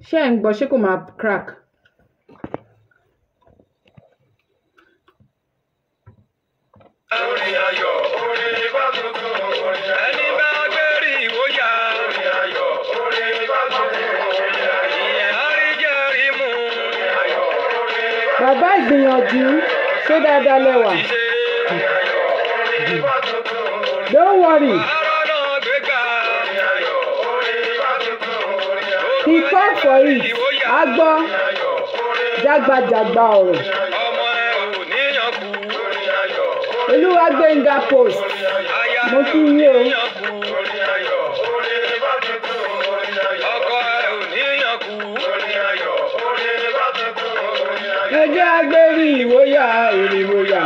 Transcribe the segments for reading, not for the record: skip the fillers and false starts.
Ṣé ń gbọ́ ṣé kò máa crack? Bàbá Ìgbìyànjú ṣé dáadáa lẹ́wà? Don't worry. He called for it. A gbọ́ jágbajàgba ọ̀rọ̀. Olúwagbénga post. Mo kí yín o. Ẹjẹ́ agbérí ìwòyà èrìwòyà.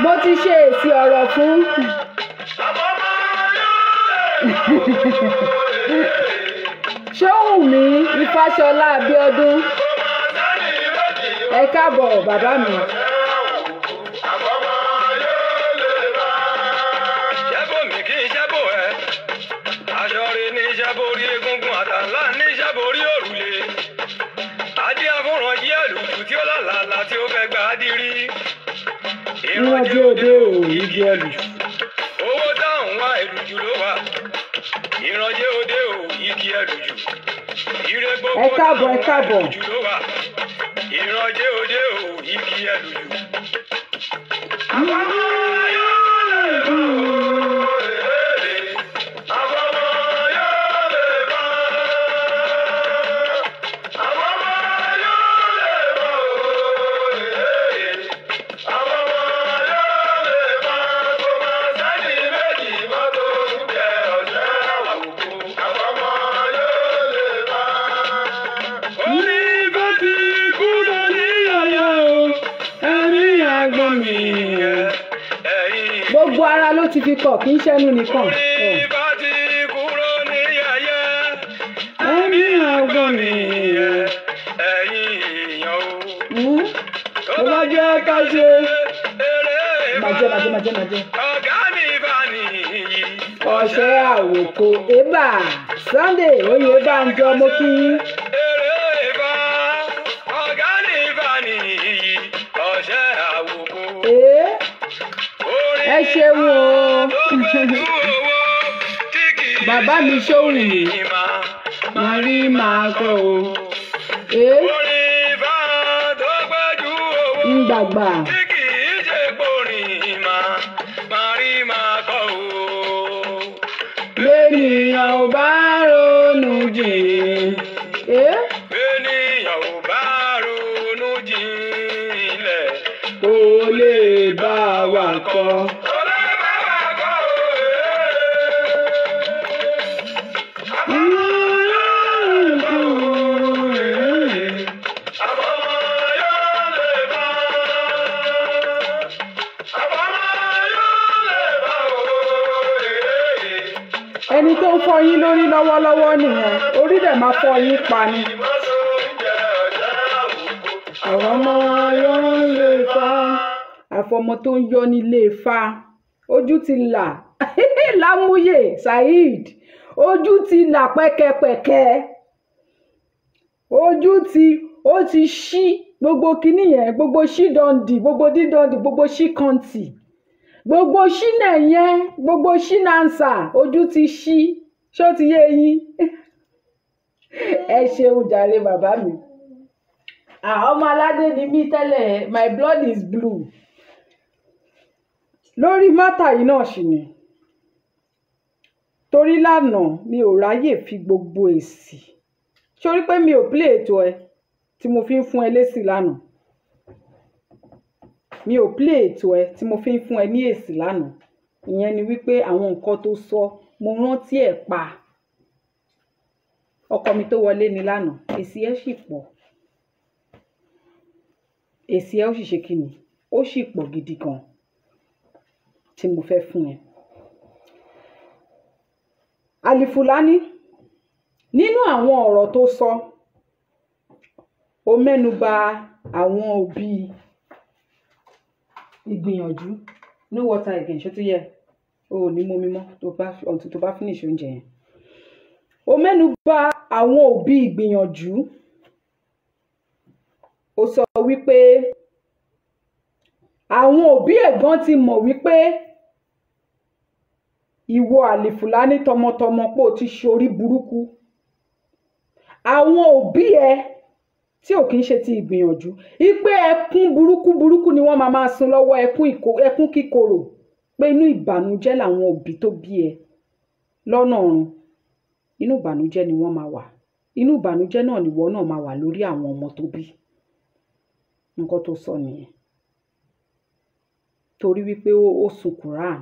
Mo ti ṣe èsì ọ̀rọ̀ fún Ṣóhùnmí Ifáṣọlá Abíọ́dún. Ẹ káàbọ̀ bàbá mi. Ìrànjẹ òde ò igi ẹlùjù. Owó dáhùn wá ẹlùjù ló wà. Ìrànjẹ òde ò igi ẹlùjù. Ire gbogbo dáhùn wá ẹlùjù ló wà. Ìrànjẹ òde ò igi ẹlùjù. Gbogbo ara ló ti fi kọ̀ kí n ṣẹ́nu nìkan. Ẹ̀mí àgbọ̀n mi ẹ̀yin èèyàn o. Tó bá jẹ́ ká ṣe. Màjẹ́. Ọ̀gá mi bá nìyí. Ọ̀ṣẹ́ àwòkọ Ébà Sunday Oyèbánjọ mo kí yín. Ọ̀gá mi bá nìyí. Ọ̀ṣẹ́ àwòkọ. Ẹ ṣeun o. Bàbá mi Ṣóhùnmí máa rí máa kọ́ o. Ń gbàgbà. Bẹ́ẹ̀nìyàn ò bá ronú jìn. Bẹ́ẹ̀nìyàn ò bá ronú jinlẹ̀. Kò lè bá wa kọ́. Ẹni tó ń fọ́ yín lórí lọ́wọ́lọ́wọ́ nìyẹn, orí dẹ̀ máa fọ́ yín pa ni. Àwọn ọmọ yóò lè fa. fọmọ tó ń yọ nílé Ifá ojú ti là Lámúyè Saheed ojú ti là pẹ́kẹ́pẹ́kẹ́ ojú ti ó ti ṣí gbogbo kinní yẹn gbogbo ṣí dọ́ndì gbogbo dídọ́ndì gbogbo ṣí kọ́ńtì gbogbo ṣí náà yẹn gbogbo ṣí nánsà ojú ti ṣí ṣó ti yé yín ẹ ṣeun jàre bàbá mi ọmọ aládé ni mí tẹ́lẹ̀ my blood is blue lórí mátà yìí náà sì ni torí lánàá mi ò ráyè fi gbogbo èsì sórí pé mi ò play ètò ẹ tí mo fi ń fún ẹ lésì lánàá mi ò play ètò ẹ tí mo fi ń fún ẹ ní èsì lánàá ìyẹn ni wípé àwọn nǹkan tó sọ mo rántí ẹ pa ọkọ mi tó wọlé ni lánàá èsì ẹ sì pọ̀ èsì ẹ ó sì ṣe kí ni ó sì pọ̀ gidi gan tí mo fẹ́ fún ẹ. Alifulanny nínú àwọn ọ̀rọ̀ tó sọ ó mẹ́nuba àwọn òbí Igbiyanju no water again ṣé tó yẹ o ò ní mú mímọ́ tó bá finish oúnjẹ yẹn ó mẹ́nuba àwọn òbí Igbiyanju ó sọ wípé àwọn òbí ẹ̀gbọ́n ti mọ̀ wípé ìwọ Alifulanny tọmọtọmọ pé o ti ṣorí burúkú àwọn òbí ẹ tí ò kì í ṣe ti Igbiyanju ipe ẹkún burúkú ni wọ́n máa sun lọ́wọ́ ẹkún kíkorò pé inú ìbànújẹ́ làwọn òbí tó bí ẹ lọ́nà ọ̀run inú ìbànújẹ́ ni wọ́n máa wà inú ìbànújẹ́ náà nìwọ náà máa wà lórí àwọn ọmọ tó bí nǹkan tó sọ nìyẹn torí wípé ó sun Quran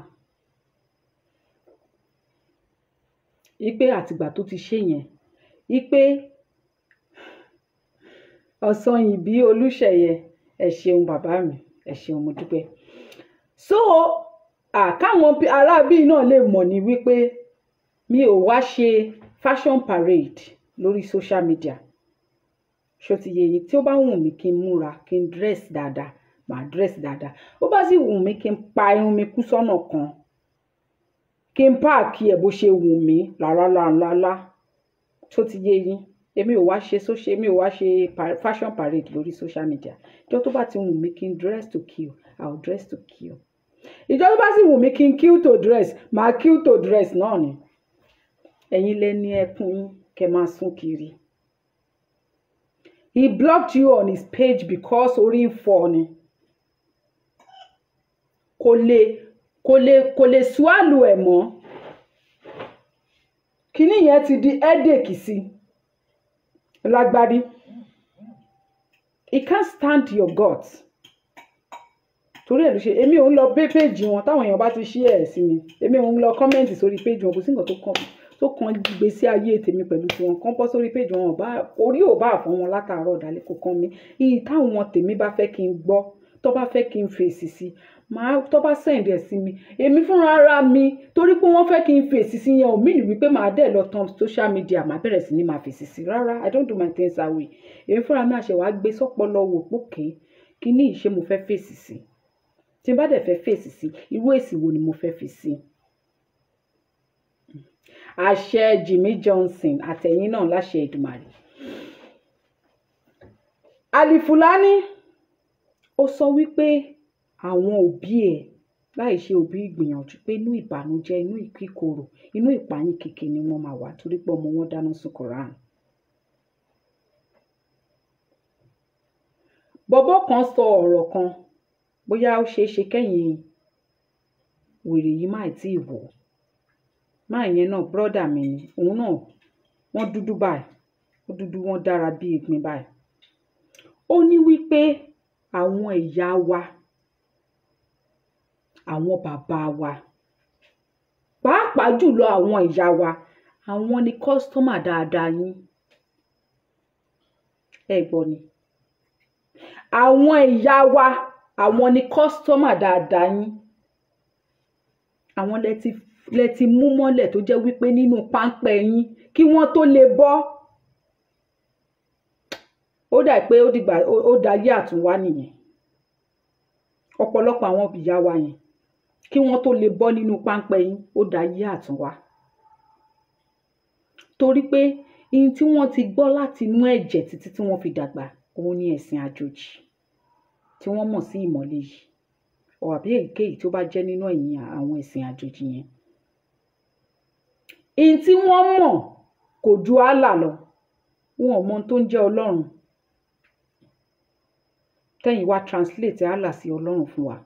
ipe àtìgbà tó ti ṣe yẹn ipe ọ̀sán ìbí Olúṣẹ̀yẹ ẹ ṣeun bàbá mi ẹ ṣeun mo dúpẹ́ so káwọn aráabí náà lè mọ̀ ní wípé mi ò wá ṣe fashion parade lórí social media ṣó ti yé yín tí ó bá wù mí kí n múra kí n dress dáadáa màá dress dáadáa ó bá sì wù mí kí n pa irun mi kú sọ́nà kan kí n páàkì ẹ̀ bó ṣe wù mí lálálálá ṣó ti yé yín èmi ò wá ṣe fashion parade lórí social media ìjọ tó bá ti wù mí kí n dress to kill I will dress to kill ìjọ tó bá sì wù mí kí n kill to dress màá kill to dress náà ni ẹ̀yin lẹ́ni ẹkún kẹ́ máa sún kiri. He blocked you on his page because orí ń fọ́ ni kò lè swallow ẹ̀ mọ́ kíní yẹn ti di headache sí lágbárí he can't stand your guts torí ẹ̀ ló ṣe èmi ò ń lọ péjì wọn táwọn èèyàn bá ti ṣí ẹ̀ sí mi èmi ò ń lọ kọ́mẹ́ǹtì sórí péjì wọn kò sí nǹkan tó kan gbèsè ayé tèmi pẹ̀lú tiwọn kan bọ́ sórí péjì wọn orí ò bá àfọ̀n wọn látàárọ̀ ọ̀dàlẹ̀ kò kàn mí iyì táwọn tèmi bá fẹ́ kí n gbọ́ tó bá fẹ́ kí n fèsì sí màá tó bá send ẹ̀ sí mi èmi fúnra ara mi torí pé wọ́n fẹ́ kí n fèsì sí yẹn ò mí ní wípé màá dẹ̀ lọ tán social media màá bẹ̀rẹ̀ sí ní máa fèsì sí rárá I don't do my things that way èmi fúnra mi àṣẹ wàá gbé sọ́pọ̀lọ́ wò pókè kí ní ìṣe mo fẹ́ fèsì sí tí n bá dẹ̀ fẹ́ fèsì sí irú èsì wo ni mo fẹ́ fi sí. Àṣẹ Jimmy Johnson àtẹ̀yìn náà láṣẹ Èdùmàrè. Alifulanny ó sọ wípé àwọn òbí ẹ̀ láì ṣe òbí Ìgbìyànjú pé inú ìbànújẹ́ inú ìkíkorò inú ìpayín kèké ni wọ́n máa wà torí pé ọmọ wọn dáná sun Quran. bọ́bọ́ kan sọ ọ̀rọ̀ kan bóyá ó ṣeé ṣe kẹ́yìn wèrè yìí máì tí ì wọ̀ máa yẹn náà brọ́dà mi ni òun náà wọ́n dúdú báyìí ó dúdú wọ́n dára bí ìgbín báyìí ó ní wípé àwọn ìyá wa àwọn bàbá wa pàápàá jùlọ àwọn ìyá wa àwọn ni kọ́sítọ́mà dáadáa yín ẹ gbọ́ ni àwọn ìyá wa àwọn ni kọ́sítọ́mà dáadáa yín àwọn lẹ ti mú mọ́lẹ̀ tó jẹ́ wípé nínú páńpẹ́ yín kí wọ́n tó lè bọ́ ó dà pé ó dayé àtúnwá nìyẹn ọ̀pọ̀lọpọ̀ àwọn ìyá wa yẹn kí wọ́n tó lè bọ́ nínú páńpẹ́ yín ó dá yé àtúnwá torí pé ihun tí wọ́n ti gbọ́ láti inú ẹ̀jẹ̀ títí tí wọ́n fi dàgbà òun ni ẹ̀sìn àjòjì tí wọ́n mọ̀ sí ìmọ̀le yìí àbí èyíkéyìí tó bá jẹ́ nínú ẹ̀yìn àwọn ẹ̀sìn àjòjì yẹn. ihun tí wọ́n mọ̀ kò ju Allah lọ, wọn ò mọ ohun tó ń jẹ́ Ọlọ́run. Tẹ́yìn wá translate Allah sí Ọlọ́run fún wa.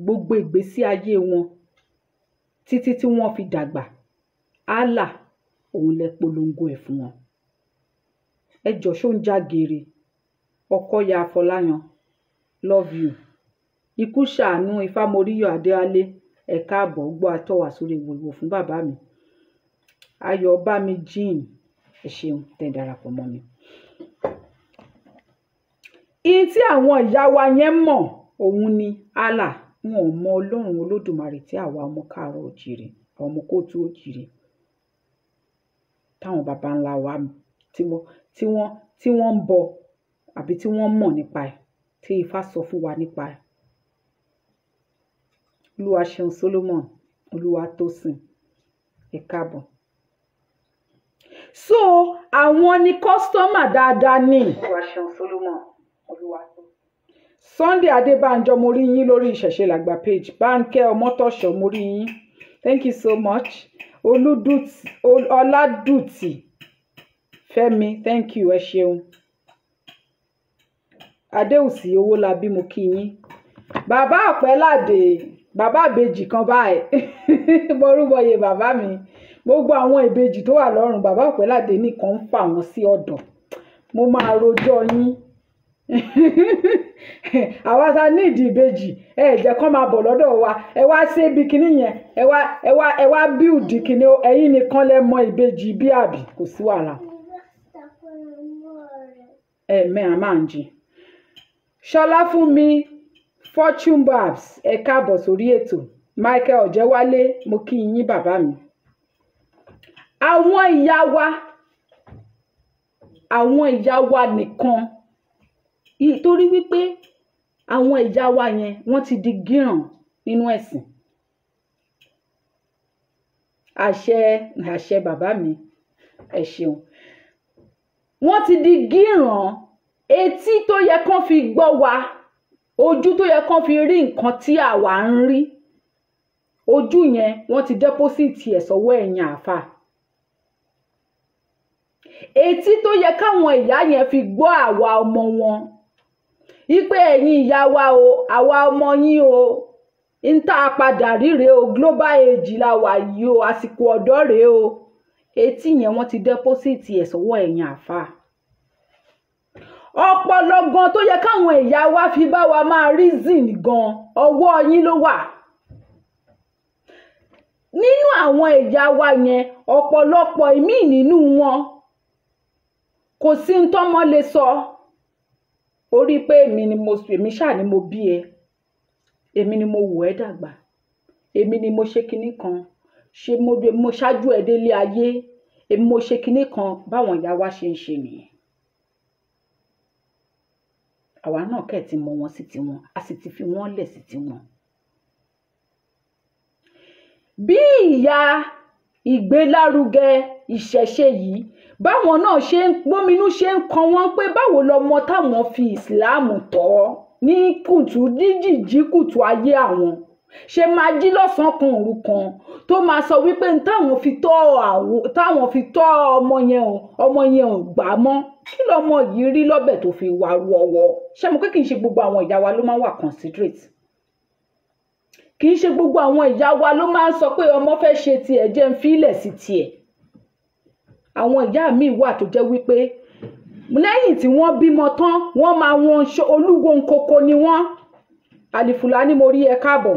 Gbogbo ìgbésí ayé wọn títí tí wọ́n fi dàgbà Allah òun lẹ polongo ẹ̀ fún wọn. Ẹ jọ ṣó ń já geere Ọkọya Afọláyan love you. Ikú ṣàánú Ifámoríyọ̀ Adéwálé ẹ káàbọ̀ gbọ́ àtọ́wà sórí ìwòwò fún bàbá mi. Ayọ̀ bá mi jíìn ẹ ṣeun tẹ́ darapọ̀ mọ́ mi. Ihun tí àwọn ìyá wa yẹn mọ̀ òun ni Allah, wọn ò mọ Ọlọ́run Olódùmarè tí àwa ọmọ káàárọ̀ oòjíire àwọn ọmọ kóòtù oòjíire táwọn baba ńlá wa tí wọ́n ń bọ àbí tí wọ́n mọ̀ nípa ẹ̀ tí Ifá sọ fún wa nípa ẹ̀. Olúwaṣeun Solomon Olúwatósìn ẹ káàbọ̀. So àwọn ni kọ́sítọ́mà dáadáa ní Olúwaṣeun Solomon Olúwatósìn. Sunday Adébánjọ mo rí yín lórí Ìṣẹ̀ṣe Làgbà page. Bánkẹ́ Ọmọ́tọ̀ṣọ́ mo rí yín, thank you so much. Ọládùtì Fẹ́mi, thank you ẹ ṣeun. Adéùsì Owólabí mo kí yín. Bàbá Ọ̀pẹ́ládé bàbá ìbejì kan báyìí morúbọyè bàbá mi, gbogbo àwọn ìbejì tó wà lọ́rùn bàbá Ọ̀pẹ́ládé nìkan ń fà wọ́n sí ọ̀dọ̀. Mo máa rojọ́ yín àwa ta ní ìdí ìbejì ẹ jẹ́ kó máa bọ̀ lọ́dọ̀ wa, ẹ wá ṣe ibi kíní yẹn, ẹ wá bíùdì kíní, ẹ̀yin nìkan lẹ mọ ìbejì bí àbí kò sí wàhálà. Àmáǹjì Ṣọlá fún mi Fortune Babs ẹ káàbọ̀ sórí ètò. Michael Ọ̀jẹ́wálé mo kí yín bàbá mi. Àwọn ìyá wa nìkan, torí wípé àwọn ìyá wa yẹn wọ́n ti di gíràn nínú ẹ̀sìn. Àṣẹ bàbá mi ẹ ṣeun. Wọ́n ti di gíràn, etí tó yẹ kán fi gbọ́ wa, ojú tó yẹ kán fi rí nǹkan tí àwa ń rí, ojú yẹn wọ́n ti dẹ́pọ́sìtì ẹ̀ sọ́wọ́ ẹ̀yìn àáfà. Etí tó yẹ káwọn ìyá yẹn fi gbọ́ àwa ọmọ wọn, wípé ẹ̀yin ìyá wa o, àwa ọmọ yín o, ń tá a padà ríre o, global age la wà yìí o, àsìkò ọ̀dọ́ rèé o. Etí yẹn wọ́n ti dẹ́pọ́sìtì ẹ̀ sọ́wọ́ ẹ̀yìn àáfà. Ọpọlọ gan tó yẹ káwọn ìyá wa fi bá wa máa reason gan ọwọ́ yín ló wà. Nínú àwọn ìyá wa yẹn ọ̀pọ̀lọpọ̀ ìmí nínú wọn kò sí ń tọ́mọ lè sọ. Orí pé èmi ṣáà ni mo bí ẹ, èmi ni mo wò ẹ́ dàgbà, èmi ni mo ṣe kinní kan, mo ṣáájú ẹ délé ayé, èmi mo ṣe kinní kan, báwọn ìyá wa ṣe ń ṣe nìyẹn. Àwa náà kẹ̀ ti mọ wọn sí tiwọn, a sì ti fi wọ́n lẹ̀ sí tiwọn. Bí ìyá ìgbélárugẹ ìṣẹ̀ṣe yìí báwọn náà ṣe ń gbóminú ṣe ń kan wọ́n pé báwo lọmọ táwọn fi ìsìláàmù tọ́ ní kùtù díjìjí kùtù ayé àwọn ṣe máa jí lọ́sàn-án kan òru kan tó máa sọ wípé táwọn fi tọ́ ọmọ yẹn ò gbà mọ́. Kí lọmọ yìí rí lọ́bẹ̀ tó fi wà wọ̀wọ̀? Ṣé mo pé kì í ṣe gbogbo àwọn ìyá wa ló máa ń wà considerate? Kì í ṣe gbogbo àwọn ìyá wa ló máa ń sọ pé ọmọ fẹ́ ṣe tiẹ̀ jẹ́ ń fílẹ̀ sí tiẹ̀. Àwọn ìyá mi wà tó jẹ́ wípé lẹ́yìn tí wọ́n bímọ tán wọ́n máa wọn olúwo nkoko ni wọ́n. Alifulanny mo rí ẹ káàbọ̀.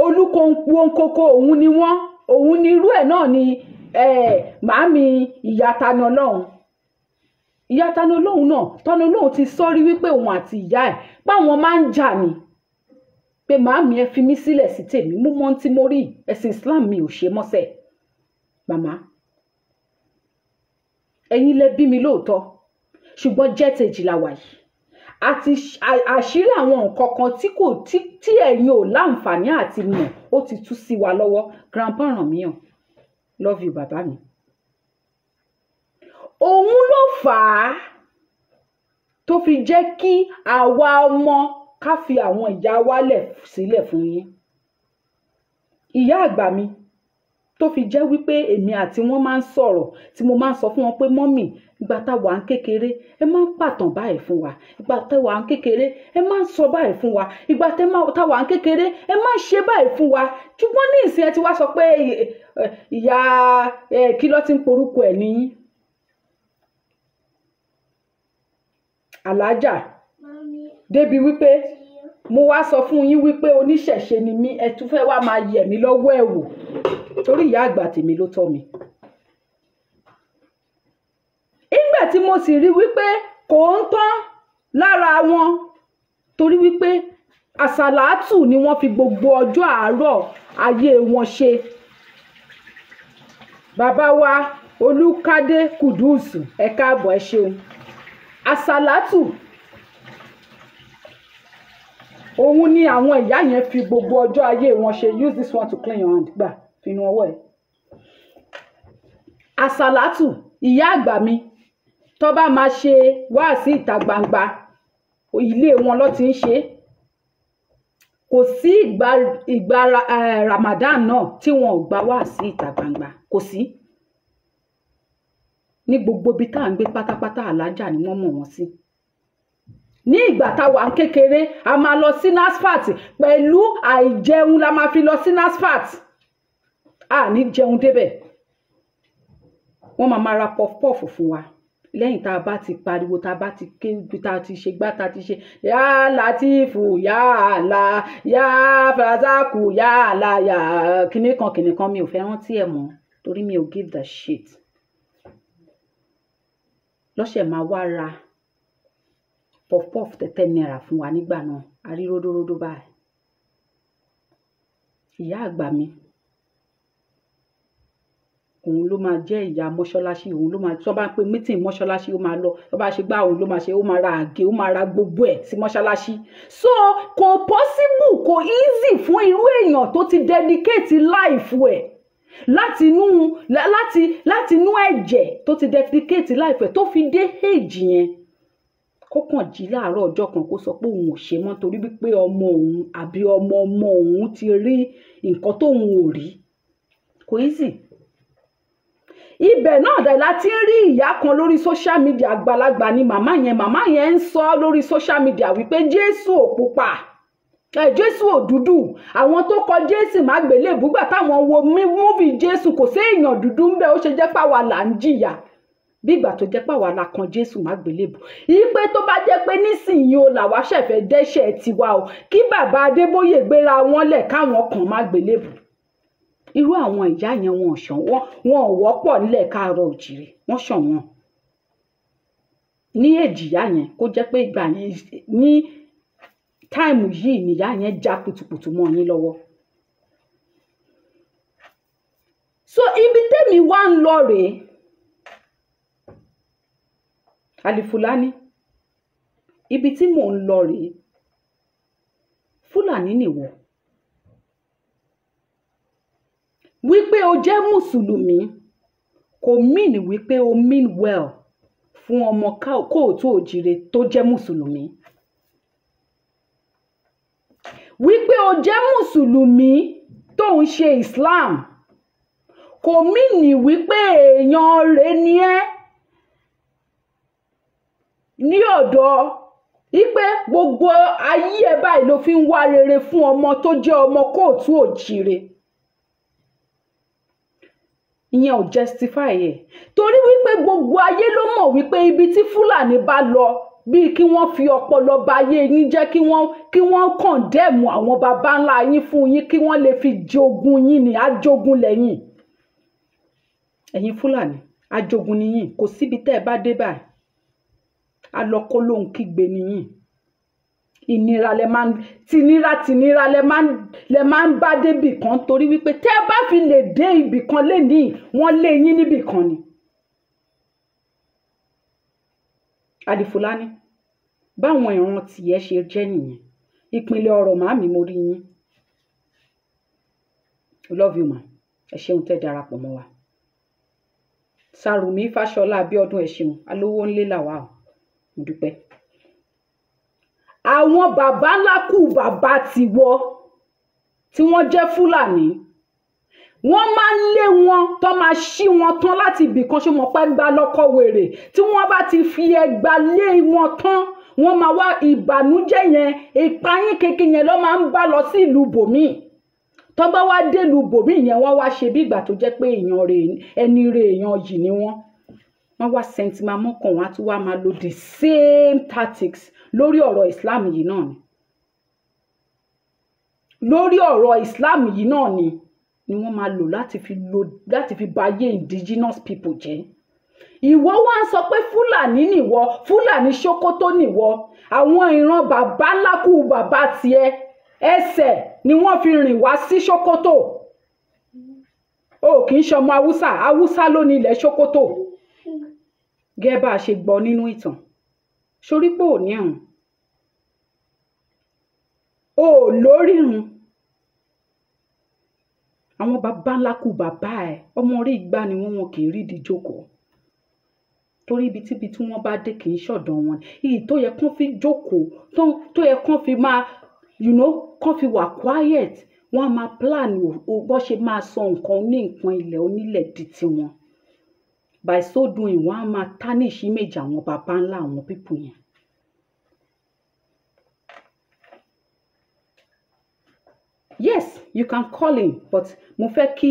Olúwo nkoko òun ni wọ́n, òun ni irú ẹ̀ náà ni màámi ìyá Tani Olohun. Ìyá Tani Olohun náà, Tani Olohun ti sọ́rí wípé òun àti ìyá ẹ̀ báwọn máa ń jà ni. Pé màámi ẹ fi mí sílẹ̀ sí tèmi, mú mọ́ tí mo rí ẹ̀sìn Islam mi ò ṣe mọ́sẹ̀. Màmá, ẹ̀yin lẹ bí mi lóòótọ́, ṣùgbọ́n jet age la wà yìí. àti àṣírí àwọn nǹkan kan tí ẹ̀yin ò láǹfààní àti mọ̀ ó ti tú sí wa lọ́wọ́. Grandpa Ọ̀rànmíyàn, love you bàbá mi. Òun ló fà á tó fi jẹ́ kí àwa ọmọ ká fi àwọn ìyá wa sílẹ̀ fún yín. Ìyá àgbà mi tó fi jẹ́ wípé èmi àti wọn máa ń sọ̀rọ̀ tí mo máa ń sọ fún wọn pé mọ́mì ìgbà tá wà ń kékeré ẹ máa ń pàtàn báyìí fún wa, ìgbà tá wà ń kékeré ẹ máa ń sọ báyìí fún wa, ìgbà tá wà ń kékeré ẹ máa ń ṣe báyìí fún wa. Ṣùgbọ́n ní ìsìn ẹ ti wá sọ pé ìyá kí ló ti ń porúkọ ẹ̀ ní alájà débi wípé mo wá sọ fún yín wípé oníṣẹ̀ṣe ni mí, ẹ tún fẹ́ wá máa yẹ̀ mí lọ́wọ́ ẹ̀ wò torí ìyá àgbà tèmi ló tọ́ mi. Ìgbà tí mo sì rí wípé kò ń tán lára wọn torí wípé àsàlátù ni wọ́n fi gbogbo ọjọ́ àárọ̀ ayé wọn ṣe. Bàbá wa Olúkádé Kùdùsù ẹ káàbọ̀ ẹ ṣeun. Àsàlátù òun ni àwọn ìyá yẹn fi gbogbo ọjọ́ ayé wọn ṣe. Use this one to clean your hand. Gbà finú ọwọ́ ẹ̀. Àsàlátù ìyá àgbà mi tó bá máa ṣe wáàsí ìta gbangba ilé wọn ló ti ń ṣe. Kò sí ìgbà Ramadan náà tí wọn ò gba wáàsí ìta gbangba, kò sí. Ní gbogbo ibi tá à ń gbé pátápátá alájà ni wọ́n mọ̀ wọ́n sí. Ní ìgbà táwa ń kékeré a máa lọ sí NASFAT pẹ̀lú àìjẹun la máa fi lọ sí NASFAT. A ní jẹun débẹ̀. Wọ́n máa ra puff fún wa lẹ́yìn tá a bá ti pariwo, tá a bá ti ké, tá a ti ṣe gbá, tá a ti ṣe yá Látìfù yá àlá yá Fàzákù yá àlá yá kìnìkan mi ò fẹ́ rántí ẹ̀ mọ́ torí mi ò give the shit. Lọ́sẹ̀ máa wá ra puff 10 naira fún wa nígbà náà, a rí ródóródó báyìí. Ìyá àgbà mi òun ló máa jẹ́ ìyá mọ́ṣáláṣí, òun ló máa tó bá pé meeting mọ́ṣáláṣí ó máa lọ, tó bá ṣe gbá òun ló máa ṣe, ó máa ra àgé, ó máa ra gbogbo ẹ̀ sí mọ́ṣáláṣí. So kò possible, kò easy fún irú èèyàn tó ti dedicate life ẹ̀ láti inú ẹ̀jẹ̀ tó ti dedicate life ẹ̀ tó fi dé age yẹn kó kàn jí láàárọ̀ ọjọ́ kan kó sọ pé òun ò ṣe mọ́ torí wípé ọmọ òun àbí ọmọ òun ti rí nǹkan tóun ò rí. Kò easy. Ibẹ̀ náà dẹ̀ láti rí ìyá kan lórí social media, àgbàlagbà ni màmá yẹn ń sọ lórí social media wípé Jésù ò pupa, Jésù ò dúdú, àwọn tó kọ Jésù má gbélébùú gbà táwọn wo múfì Jésù kò sí èèyàn dúdú ń bẹ, ó ṣe jẹ́ pàwà là ń jìyà bí ìgbà tó jẹ́ pàwà la kan Jésù má gbélébùú. Ipe tó bá jẹ́ pé nísìnyí o làwa ṣẹ̀fẹ̀ dẹ́ṣẹ̀ tiwa o kí bàbá Adébóyè gbéra wọn lẹ̀ káwọn kan má gbélébùú. Irú àwọn ìyá yẹn wọn ò wọ́pọ̀ nílẹ̀ Káàárọ̀ Oòjíire, wọ́n ṣàn wọ́n. Ní èjìyá yẹn kó jẹ́ pé ìgbà yẹn ní táìmù yìí nìyá yẹn já kùtùkùtù mọ́ yín lọ́wọ́. So ibi tẹ́mi wá ń lọ rèé, Alifulanny, ibi tí mò ń lọ rèé, Fúlàní nìwọ. Wípé o jẹ́ Mùsùlùmí kò mean wípé o mean well fún ọmọ Kóòtù Òjíire tó jẹ́ Mùsùlùmí. Wípé o jẹ́ Mùsùlùmí tó ń ṣe Islam kò mean wípé èèyàn rẹ̀ ni ẹ́ ní ọ̀dọ̀ wípé gbogbo ayé ẹ báyìí ló fi ń wá rere fún ọmọ tó jẹ́ ọmọ Kóòtù Òjíire. Ìyẹn ò justify ẹ̀ torí wípé gbogbo ayé ló mọ̀ wípé ibi tí Fúlàní bá lọ bíi kí wọ́n fi ọpọlọ ba ayé yín jẹ́ kí wọ́n condemn àwọn baba ńlá yín fún yín kí wọ́n lè fi jogun yín ní ajogun lẹ́yìn. Ẹ̀yin Fúlàní ajogun ni yín, kò síbi tẹ́ ẹ bá dé báyìí alọ́kọ́ ló ń kígbe ni yín. Ìnira lẹ máa ń tìnira lẹ máa ń bá débì kan torí wípé tẹ́ ẹ bá fi lè dé ibì kan lénìí wọ́n lé yín níbì kan ni. Alifulanny, báwọn ìran tìyẹ́ ṣe jẹ́ nìyẹn. Ìpínlẹ̀ ọ̀rọ̀ màámi mo rí yín. Love you ma. Ẹ ṣeun tẹ́ darapọ̀ mọ́ wa. Sàrùmí Fáṣọlá Abíọ́dún ẹ ṣeun. Alówó ńlé làwà o. Mo dúpẹ́. Àwọn bàbá ńlá kù bàbá tiwọ tí wọ́n jẹ́ Fúlàní, wọ́n máa ń lé wọn tó máa ṣí wọn tán láti ibì kan ṣe mọ̀ pé gbá lọ́kọ̀ wèrè. Tí wọ́n bá ti fi ẹgbà lé wọn tán, wọ́n máa wá ìbànújẹ́ yẹn, ìpayín kékeré yẹn ló máa ń bá lọ sí ìlú bòmíì. Tó bá wá dé ìlú bòmíì yẹn, wọ́n wá ṣe bí ìgbà tó jẹ́ pé ẹni rẹ̀ èèyàn yìí ni wọ́n. Wọ́n wá sentiment mọ́kàn, wọ́n á tún wá máa lo the same tactics lórí ọ̀rọ̀ Islam yìí náà ni. Lórí ọ̀rọ̀ Islam yìí náà ni wọ́n máa lò láti fi bayé indigenous people jẹ́. Ìwọ wá ń sọ pé Fúlàní nìwọ, Fúlàní Sókótó nìwọ. Àwọn ìran bàbá ńlá kù bàbá tiẹ̀ ẹsẹ̀ ni wọ́n fi rìn wá sí Sókótó. O kì í ṣọmọ Haúsá, Haúsá ló ní ilẹ̀ Sókótó. Gẹ́gẹ́ bá a ṣe gbọ́ nínú ìtàn. Sórí pé ò ní àrùn. O lórí run. Àwọn bàbá ńlá kù bàbá ẹ̀, ọmọ orí ìgbà ni wọ́n kì í rí di jókòó. Torí ibi tí wọ́n bá dé kì í ṣọ̀dọ̀ wọn. Èyí tó yẹ kán fi jókòó, tó yẹ kán fi máa, kán fi wà quiet. Wọ́n á máa plan bó ṣe máa sọ nǹkan ní nǹkan ilẹ̀ onílẹ̀ di tiwọn. By so doing, wọ́n á máa tarnish image àwọn bàbá ńlá àwọn people yẹn. Yes, you can call him, but mo fẹ́ kí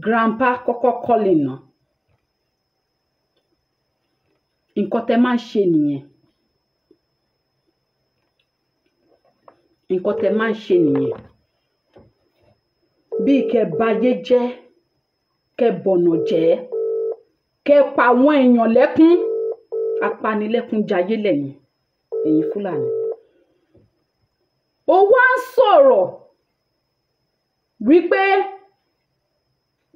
grandpa kọ́kọ́ call him náà. Nǹkan tẹ́ máa ń ṣe nìyẹn. Nǹkan tẹ́ máa ń ṣe nìyẹn. Bí kẹ́ bayé jẹ́, kẹ́ bọ̀nà jẹ́, kẹ́ pa àwọn èèyàn lẹ́kún, apanilẹ́kún jayé lẹ́yìn, ẹ̀yin Fúlàní. Ó wá ń sọ̀rọ̀ wípé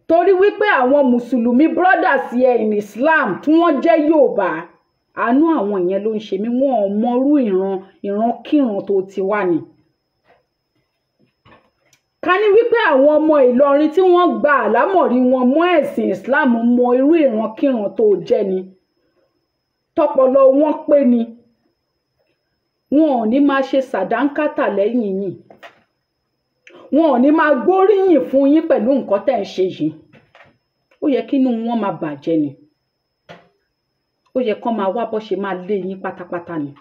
torí wípé àwọn Mùsùlùmí brothers yẹ in Islam tí wọ́n jẹ́ Yorùbá, àánú àwọn yẹn ló ń ṣe mí. Wọn ò mọrú ìran kíran tó ti wà ní. Ká ní wípé àwọn ọmọ Ìlọrin tí wọ́n gba àlámọ̀rí wọn mọ́ ẹ̀sìn Islam mọ irú ìran kíran tó jẹ́ ni, tọpọlọ wọn pé ni, wọn ò ní máa ṣe sàdánkátà lẹ́yìn yìí. Wọn ò ní máa gbóríyìn fún yín pẹ̀lú nǹkan tẹ́ ń ṣe yìí. Ó yẹ kí inú wọn máa bàjẹ́ ni. Ó yẹ kán máa wá bó ṣe máa lé yín pátápátá ni.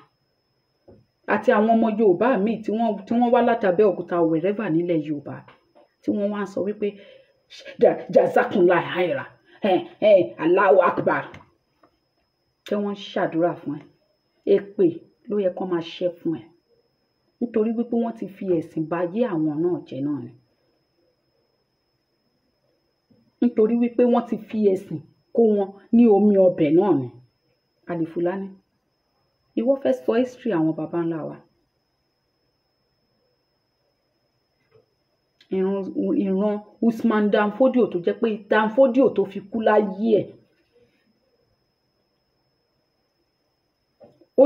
Àti àwọn ọmọ Yorùbá míì tí wọ́n wá látàbẹ́ òkúta wherever nílẹ̀ Yorùbá, tí wọ́n wá ń sọ wípé jazakunla haira, Allahu Akbar. Tí wọ́n ń ṣàdúrà fún ẹ. Èpè ló yẹ kán máa ṣẹ́ fún ẹ. Nítorí wípé wọ́n ti fi ẹ̀sìn ba ayé àwọn náà jẹ́ náà ni. Nítorí wípé wọ́n ti fi ẹ̀sìn kó wọn ní omi ọbẹ̀ náà ni. Alifulanny, ìwọ fẹ́ sọ history àwọn baba ńlá wa. Ìran Usman Danfodio tó jẹ́ pé Danfodio tó fi kú láyé ẹ̀. Ó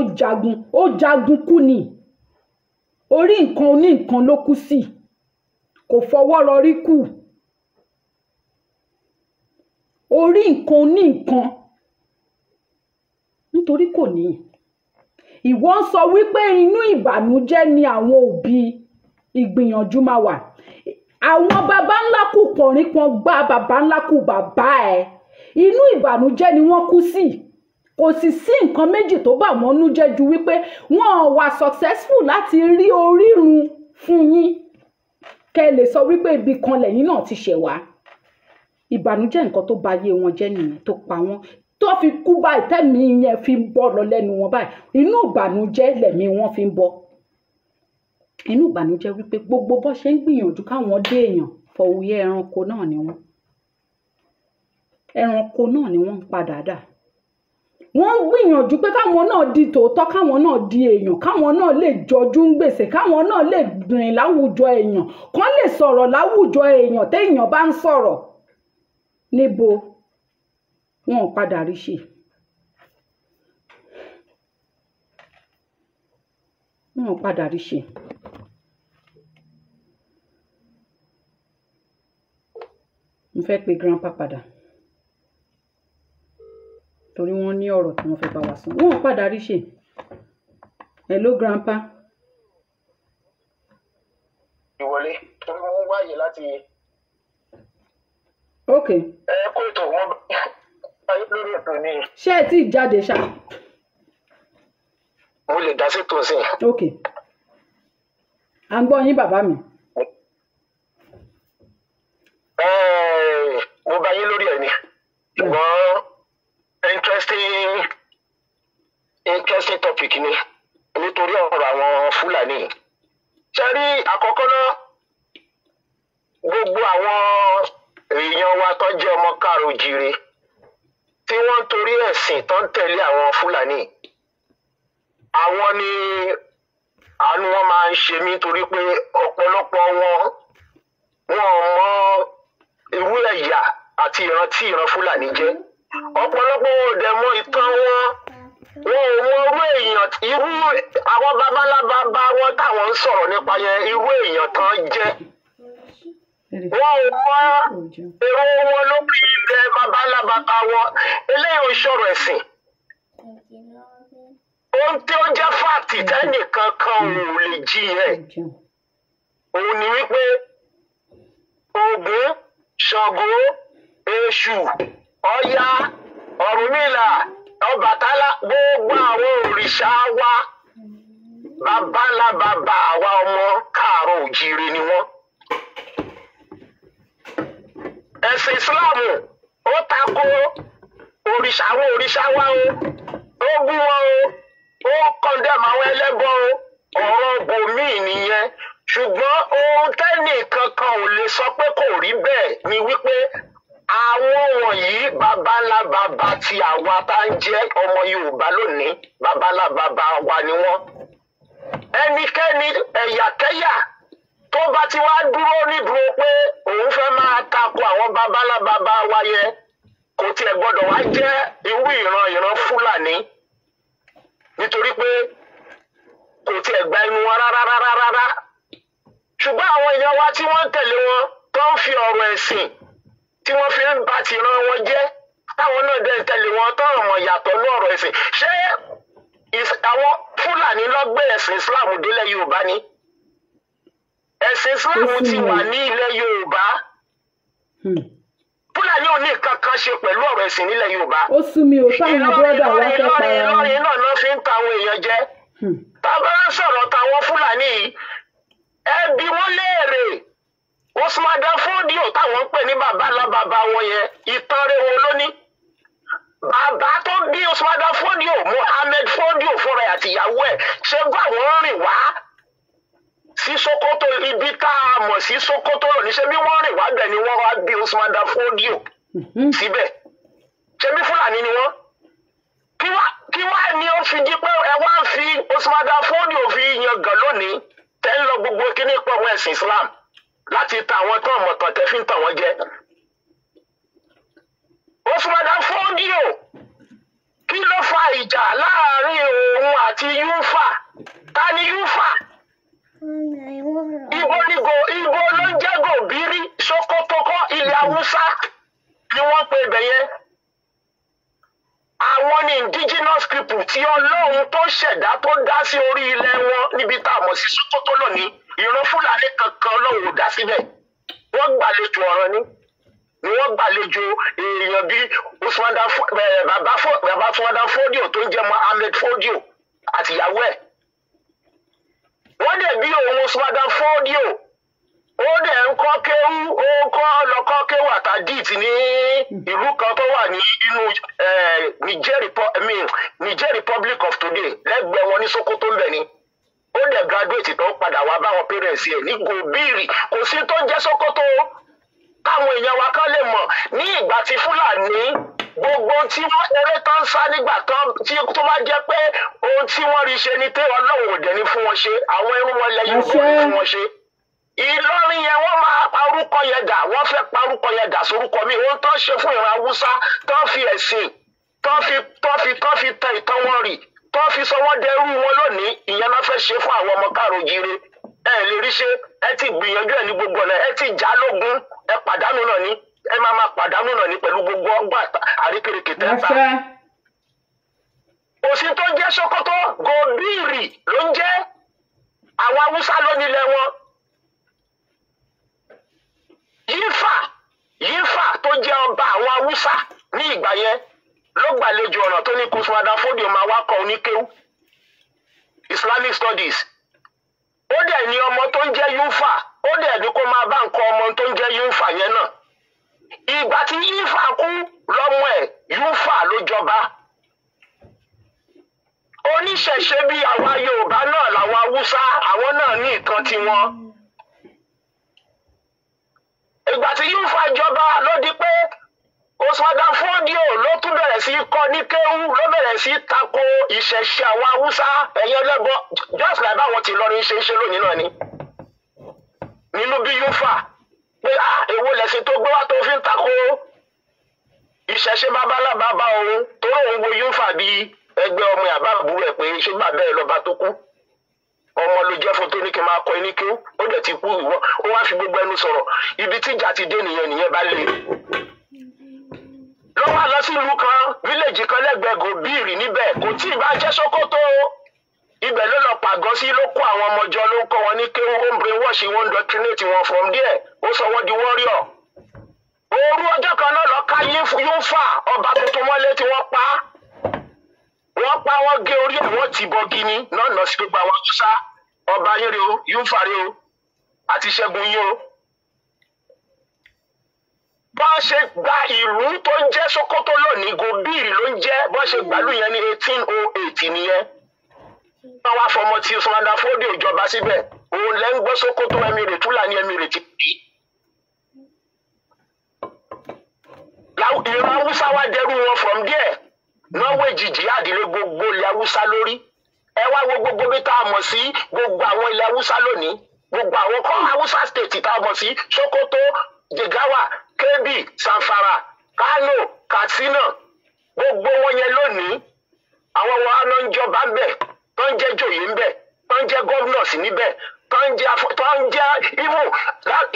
jagun kú ni. Orí nǹkan oní nǹkan ló kú sí. Kò fọwọ́ rọrí kú. Orí nǹkan oní nǹkan. Nítorí kò ní. Ìwọ ń sọ wípé inú ìbànújẹ́ ni àwọn òbí Ìgbìyànjú máa wà. Àwọn baba ńlá kù kọrin kan gbá baba ńlá kù bàbá ẹ̀. Inú ìbànújẹ́ ni wọ́n kú sí. Kò sì sí nǹkan méjì tó bà wọ́n nú jẹ́ ju wípé wọ́n wà successful láti rí orírun fún yín. Kẹ́ lè sọ wípé ibi kan lẹ́yìn náà ti ṣẹ̀ wá. Ìbànújẹ́ nǹkan tó bà ayé wọn jẹ́ nìyẹn, tó pa wọ́n. Tó fi kú báyìí tẹ́mi yẹn fi ń bọ́ lọ lẹ́nu wọn báyìí. Inú ìbànújẹ́ lẹ̀mí wọn fi ń bọ́. Inú ìbànújẹ́ wípé gbogbo bó ṣe ń gbìyànjú káwọn dé èèyàn fọwúyẹ́ ẹranko náà ni wọ́n. Ẹranko náà ni wọ́n ń padà dà. Wọ́n ń gbìyànjú pé káwọn náà di tòótọ́, káwọn náà di èèyàn, káwọn náà lè jọjú ń gbèsè, káwọn náà lè rìn láwùjọ èèyàn, kán lè sọ̀rọ̀ láwùjọ èèyàn téèyàn bá ń sọ̀rọ̀. Níbo wọn ò padà rí ṣe. wọn padà rí ṣe. mo fẹ́ pe grandpa padà torí wọ́n ní ọ̀rọ̀ tí wọ́n fẹ́ bá wa sọ. wọn padà rí ṣe. hello grandpa. ìwọlé torí wọ́n wáyé láti. ok. kó ètò wọn báyìí lórí ètò ni. ṣé ẹ tí ì jáde ṣá. mo lè dá sí tòsí. ok. à ń gbọ́ yín bàbá mi. mo bá yín lórí ẹ̀ ni ṣùgbọ́n interesting topic ni nítorí ọ̀rọ̀ àwọn Fúlàní. ṣe rí àkọ́kọ́ náà gbogbo àwọn èèyàn wa tó jẹ́ ọmọ káàrọ̀ oòjíire tí wọ́n ń torí ẹ̀sìn tó ń tẹ̀lé àwọn Fúlàní àwọn ni àánú wọn máa ń ṣe mí torí pé ọ̀pọ̀lọpọ̀ wọn mọ irú ẹ̀yà àti ìran tí ìran Fúlàní jẹ́. ọ̀pọ̀lọpọ̀ wọn ò dẹ̀ mọ ìtàn wọn ò mọ irú èèyàn irú àwọn babalábá wọn táwọn ń sọ̀rọ̀ nípa yẹn irú èèyàn tán jẹ́. wọn ò mọ èrò wọn lórí ilẹ̀ babalábá wọn eléyìí ò sọ̀rọ̀ ẹ̀sìn. ohun tí ó jẹ́ fáàtì tẹ́nìkan kan ò lè jiyàn òun ni wípé Ògún, Ṣàngó, Èṣù, Ọya, Ọ̀rúnmìlà, Ọbàtálá gbogbo àwọn òrìṣà wa babalábàbà àwa ọmọ káàárọ̀ oòjíire ni wọ́n. ẹ̀sìn Ìsìláàmù ó tako òrìṣà wa ó bú wọn ó kọ́ndẹ̀mù àwọn ẹlẹ́bọ ọ̀rọ̀ bòmíì nìyẹn. ṣùgbọ́n ohun tẹ́nì kankan ò lè sọ pé kò rí bẹ́ẹ̀ ni wípé àwọn wọ̀nyí babalábàbà tí àwa tá ń jẹ́ ọmọ Yorùbá lónìí babalábàbà wa ni wọ́n. ẹnikẹ́ni ẹ̀yàkẹ́yà tó bá ti wá dúró nídúró pé òun fẹ́ máa tako àwọn babalábàbà wa yẹn kò tiẹ̀ gbọ́dọ̀ wá jẹ́ irú ìran Fúlàní nítorí pé kò tiẹ̀ gba inú wọn rárá. ṣùgbọ́n àwọn èèyàn wa tí wọ́n tẹ̀lé wọn tó ń fi ọ̀rọ̀ ẹ̀sìn tí wọ́n fi ń bá ti ran wọn jẹ́ táwọn náà dẹ̀ tẹ̀lé wọn tó ràn wọ́n yàtọ̀ ní ọ̀rọ̀ ẹ̀sìn. ṣé àwọn Fúlàní ló gbé ẹ̀sìn Islam délẹ̀ Yorùbá ni? ẹ̀sìn Islam ti wà ní ilẹ̀ Yorùbá. Fúlàní ò ní kankan ṣe pẹ̀lú ọ̀rọ̀ ẹ̀sìn nílẹ̀ Yorùbá. ó sú mi ò táwọn bọ́dà wá fẹ́ pa ara wọn. Ìlọrin náà fi ń ta àwọn èèyàn jẹ. tábà ń sọ̀rọ̀ táwọn Fúlàní yìí ẹbí wọn léèrè Usman Dan Fodio táwọn ń pè ní babalábàbà wọn yẹn ìtàn rẹ̀ wọn lóní. bàbá tó bí Usman Dan Fodio Mohammed Fodio fúnra àti ìyàwó ẹ̀ ṣe gbọ́ àwọn rìn wá sí Sokoto ibi tá a mọ̀ sí Sokoto lọ níṣẹ́ bí wọ́n rìn wá bẹ̀ ni wọ́n wá bí Usman Dan Fodio síbẹ̀ ṣe bí Fúlàní ni wọ́n. kí wá ní ó fi jí pé ẹ wá fi Usman Dan Fodio fi yangàn lónìí tẹ́ ń lọ gbogbo kíní pọ̀ mọ́ ẹ̀sìn Islam láti ta àwọn tó ọmọọ̀tàn tẹ́ fi ń tàn wọ́n jẹ. Usman Dan Fodio kí ló fa ìjà láàrin òun àti Yúfà? Ta ni Yúfà? Ibo ló ń jẹ́ Gòbírí Sokoto kọ́ ilẹ̀ Haúsá ni wọ́n pe ibẹ̀ yẹn. Àwọn ni indigenous people tí Ọlọ́run tó ṣẹ̀dá tó dá sí orí ilẹ̀ wọn níbi tá a mọ̀ sí Sokoto lónìí ìran Fúlàní kankan Ọlọ́run ò dá síbẹ̀. Wọ́n gbàlejò ọ̀ràn ni wọ́n gbàlejò èèyàn bíi bàbá Usman Dan Fodio tó ń jẹ́ Mohammed Fodio àtìyàwó ẹ̀. Wọ́n dẹ̀ bí òun Usman Dan Fodio ó dẹ̀ ń kọ́ kéwú ó ń kọ́ lọ́kọ́ kéwú àtàdìt ní ìlú kan tó wà ní inú Niger Republic of today lẹ́gbẹ̀ẹ́ wọn ní Sokoto ń bẹ̀ ni. Ó dẹ̀ graduate tó padà wá báwọn parents ẹ̀ ní Gòbírì kò sí tó ń jẹ́ Sokoto káwọn èèyàn wa kan lè mọ̀ ní ìgbà tí Fúlàní gbogbo tí wọ́n eré tán ń sá nígbà tí tó bá jẹ́ pé ohun tí wọ́n rí ṣe ni pé Ọlọ́run ò dẹ̀ ní fún wọn ṣe àwọn ẹrú wọn lẹ́yìn òkú ní fún wọn ṣe. Ìlọrin yẹn wọ́n máa pa orúkọ yẹn dà wọ́n fẹ́ pa orúkọ yẹn dà sórúkọ mi wọ́n tán ṣe fún ìran Haúsá tán fi ẹ̀sìn tán fi tẹ ìtàn wọn rì tó fi sọ wọ́n dẹrú wọn lónìí ìyẹn náà fẹ́ ṣe fún àwọn ọmọ káàrọ̀-o-jíire ẹ lè rí ṣe ẹ ti gbìyànjú ẹ ní gbogbo ọ̀nà ẹ ti já lógún ẹ pàdánù náà ní ẹ máa pàdánù náà ní pẹ̀lú gbogbo ọgbà àríkèrèkè tẹ́ta. òsì tó jẹ́ Sókótó gòbíìrì ló ń jẹ́ àwọn Haúsá lónílẹ̀ wọn. Yífà tó jẹ́ ọba àwọn Haúsá ní ìgbà yẹn ló gbàlejò ọ̀nà tó ní kùsùmọ̀dá fódìò máa wá kọ́ oníkéwú Islamic Studies. Ó dẹ̀ ní ọmọ tó ń jẹ́ Yúfà ó dẹ̀ ní kó máa bá nǹkan ọmọ tó ń jẹ́ Yúfà yẹn náà. Ìgbà tí Yífà kú lọ́mọ ẹ̀ Yúfà ló jọba. Oníṣẹ̀ṣe bí àwa Yorùbá náà làwọn Haúsá àwọn náà ní nǹkan tiwọn. Ìgbà tí Yúfà jọba ló di pé Òṣùwọ̀dà Fódíò ló tún bẹ̀rẹ̀ sí kọ́ ní kéwú ló bẹ̀rẹ̀ sí tako ìṣẹ̀ṣe àwọn Haúsá ẹ̀yẹ lẹ́bọ̀ just like báwọn ti lọrin ṣe ń ṣe lónìí náà ni. Nínú bí Yúfà pé èwo lẹ̀sìn tó gbé wá tó fi ń tako ìṣẹ̀ṣe babalábàbá òun tó òun wo Yúfà bíi ẹgbẹ́ ọmọ àbá àbúrò ẹ̀ pé ṣé bàbá ẹ̀ lọ́ba tó kú ọmọ ló jẹ́ fún tó ní kí n máa kọ́ ní kí ó dẹ̀ ti kú ìwọ ó wá fi gbogbo ẹnu sọ̀rọ̀ ibi tí ìjà ti dé nìyẹn bá lè. ló wá lọ sí ìlú kan fíléèjì kan lẹ́gbẹ̀ẹ́ gòbíìrì níbẹ̀ kò tí ì bá jẹ́ Sókótó ibẹ̀ ló lọ pàgọ́ sí ló kó àwọn ọmọ jọ ló ń kọ́ wọn ní kí wọ́n brainwash wọn doctrinate wọn from there ó sọ wọ́n di warrior. òru ọjọ́ kan náà lọ ká Yúfà ọba tuntun mọ́lé tí wọ́n pa á. Wọ́n gé orí ẹ̀ wọ́n ti bọ́ gíní náà nà sí gbogbo àwọn Haúsá ọba yín rè o Yúfà rè o àti ṣẹ́gun yín o. Bá a ṣe gba ìlú tó ń jẹ́ Sókótó lónìí gòbíìrì ló ń jẹ́ bá a ṣe gbàlú yẹn ní 1808 nìyẹn. Wọ́n wá fọmọ tí Òṣùwọ̀dà Fódíò ìjọba síbẹ̀ òun lẹ́ ń gbọ́ Sókótó Emirate Fúlàní Emirate pè. Ìran Haúsá wá dẹrú wọn from there. Nọ́wọ́ èjìjì àdìlé gbogbo ilẹ̀ Haúsá lórí. Ẹ wá wo gbogbo bí tá a mọ̀ sí gbogbo àwọn ilẹ̀ Haúsá lónìí. Gbogbo àwọn kan Haúsá state tá a mọ̀ sí Sókótó, Jigawa, Kebbi, Zamfara, Kano, Katsina. Gbogbo wọn yẹn lónìí. Àwọn wọn á ń jọba ń bẹ̀, tó ń jẹ́ joyè ń bẹ̀, tó ń jẹ́ governors níbẹ̀, tó ń jẹ́ even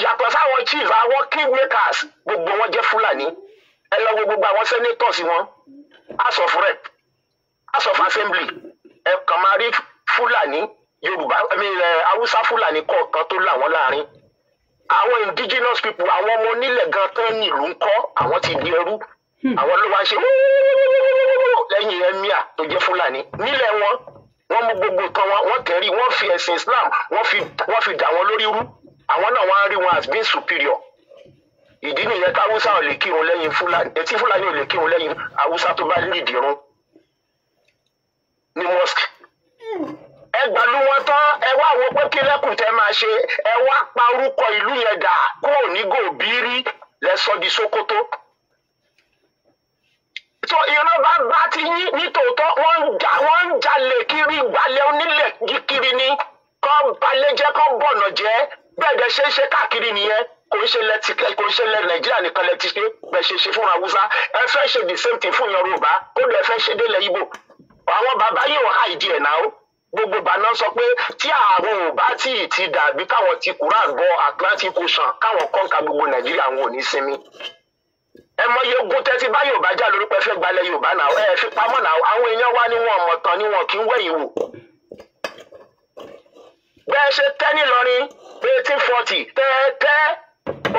yàtọ̀ sáwọn chiefs, àwọn kingmakers, gbogbo wọn jẹ́ Fúlàní. Ẹ lọ wo gbogbo àwọn senators wọn. House of Rep, House of Assembly, ẹ kàn máa rí Fúlàní Yorùbá Haúsá Fúlàní kọ̀ọ̀kan tó láwọn láàrin. Àwọn indigenous people àwọn ọmọ onílẹ̀ gan tán ní ìlú ń kọ́ àwọn ti di ẹrú. Àwọn ló wá ń ṣe lẹ́yìn emir tó jẹ́ Fúlàní. Nílẹ̀ wọn mú gbogbo nǹkan wọ́n tẹ̀rí wọ́n fi ẹ̀sìn Islam wọ́n fi dà wọ́n lórí rú. Àwọn náà wọ́n á rí wọn as being superior. Ìdí nìyẹn ká Haúsá ò lè kírun lẹ́yìn Fúlàní etí Fúlàní ò lè kírun lẹ́yìn Haúsá tó bá lead irun ní mosque. Ẹ gbàlú wọn tán ẹ wá wo pé kí lẹ́kùn tẹ́ máa ṣe ẹ wá pa orúkọ ìlú yẹn dà kúrò ní gòbíìrì lẹ́sọ̀ di Sókótó. tó ìran bá ti yín nítòótọ́ wọ́n ń jalè kiri gbalẹ̀ onílẹ̀ kiri ni kọ́ balẹ̀ jẹ́ kọ́ bọ̀nà jẹ́ bẹ́ẹ̀ dẹ̀ ṣe é ṣe káàkiri nìyẹn. Kò ń ṣe lẹ Nàìjíríà nìkan lẹ ti ṣe bẹ́ẹ̀ ṣe ṣe fún Haúsá ẹ fẹ́ ṣe the same thing fún Yorùbá ó dẹ̀ fẹ́ ṣe délẹ̀ Ìgbò àwọn bàbá yìí ò háìdí ẹ̀ náà gbogbo bàná sọ pé tí àwọn ò bá tí ì ti dàbí káwọn ti Quran bọ Atlantic Ocean káwọn kọ́ńkà gbogbo Nàìjíríà wọn ò ní sinmi. Ẹ mọye ogun tẹ́tí bá Yorùbá jà lórí pẹ́ fẹ́ gbalẹ̀ Yorùbá náà ẹ fi pamọ́ náà àwọn èèyàn wá ní wọn ọmọ tán ní wọn kì í wẹ̀yìn wò. Bẹ́ẹ̀ ṣe tẹ́ nílọrin 1840 tẹ́ẹ̀tẹ́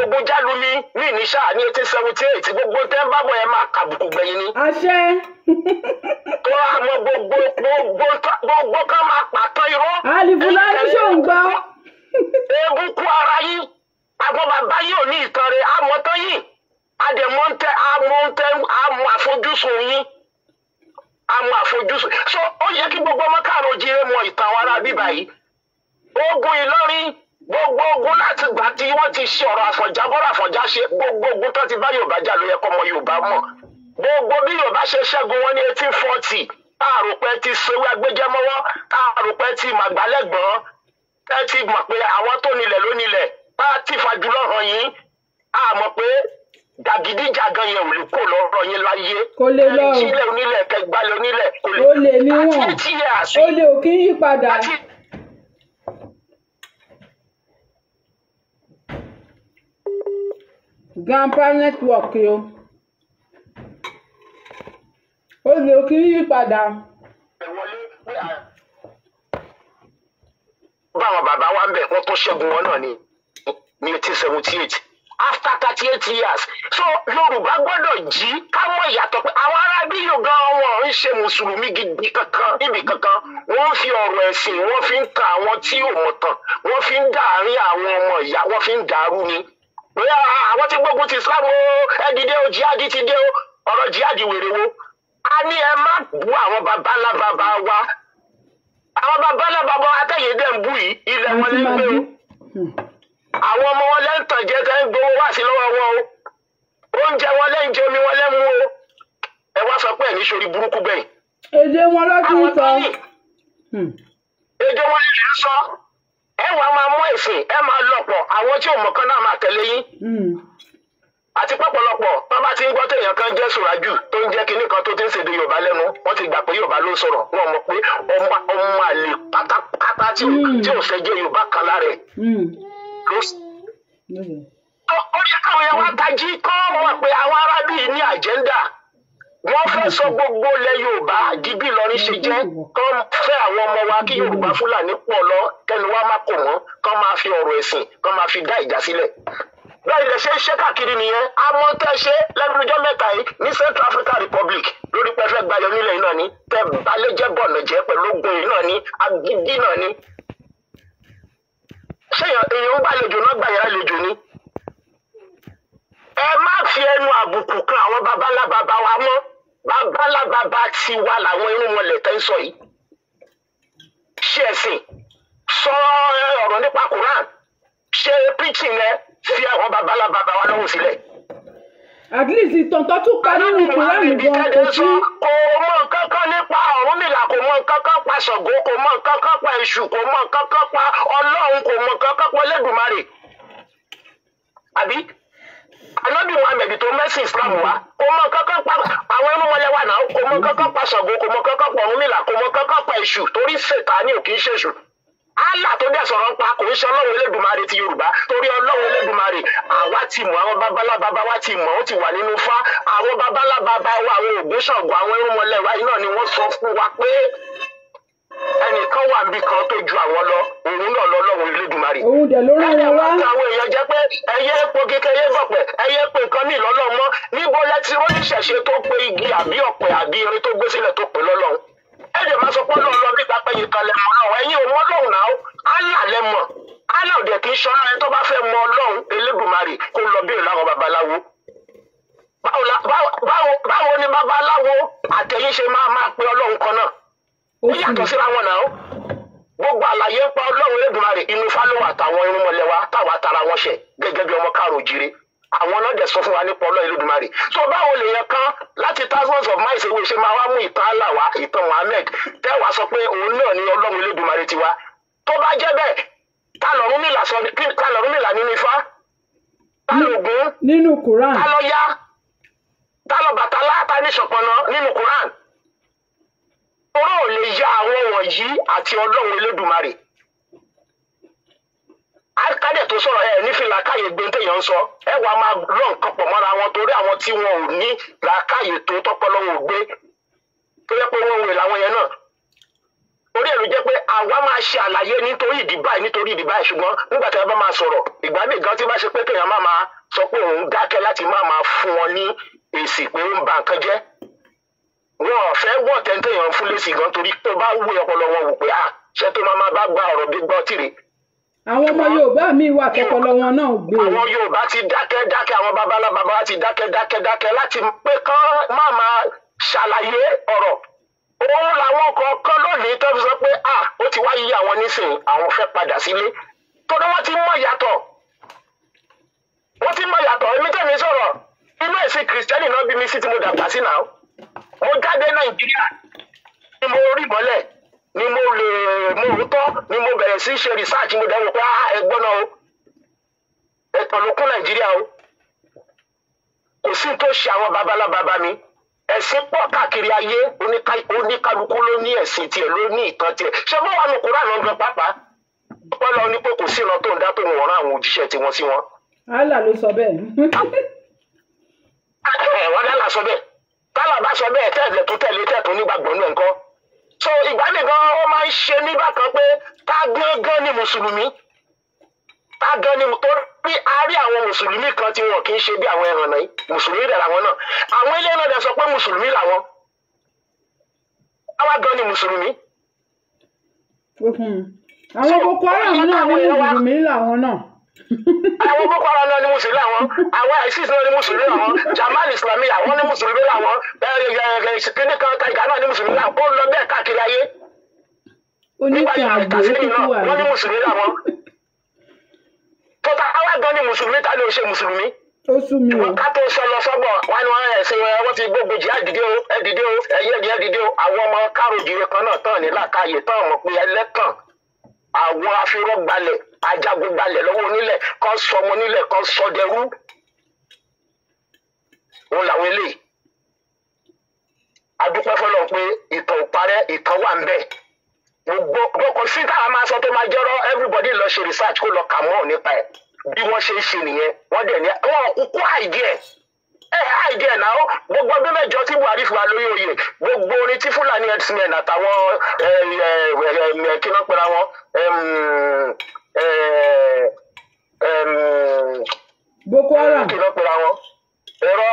ogun jálumi ní ìníṣà ní 1878 gbogbo tẹ́ ń bábọ̀ ẹ máa kàbùkù gbẹ̀yìn ni. Àṣẹ. Tó àmọ́ gbogbo kan máa pàtàn irọ́. Alifulanny ṣó ń gbọ́. Eégún kú ara yín àwọn bàbá yìí ò ní ìtàn rẹ̀ àmọ́ tán yìí àmọ́ àfojúsùn yín àmọ́ àfojúsùn. So ó yẹ kí gbogbo ọmọ káàrọ̀ jíire mọ ìtàn wa ara bíbá yìí. Ogun Ìlọrin gbogbo ogun láti gbà tí wọ́n ti ṣe ọ̀rọ̀ Àfọ̀njá bọ́rọ̀ Àfọ̀njá ṣe gbogbo ogun tó ti bá Yorùbá jà ló yẹ kọ́ ọmọ Yorùbá mọ̀. Gbogbo bí Yorùbá ṣe ṣẹ́gun wọn ní 1840 àròpẹ́ ti sewé agbẹjẹmọ́wọ́ àròpẹ́ ti màgbálẹ́gbọ̀n ẹ ti mọ̀ pé àwọn tó nílẹ̀ ló nílẹ̀ bá ti fàjùlọ hàn yín àmọ́ pé jàgídíjàgan yẹn ò lè kó lọ́rọ̀ yín láyé. Kò lè lọ o. sílẹ̀ onílẹ̀ kẹgbàlẹ̀ onílẹ̀ kò lè. Ó lè níwọ̀n. Ó lè ò kí ń yí padà. Grandpa network yo. Ó lè ò kí ń yí padà. Báwọn bàbá wa ń bẹ̀ wọ́n tó ṣẹ́gun wọn náà ní 1878 after 38 years. So Yorùbá gbọ́dọ̀ jí káwọn ìyàtọ̀ pé àwọn arábí yóò gan wọn ń ṣe mùsùlùmí gidi kankan níbi kankan. Wọ́n fi ọ̀rọ̀ ẹ̀sìn wọ́n fi ń ta àwọn tí ò mọ̀ tán. Wọ́n fi ń dàárín àwọn ọmọ ìyá wọ́n fi ń dàrú ni. Bóyá àwọn tí gbógun ti Islam o ẹ dìde o jihadi ti dé o ọ̀rọ̀ jihadi wèrè wo. A ní ẹ má bu àwọn baba ńlá baba wa. Àwọn baba ńlá baba wa tẹ̀yẹ dẹ̀ ń bú yìí ilẹ̀ wọn lé gbé o. Àwọn ọmọ wọn lẹ́ ń tàn jẹ́ tẹ́ ń gbowó wá sí lọ́wọ́ wọn o. Oúnjẹ wọn lẹ́ ń jẹ omi wọn lẹ́ mú o. Ẹ wá sọ pé ẹ̀ ní sórí burúkú bẹ́ẹ̀. Èdè wọn lọ́dún sọ. Èdè wọn lè lè sọ. Ẹ wàá máa mú ẹ̀sìn ẹ máa lọ̀pọ̀ àwọn tí ò mọ̀ kan náà máa tẹ̀lé yín. Àti pọ̀pọ̀lọpọ̀ tó bá ti ń gbọ́ téèyàn kan jẹ́ sùrájù tó ń jẹ́ kinní kan tó ti ń ṣèdè Yorùbá lẹ́nu wọ́n ti gbà pé Yorùbá ló ń sọ̀rọ̀ wọn mọ̀ pé ọmọ àlè pátápátá tí ò fẹ́ jẹ́ Yorùbá kan lára ẹ̀. Ó yẹ káwọn yẹn wá tají kọ́ mọ̀ pé àwọn arábí ní àjẹ́ndà wọ́n fẹ́ sọ gbogbo ilẹ̀ Yorùbá di bí Ìlọrin ṣe jẹ́ kọ́ fẹ́ àwọn ọmọ wa kí Yorùbá Fúlàní pọ̀ lọ kẹ́nu wa má kò wọ́n kọ́ máa fi ọ̀rọ̀ ẹ̀sìn kọ́ máa fi dá ìjà sílẹ̀. Bẹ́ẹ̀ ilẹ̀ ṣe ń ṣe káàkiri nìyẹn àmọ́ tẹ́ ṣe lẹ́nu ọjọ́ mẹ́ta yìí ní Central African Republic lórí pẹ́fẹ́ gbayọ̀ nílẹ̀ yìí náà ni tẹ́ balẹ̀ jẹ́ bọ̀nà jẹ́ pẹ̀lú ogun yìí náà ni agídí náà ni. Ṣé èèyàn ń gbàlejò náà gbàyà àlejò ni? Ẹ má fi ẹnu àbùkù kan àwọn babalá baba wa mọ́ babalá baba ti wà láwọn irun mọ̀lẹ̀ tẹ́ ń sọ yìí. Ṣé ẹ̀sìn sọ ọ̀rọ̀ nípa Quran ṣe preaching rẹ fi àwọn babalá baba wa lọ́wọ́ sílẹ̀. At least ìtọ̀ntọ́ tún ka nínú Kùránì gan kò sí. Kò mọ nǹkan kan nípa Ọ̀rúnmìlà kò mọ nǹkan kan pa Ṣàngó kò mọ nǹkan kan pa Èṣù kò mọ nǹkan kan pa Ọlọ́run kò mọ nǹkan kan pa Olódùmarè. Àbí Ànábì Muhammad tó mẹ́sìn Islam wa kò mọ nǹkan kan pa àwọn irúnmọlẹ̀ wa náà kò mọ nǹkan kan pa Ṣàngó kò mọ nǹkan kan pa Ọ̀rúnmìlà kò mọ nǹkan kan pa Èṣù torí Sátánì ò kì í ṣèṣù. Allah tó dẹ̀ sọ̀rọ̀ ń pa kò ń ṣe Ọlọ́run Elédùmarè ti Yorùbá torí Ọlọ́run Elédùmarè àwa ti mọ̀ àwọn babalá baba wa ti mọ̀ ó ti wà nínú Ifá àwọn babalá baba wa àwọn Ògún Ṣàngó àwọn irúnmọlẹ̀ wa iná ni wọ́n sọ fún wa pé ẹnìkan wà níbi kan tó ju àwọn lọ òun náà lọ́lọ́run Elédùmarè. Òun dẹ̀ ló rán wọn wá. Àwọn èèyàn jẹ́ pé ẹyẹ epo kékeré bọ̀pẹ̀ ẹyẹ pé nǹkan ní ìlọ́lọ́run mọ́ níbo lẹ́tí oníṣẹ̀ṣe tó pé igi àbí ọ̀pẹ àbí irin tó gbé sílẹ̀ tó pè lọ́lọ́run. Ẹ dẹ̀ máa sọ pé Ọlọ́run lọ bí gbàgbé yìí kan lẹ́mọ̀ náà ẹ̀yin ò mọ Ọlọ́run náà Allah lẹ́mọ̀ Allah ò dẹ̀ kì í ṣọ́ra ẹni tó bá fẹ́ mọ Ọlọ́run Elédùmarè kó lọ bí ìlànà babaláwo. Báwo ni babaláwo àtẹ̀yìn ṣe máa pe Ọlọ́run kan náà? Ó yàtọ̀ síra wọn náà. Gbogbo àlàyé ń pa Ọlọ́run Elédùmarè inú fálówà àtàwọn irúnmọlẹ̀ wa táwa tara wọn ṣẹ̀ gẹ́gẹ́ bí ọmọ káàró jíire. Àwọn náà dẹ̀ sọ fún wa nípa Ọlọ́run Elédùmarè. So báwo lèèyàn kan láti thousands of miles away ṣe máa wá mú ìtàn Allah wá ìtàn Muhammad tẹ́wàá sọ pé òun náà ni Ọlọ́run Elédùmarè ti wá. Tó bá jẹ́ bẹ́ẹ̀ ta l'Ọ̀rúnmìlà nínú Ifá? Ta l'Ògún? Nínú Quran. Ta l'Ọya? Ta l'Ọbàtálá? Ta ní Ṣọ̀pọ̀nná nínú Quran? Oró ò lè ya àwọn wọ̀nyí àti Ọlọ́run Elédùmarè. Akádẹ̀ tó sọ̀rọ̀ ẹ̀ ní fi làákàyè gbé téèyàn ń sọ ẹ wàá máa lọ nǹkan pọ̀ mọ́ra wọn torí àwọn tí wọn ò ní làákàyè tó tọ́pọ́lọ́wọ́ gbé tó yẹ pé wọ́n wè láwọn yẹn náà. Orí ẹ̀ ló jẹ́ pé àwa máa ṣe àlàyé nítorí ìdí báyìí ṣùgbọ́n nígbà tí a bá máa sọ̀rọ̀ ìgbà míì gan tí bá ṣe pé kéèyàn máa sọ pé òun dákẹ́ láti máa fún wọn ní èsì pé ó ń ba nǹkan jẹ́. Wọn ò fẹ́ wọ̀ tẹ́ntẹ́yàn fún lésì gan torí tó bá wú ọpọlọ wọn wò pé ṣé tó máa bá gba ọ̀rọ̀ bí gbọ́ tìrè. Àwọn ọmọ Yorùbá míì wà tọpọlọ wọn náà gbé. Àwọn Yorùbá ti dákẹ́ àwọn babalá baba wa ti dákẹ́ láti pé kán máa ṣàlàyé ọ̀rọ̀. Òun làwọn kọ̀ọ̀kan lónìí tó fi sọ pé ó ti wá yí àwọn nísìnyí àwọn fẹ́ padà sílé. Torí wọ́n ti mọ̀ yàtọ̀. Èmi tẹ̀mí sọ̀rọ̀ inú ẹ̀sìn Kìrìsìtẹ́nì náà bí mi sí tí mo dàgbà sí náà. Mo jáde Nàìjíríà ni mo rí mọ́lẹ̀ ni mo rútọ́ ni mo bẹ̀rẹ̀ sí ṣe research mo dẹ̀ wò pé ẹgbọ́n náà o ẹ̀tàn ló kún Nàìjíríà o kò sí tó ṣe àwọn babalábàbá mi ẹ̀sìn pọ̀ káàkiri ayé oníkálukú ló ní ẹ̀sìn tiẹ̀ ló ní ìtàn tiẹ̀ ṣé bó wà ní Kùránì gan pàápàá ọpọlọ ní pé kò sí ìran tó ń dá pé wọn rán àwọn òjíṣẹ́ tiwọn sí wọn. Allah ló sọ bẹ́ẹ̀. wọ́n dá là sọ bẹ́ẹ̀ tálà bá sọ bẹ́ẹ̀ tẹ́lẹ̀ tó tẹ̀lé tẹ̀tún nígbàgbọ́ náà nǹkan. so ìgbà nìkan ó máa ń ṣe mí bákan pé ká gángan ni mùsùlùmí ká gan ni tó bí a rí àwọn mùsùlùmí kan tí wọn kì í ṣe bí àwọn ẹran náà mùsùlùmí rẹ̀ làwọn náà àwọn ilé náà dẹ̀ sọ pé mùsùlùmí làwọn àwa gan ni mùsùlùmí. àwọn Boko Haram náà ní mùsùlùmí làwọn náà. àwọn Boko Haram náà ní mùsùlùmí làwọn àwọn ISIS náà ní mùsùlùmí làwọn Jamal Islami àwọn ní mùsùlùmí làwọn kíní kan Taiga náà ní mùsùlùmí làwọn ó lọ bẹ́ẹ̀ káàkiri ayé. onífẹ́ àgbò kúkú wà wọ́n ní mùsùlùmí làwọn. tọ́ta àwa gan ni mùsùlùmí ta ló ṣe mùsùlùmí. ó sú mi o. ká tó sọ lọ sọ́gbọ̀n wọn ni wọ́n ẹ̀sìn wọn ti gbógun jì ẹ̀dìdé o ẹ̀dìdé o ẹ̀dìdé o àwọn ọmọ káròjìrè kan náà tán ní làkàyè tán mọ̀ pé ẹlẹ́tàn àwọn afirọ́gbalẹ̀ ajagunbalẹ̀ lọ́wọ́ onílẹ̀ kan sọmọ onílẹ̀ kan sọdẹrú wọn làwọn eléyìí adúpẹ́ fọlọ́ pé ìtàn ò parẹ́ ìtàn wà ń bẹ̀ gbogbo sí táwọn máa sọ tó máa jẹ́rọ everybody lọ ṣe research kó lọ kà mọ́ nípa ẹ̀ bí wọ́n ṣe ń ṣe nìyẹn wọ́n dẹ̀ ní wọ́n kú àìdíẹ̀ àìdíẹ̀ náà gbogbo ọdún mẹ́jọ tí Buhari fi wà lórí oyè gbogbo orin tí Fúlàní herdsmen àtàwọn kí ló ń pera wọn Boko Haram kí ló ń pera wọn ẹ̀rọ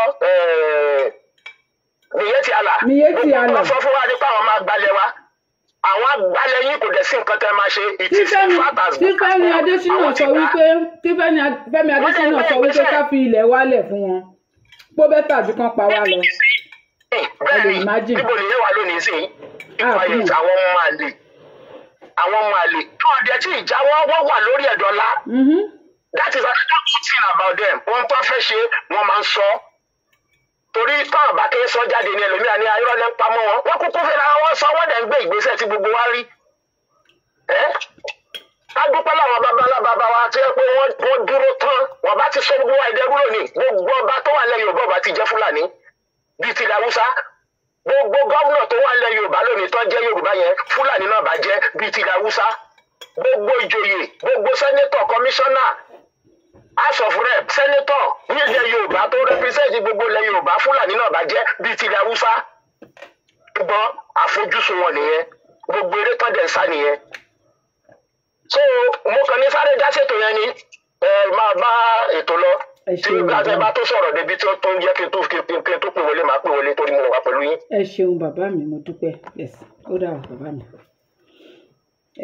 Miyetti Allah gbogbo sọ fún wa nípa àwọn máa gbalẹ̀ wa àwọn agbalẹ̀ yín kò dẹ̀ sí nǹkan tẹ́ máa ṣe Fẹ́mi Adésínà sọ wípé ká fi ilẹ̀ wálẹ̀ fún wọn pó bẹ́tà ju kán pa wá lọ. bẹ́ẹ̀ni níbo nìyẹn wà lónìí sí ìfàyè àwọn ọmọ àlè tó ọdẹ tí ìjáwọ́ wọ́n wà lórí ẹ̀dọ́lá that is another good thing about them ohun tó fẹ́ ṣe wọ́n máa ń sọ torí táwọn bá kí ń sọ jáde ní ẹlòmíà ní ayọ́lẹ́ ń pamọ́ wọn kúkú fẹ́ ra wọn sọ wọ́n dẹ̀ ń gbé ìgbésẹ̀ tí gbogbo wa rí adúpẹ́ láwọn babalábàbá wa tí ẹ pé wọ́n dúró tán wọ́n bá ti sọ gbogbo wa ìdẹ́rú lónìí gbogbo ọba tó wà lẹ́ Yorùbá ọba ti jẹ́ Fúlàní bíi ti Haúsá gbogbo gómìnà tó wà lẹ́ Yorùbá lónìí tó jẹ́ Yorùbá yẹn Fúlàní náà bá jẹ́ bíi ti Haúsá gbogbo ìjòyè gbogbo sẹ́nétọ̀ kọmíṣánná House of Rep sẹ́nétọ̀ ní ilẹ̀ Yorùbá tó rẹpísẹ́ǹtì gbogbo ilẹ̀ Yorùbá Fúlàní náà bá jẹ́ bíi ti Haúsá ṣùgbọ́n àfojúsùn wọn nìyẹn gbogbo eré tán dẹ̀ ń sá nìyẹn. So mo kàn ní sáré dá ṣètò yẹn ni máa bá ètò lọ tí àtẹ̀bá tó sọ̀rọ̀ débi tí ó tó ń jẹ́ kí n tó pè wọlé máa pè wọlé torí mo wà pẹ̀lú yín. ẹ ṣeun bàbá mi mo dúpẹ́ ó dára bàbá mi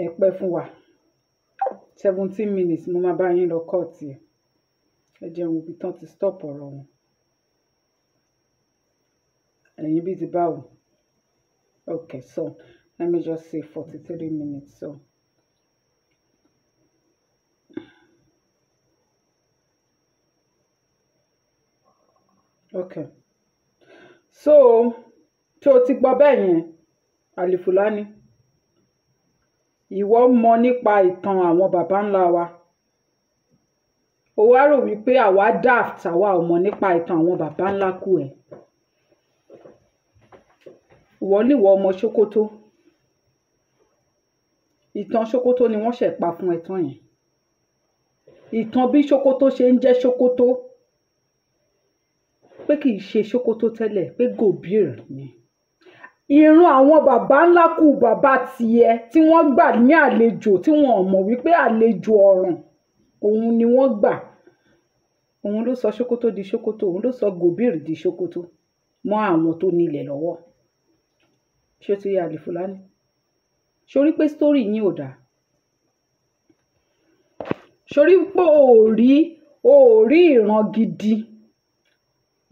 ẹ pẹ́ fún wa 17 minutes mo máa bá yín lọ kọ́ọ̀tì ẹ jẹun ibi tán ti stop ọ̀rọ̀ wọn ẹ̀yin bí ti báwo okay so let me just say 43 minutes so. Okay so tó ti gbọ́ bẹ́ẹ̀ yẹn Alifulanny ìwọ mọ̀ nípa ìtàn àwọn baba ńlá wa ó wá rò wípé àwa daft àwa ò mọ̀ nípa ìtàn àwọn baba ńlá kú ẹ̀ ìwọ níwọ ọmọ Sókótó ìtàn Sókótó ni wọ́n ṣẹ̀ pa fún ẹ̀tàn yẹn ìtàn bí Sókótó ṣe ń jẹ́ Sókótó pé kì í ṣe Sókótó tẹ́lẹ̀ pé Gòbír ni ìran àwọn baba ńlá kù bàbá tiẹ̀ tí wọ́n gbà ní àlejò tí wọ́n mọ̀ wípé àlejò ọ̀ràn òun ni wọ́n gbà òun ló sọ Sókótó di Sókótó òun ló sọ Gòbír di Sókótó mọ́ àwọn tó nílẹ̀ lọ́wọ́ ṣé ti yá Alifulanny sórí pé sítórì yín ò dáa sórí pé ò rí ìran gidi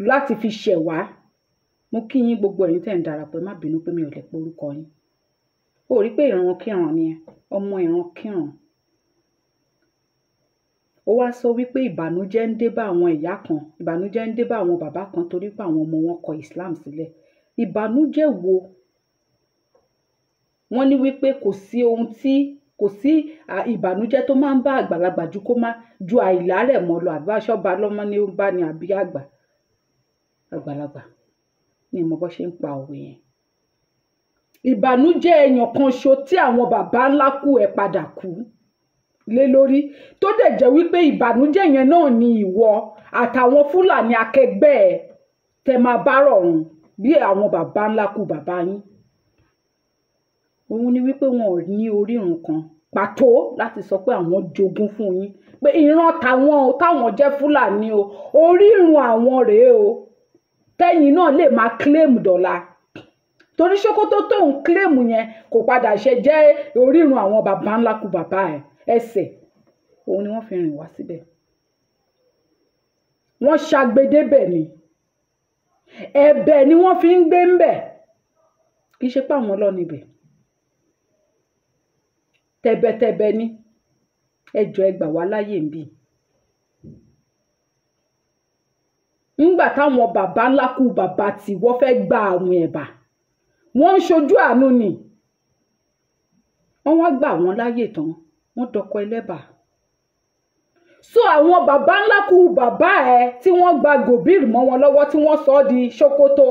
láti fi ṣẹ̀ wá mo kí yín gbogbo ẹ̀yin tẹ́ ń darapọ̀ má bínú pé mi ò lè pe orúkọ yín ó rí pé ìran kíran ni ẹ ọmọ ìran kíran ó wá sọ wípé ìbànújẹ́ ń dé bá àwọn ìyá kan ìbànújẹ́ ń dé bá àwọn bàbá kan torí pé àwọn ọmọ wọn kọ Islam sílẹ̀ ìbànújẹ́ wo wọ́n ní wípé kò sí ìbànújẹ́ tó máa ń bá àgbàlagbà ju àìlárẹ̀ mọ́ lọ àbí aṣọ́ba lọ́mọ ní ó bá ní àbí àgbà àgbàlagbà ni mo bọ́ ṣe ń pa òwe yẹn. Ìbànújẹ́ èèyàn kan ṣo tí àwọn bàbá ńlá kú ẹ padà kú lé lórí tó dẹ̀ jẹ́ wípé ìbànújẹ́ yẹn náà ni ìwọ àtàwọn Fúlàní akẹgbẹ́ ẹ tẹ máa bá rọ̀rùn bí àwọn bàbá ńlá kú bàbá yín. Òun ni wípé wọn ò ní orírun kan pàtó láti sọ pé àwọn jogún fún yín pé ìran táwọn jẹ́ Fúlàní o, orírun àwọn rèé o, tẹ́yìn náà lè máa claim dọ́là. Torí ṣòkòtò tó ń claim yẹn kò padà ṣe jẹ́ orírun àwọn bàbá ńlá kú bàbá ẹ̀ ẹsẹ̀. Òun ni wọ́n fi rìn wá síbẹ̀. Wọ́n ṣàgbédébẹ̀ ni. Ẹ̀bẹ̀ ni wọ́n fi ń gbé ń bẹ̀. Kì í ṣe pé àwọn lọ níbẹ̀. Tẹ̀bẹ̀tẹ̀bẹ̀ ni. Ẹ jọ̀ọ́ ẹ gbà wá láyè ń bì. Nígbà táwọn bàbá ńlá kú bàbá tí wọ́n fẹ́ gba àwọn ẹ̀bà, wọ́n ń ṣojú àánú ni. Wọ́n wá gbà wọ́n láyè tán, wọ́n dọkọ ẹlẹ́bà. So àwọn bàbá ńlá kú bàbá ẹ tí wọ́n gba gòbìrì mọ́ wọn lọ́wọ́ tí wọ́n sọ di ṣòkòtò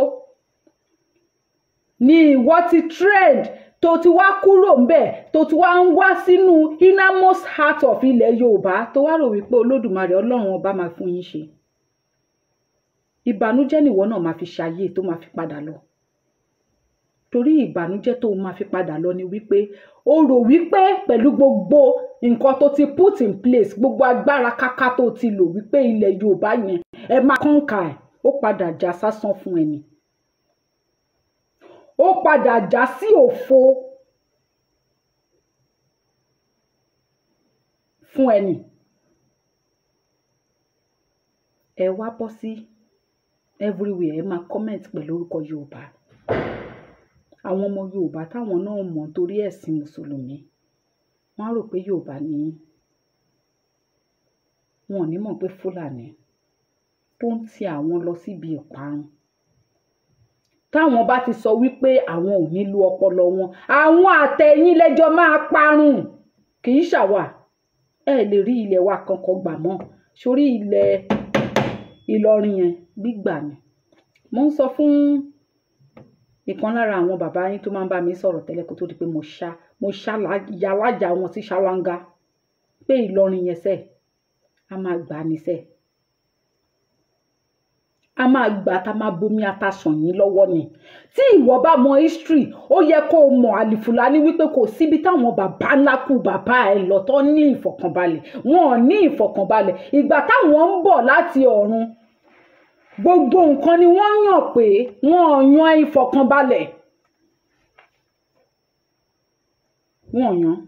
ni ìwọ ti trend tó ti wá kúrò ńbẹ̀ tó ti wá ń wá sínú innermost heart of ilẹ̀ Yorùbá tó wá rò wípé Olódùmarè Ọlọ́run ọba máa fún yín ṣe. Ìbànújẹ́ nìwọ náà máa fi ṣayé tó máa fi padà lọ. Torí ìbànújẹ́ tó máa fi padà lọ ni wípé o rò wípé pẹ̀lú gbogbo nǹkan tó ti put in place, gbogbo agbára káká tó ti lò wípé ilẹ̀ Yorùbá yẹn ẹ máa kọ́ńkà ẹ̀, ó padà já sásán fún ẹni. Ó padà já sí òfo fún ẹni. Ẹ wá bọ́ sí everywhere ẹ máa comment pẹ̀lú orúkọ Yorùbá. Àwọn ọmọ Yorùbá táwọn náà mọ̀ torí ẹ̀sìn Mùsùlùmí wọ́n á rò pé Yorùbá ni wọn ò ní mọ̀ pé Fúlàní tó ń ti àwọn lọ síbi ìparun. Táwọn bá ti sọ wípé àwọn ò ní lo ọpọlọ wọn, àwọn àtẹ̀yìn lẹ́jọ́ máa parun. Kì í ṣàwà ẹ lè rí ilẹ̀ wa kankan gbà mọ́. Sórí ilẹ̀ Ìlọrin yẹn gbígbà ni. Mo ń sọ fún ìkan lára àwọn bàbá yín tó máa ń bá mi sọ̀rọ̀ tẹ́lẹ̀ kó tó di pé mo ṣá yàlájà wọn sí ṣáláńgá pé Ìlọrin yẹn sẹ́ a máa gbà ní sẹ́. A máa gbà tá máa bomi atasàn yín lọ́wọ́ ni. Tí ìwọ bá mọ history ó yẹ kó o mọ Alifulanny wípé kò síbi táwọn bàbá ńlá kú bàbá ẹ lọ tó ní ìfọ̀kànbalẹ̀. Wọn ò ní ìfọ̀kànbalẹ̀. Ìgbà táwọn ń bọ̀ láti ọ̀run gbogbo nǹkan ni wọ́n yàn pé wọ́n yan ìfọ̀kànbalẹ̀. Wọ́n yan.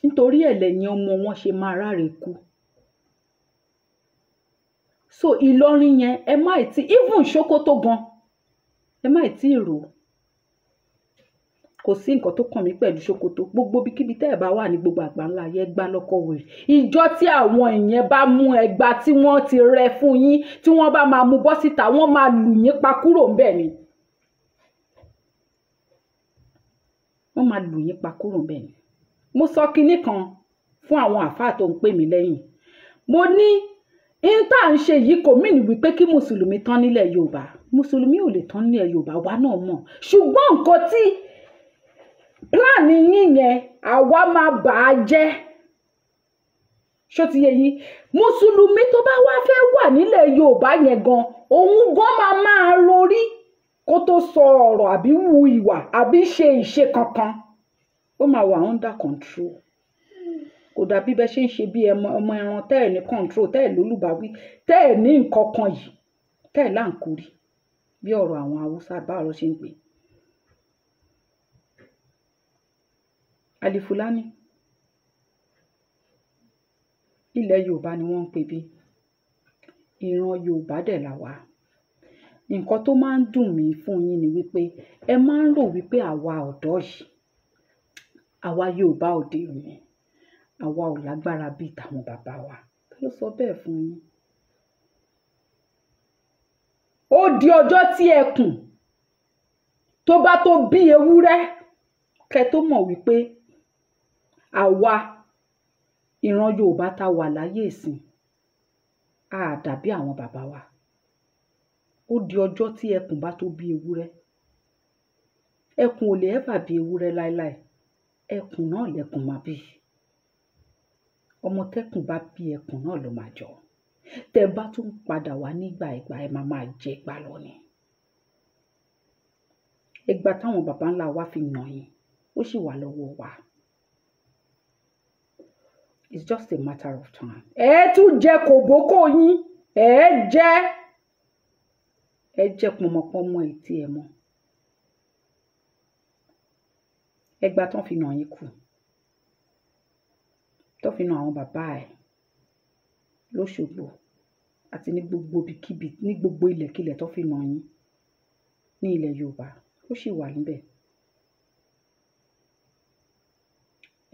Nítorí ẹ̀lẹ́yìn ọmọ wọn ṣe máa ráre kú. So Ìlọrin yẹn ẹ má tí even Ṣókótó gan ẹ má tí rò. Kò sí nǹkan tó kàn mí pẹ̀lú Ṣókótó. Gbogbo bíkíbi tẹ́ ẹ bá wà ní gbogbo àgbáńlá ayé gbá lọ́kọ̀ wèrè. Ìjọ tí àwọn èèyàn bá mú ẹgbà tí wọ́n ti rẹ fún yín tí wọ́n bá máa mú bọ́ síta wọ́n máa lù yín pa kúrò ńbẹ̀ ni. Wọ́n máa lù yín pa kúrò ńbẹ̀ ni. Mo sọ kinní kan fún àwọn àfáà tó ń pè mí lẹ́yìn. Mo ní ìta ń ṣe yìí kò mí ní wípé kí Mùsùlùmí tán nílẹ̀ Yorùbá. Mùsùlùmí ò lè tán nílẹ̀ Yorùbá wa náà mọ̀. Ṣùgbọ́n nǹkan tí pláàni yín yẹn àwa máa bà á jẹ́. Ṣó ti yé yín? Mùsùlùmí tó bá wá fẹ́ wà nílẹ̀ Yorùbá yẹn gan, òun gan máa rorí kó tó sọ ọ̀rọ̀ àbí wu ìwà àbí ṣe ìṣe kankan. Ó máa wà under control. Kò dàbí bẹ́ẹ̀ ṣe ń ṣe bí ọmọ ẹran tẹ́ ẹ̀ ní control, tẹ́ ẹ̀ lólùbáwí, tẹ́ ẹ̀ ní nǹkan kan yìí, tẹ́ ẹ̀ láǹkúrí bí ọ̀rọ̀ àwọn Haúsá báwo ṣe ń pè. Alifulanny ilẹ̀ Yorùbá ni wọ́n ń pè bí. Ìran Yorùbá dẹ̀ là wá. Nǹkan tó máa ń dùn mí fún yín ni wípé ẹ máa ń rò wípé àwa ọ̀dọ́ yìí, àwa Yorùbá òde òní, àwa ò lágbára bíi tàwọn bàbá wa. Kí ló sọ bẹ́ẹ̀ fún yín? Ó di ọjọ́ tí ẹkùn tó bá tó bí ewúrẹ́ kẹ́ tó mọ̀ wípé àwa ìran Yorùbá tá wà láyé ìsìn á dàbí àwọn bàbá wa. ó di ọjọ́ tí ẹkùn bá tó bí ewúrẹ́. Ẹkùn ò lè ẹ́fà bí ewúrẹ́ láéláé. Ẹkùn náà lẹkùn máa bí. Ọmọ tẹ́kùn bá bí ẹkùn náà ló máa jọ. Tẹ́ bá tún padà wá nígbà ìgbà ẹ máa jẹ gbà lọ ni. Ẹgbà táwọn bàbá ńlá wa fi nà yín ó sì wà lọ́wọ́ wa. It's just a matter of time. Ẹ tún jẹ kòbókò yín. Ẹ jẹ pọmọpọmọ etí ẹ mọ́. Ẹgbà tán fi nà yín kù. Tó fi nà àwọn bàbá ẹ̀ lóṣogbo àti ní gbogbo ibikíbi ní gbogbo ilẹ̀kílẹ̀ tó fi nà yín ní ilẹ̀ Yorùbá ó sì wà níbẹ̀.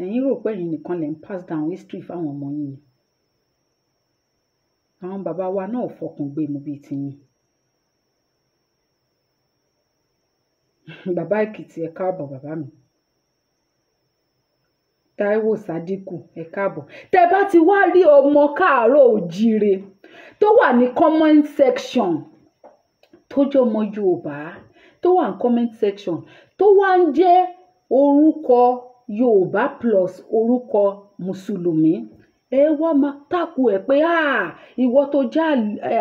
Ẹ̀yin rò pé ẹ̀yin nìkan lè ń pass down history fáwọn ọmọ yín ni. Àwọn bàbá wa náà fọkùn gbé mu bíi tiyín. Bàbá Èkìtì ẹ káàbọ̀ bàbá mi. Táíwò Sádíkù ẹ káàbọ̀. Tẹ́ bá ti wá rí ọmọ káàárọ̀ òjíire tó wà ní comment section tó jẹ́ ọmọ Yorùbá tó wà ní comment section tó wá ń jẹ́ orúkọ Yorùbá plus orúkọ Mùsùlùmí, ẹ wá máa tákù ẹ pé ìwọ tó jẹ́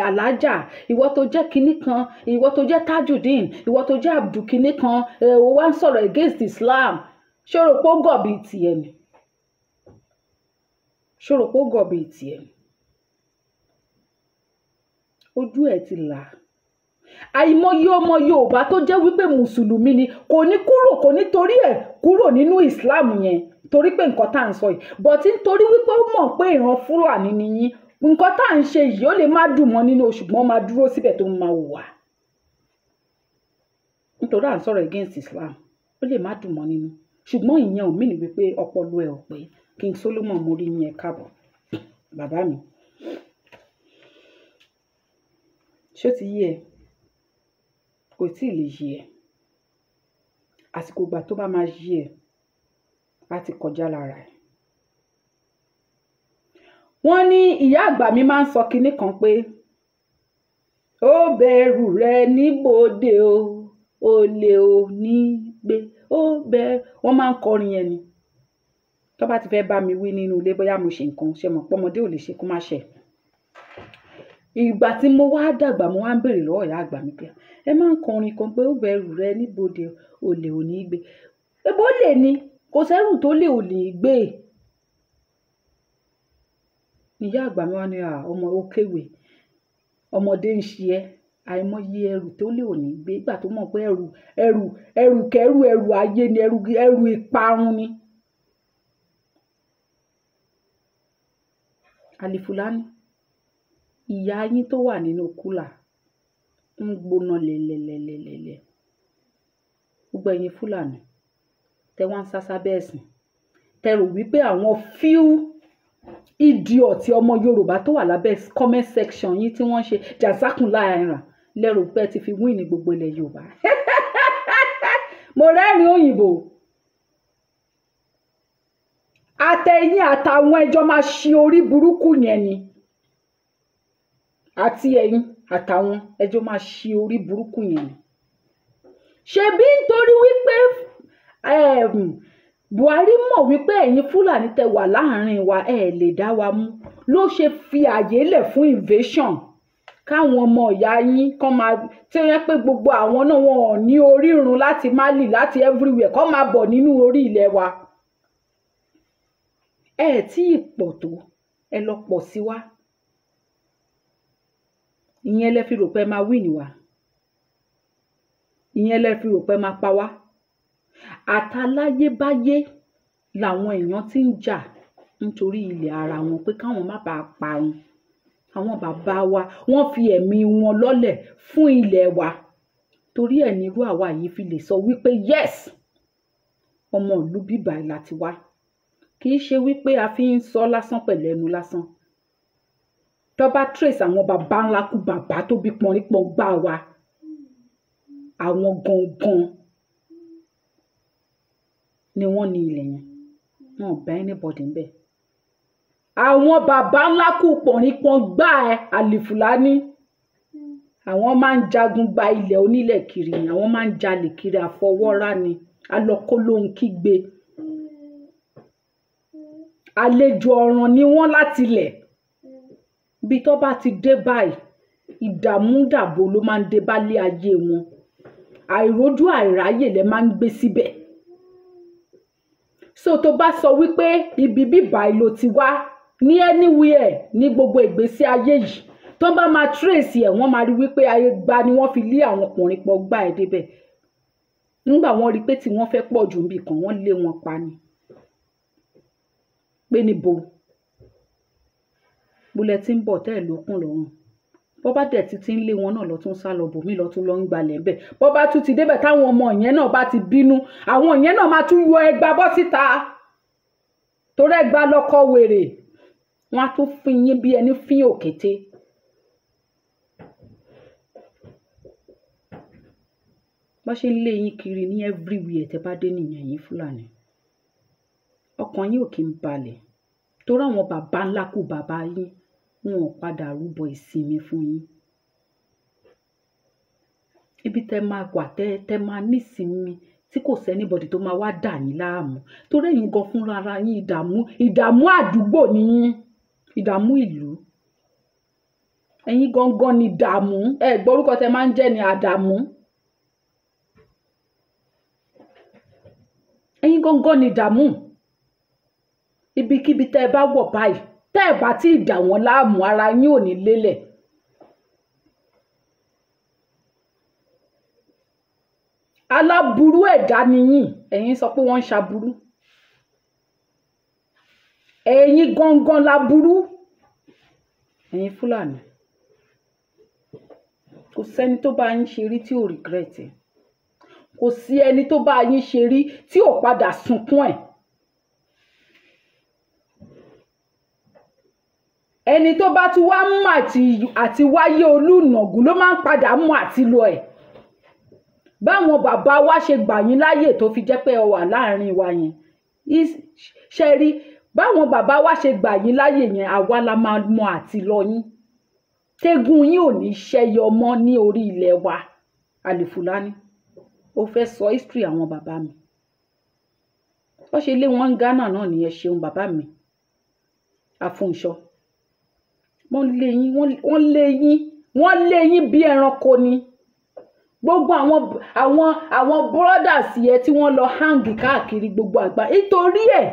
alájà, ìwọ tó jẹ́ kinní kan, ìwọ tó jẹ́ Tajudeen, ìwọ tó jẹ́ Abdul kinní kan, ó wá ń sọ̀rọ̀ against Islam. Ṣòro pé ó gọ̀ bíi tiẹ̀ ni. Ṣòro pé ó gọ̀ bíi tiẹ̀ ni. Ojú ẹ̀ ti là. Àìmọye ọmọ Yorùbá tó jẹ́ wípé Mùsùlùmí ni kò ní torí ẹ̀ kúrò nínú Islam yẹn torí pé nǹkan tá à ń sọ yìí, but nítorí wípé ó mọ̀ pé ìran Fúlàní ni yín, nǹkan tá à ń ṣe yìí ó lè má dùn mọ́ nínú ṣùgbọ́n máa dúró síbẹ̀ tó máa wùwà. Nítorí à ń sọ̀rọ̀ against Islam ó lè má dùn mọ́ nínú ṣùgbọ́n ìyẹn ò mí ní wípé ọpọlọ ẹ ò pé. King Solomon mo rí yín ẹ káàbọ̀ bàbá mi. Ṣó ti yé ẹ? Kò tí ì lè yé ẹ. Àsìkò ìgbà tó bá máa yé ẹ á ti kọjá lára ẹ. Wọ́n ní ìyá àgbà mi máa ń sọ kinní kan pé ó bẹ̀rù rẹ níbodè o olè ò ní gbé ó bẹ̀rù. Wọ́n máa ń kọrin yẹn ni. Tó bá ti fẹ́ bá mi wí nínú ilé bóyá mo ṣe nǹkan ṣe mọ̀ pọ́mọdé ò lè ṣe kó má ṣe. Ìgbà tí mo wá dàgbà mo wá ń béèrè lọ́wọ́ ìyá àgbà mi pé ẹ máa ń kọrin kan pé ó bẹ̀rù rẹ níbodè olè ò ní gbé. Ebó lè ní kò sẹ́rù tó lè ò lè gbé. Ìyá àgbà mi wá ní ọmọ ó kéwè ọmọdé ń ṣe ẹ́ àìmọye ẹrù tó lè ò ní gbé ìgbà tó mọ̀ pé ẹrù ayé ni ẹrù ìparun ni. Alifulanny ìyá yín tó wà nínú kúlà ń gbóná lẹ́lẹ́lẹ́lẹ́lẹ́. Gbogbo ẹ̀yin Fúlàní tẹ́ wá ń sásá bẹ́ẹ̀ sìn tẹ́ rò wípé àwọn few idiot ọmọ Yorùbá tó wà lábẹ́ comment section yín tí wọ́n ṣe jàzákùnlá ẹ̀ràn lẹ́rù pé ti fi win ní gbogbo ilẹ̀ Yorùbá. Mo rẹ́rìn òyìnbó. Àtẹ̀yìn àtàwọn ẹjọ́ máa ṣe orí burúkú yẹn ni. Àti ẹ̀yin àtàwọn ẹjọ́ máa ṣe orí burúkú yẹn ni. Ṣebí nítorí wípé Buhari mọ̀ wípé ẹ̀yin Fúlàní tẹ́ wà láàrin wa lè dá wa mú ló ṣe fi àyè lẹ̀ fún invasion káwọn ọmọ ìyá yín kàn máa tí ó yẹ pé gbogbo àwọn náà wọn ò ní orírun láti Mali láti everywhere kàn máa bọ̀ nínú orí ilẹ̀ wa. Tí ìpọ̀ tó ẹ lọ pọ̀ sí wa. Ìyẹn lẹ fi rò pé máa win wa. Ìyẹn lẹ fi rò pé máa pa wá. Àtàláyébáyé làwọn èèyàn ti ń jà nítorí ilẹ̀ ara wọn pé káwọn má bàa parun. Àwọn bàbá wa wọ́n fi ẹ̀mí wọn lọ́lẹ̀ fún ilẹ̀ wa. Torí ẹ̀ ní irú àwa yìí fi lè sọ wípé yes ọmọ ìlú bíbà láti wá. Kì í ṣe wípé a fi ń sọ lásán pẹ̀lú ẹnu lásán. Tó bá trace àwọn bàbá ńlá kú bàbá tó bí pọnrípọn gbá wa. Àwọn gangan ni wọ́n ní ilẹ̀ yẹn. Wọn ò bá anybody ń bẹ̀. Àwọn bàbá ńlá kú pọnrípọn gbá Alifulanny. àwọn máa ń jagun gba ilẹ̀ onílẹ̀ kiri ni, àwọn máa ń jalè kiri àfọwọ́rá ni, alọ́kólóhun kígbe, àlejò ọ̀ràn ni wọ́n láti ilẹ̀. Bí tó bá ti dé báyìí ìdààmú dàbò ló máa ń dé bálé ayé wọn, àìrójú àìráyè lẹ máa ń gbé síbẹ̀. So tó bá sọ wípé ibi bíbá ìlò ti wá ní anywhere ní gbogbo ìgbésí ayé yìí, tó bá máa trace ẹ̀ wọ́n máa rí wípé ayé gba ni wọ́n fi lé àwọn ọkùnrin pọ̀ gbá ẹ̀ débẹ̀. Nígbà wọ́n rí pé tí wọ́n fẹ́ pọ̀ jù níbì kan wọ́n lé wọn pa ni. Pé níbo bulẹ̀ tí ń bọ̀ tẹ́ ẹ̀ lókun lọ́rùn. Bọ́ bá dẹ̀ ti ń lé wọn náà lọ tún sá lọ bòmí lọ tún lọ ń gbalẹ̀ bẹ́ẹ̀. Bọ́ bá tún ti débẹ̀ táwọn ọmọ yẹn náà bá ti bínú, àwọn yẹn náà máa tún yọ ẹgba bọ́ síta. Torí ẹgba lọ́kọ wèrè. Wọ́n á tún fín yín bí ẹni fín òkété. Bọ́ ṣe ń lé yín kiri ní everywhere tẹ́ bá dé nìyẹn yín Fúlàní. Ọkàn yín ò kí ń balẹ̀. Torí àwọn bàbá ńlá kú bàbá yín wọn ò padà rúbọ ìsinmi fún yín. Ibi tẹ́ máa wà tẹ́ máa nísinmi tí kò sẹ́nibọ̀dì tó máa wá dà yín láàmú. Torí ẹ̀yin gan fúnra ara yín ìdààmú àdúgbò ni yín, ìdààmú ìlú. Ẹ̀yin gangan ni ìdààmú. Ẹ gbọ́ orúkọ tẹ́ máa ń jẹ́ ni àdàmú. Ẹ̀yin gangan ni ìdààmú. Ibikíbi tẹ́ ẹ bá wọ̀ báyìí tẹ́ ẹ bá tí ì dà wọ́n láàmú ara yín ò ní lélẹ̀. Aláburú ẹ̀dá ni yín, ẹ̀yin sọ pé wọ́n ń ṣaburú. Ẹ̀yin gangan láburú. Ẹ̀yin Fúlàní. Kò sẹ́ni tó bá yín ṣe rí tí ò regret ẹ̀. Kò sí ẹni tó bá yín ṣe rí tí ò padà sunkún ẹ̀. Ẹni tó bá tún wá mú àti wáyé olùnàgún ló máa ń padà mú àti lọ ẹ̀. Báwọn bàbá wa ṣe gbà yín láyè tó fi jẹ́ pé ẹ wà láàrin wa yẹn. Ṣé rí báwọn bàbá wa ṣe gbà yín láyè yẹn àwa la máa mọ àti lọ yín. Tégún yín ò ní ṣẹyọ mọ́ ní orí ilẹ̀ wa. Alifulanny ó fẹ́ sọ history àwọn bàbá mi. Wọ́n ṣe lé wọn Ghana náà nìyẹn ṣeun bàbá mi. Afúnṣọ. Wọ́n lé yín bí ẹranko ni. Gbogbo àwọn brothers yẹn tí wọ́n lọ hang káàkiri gbogbo àgbà nítorí ẹ̀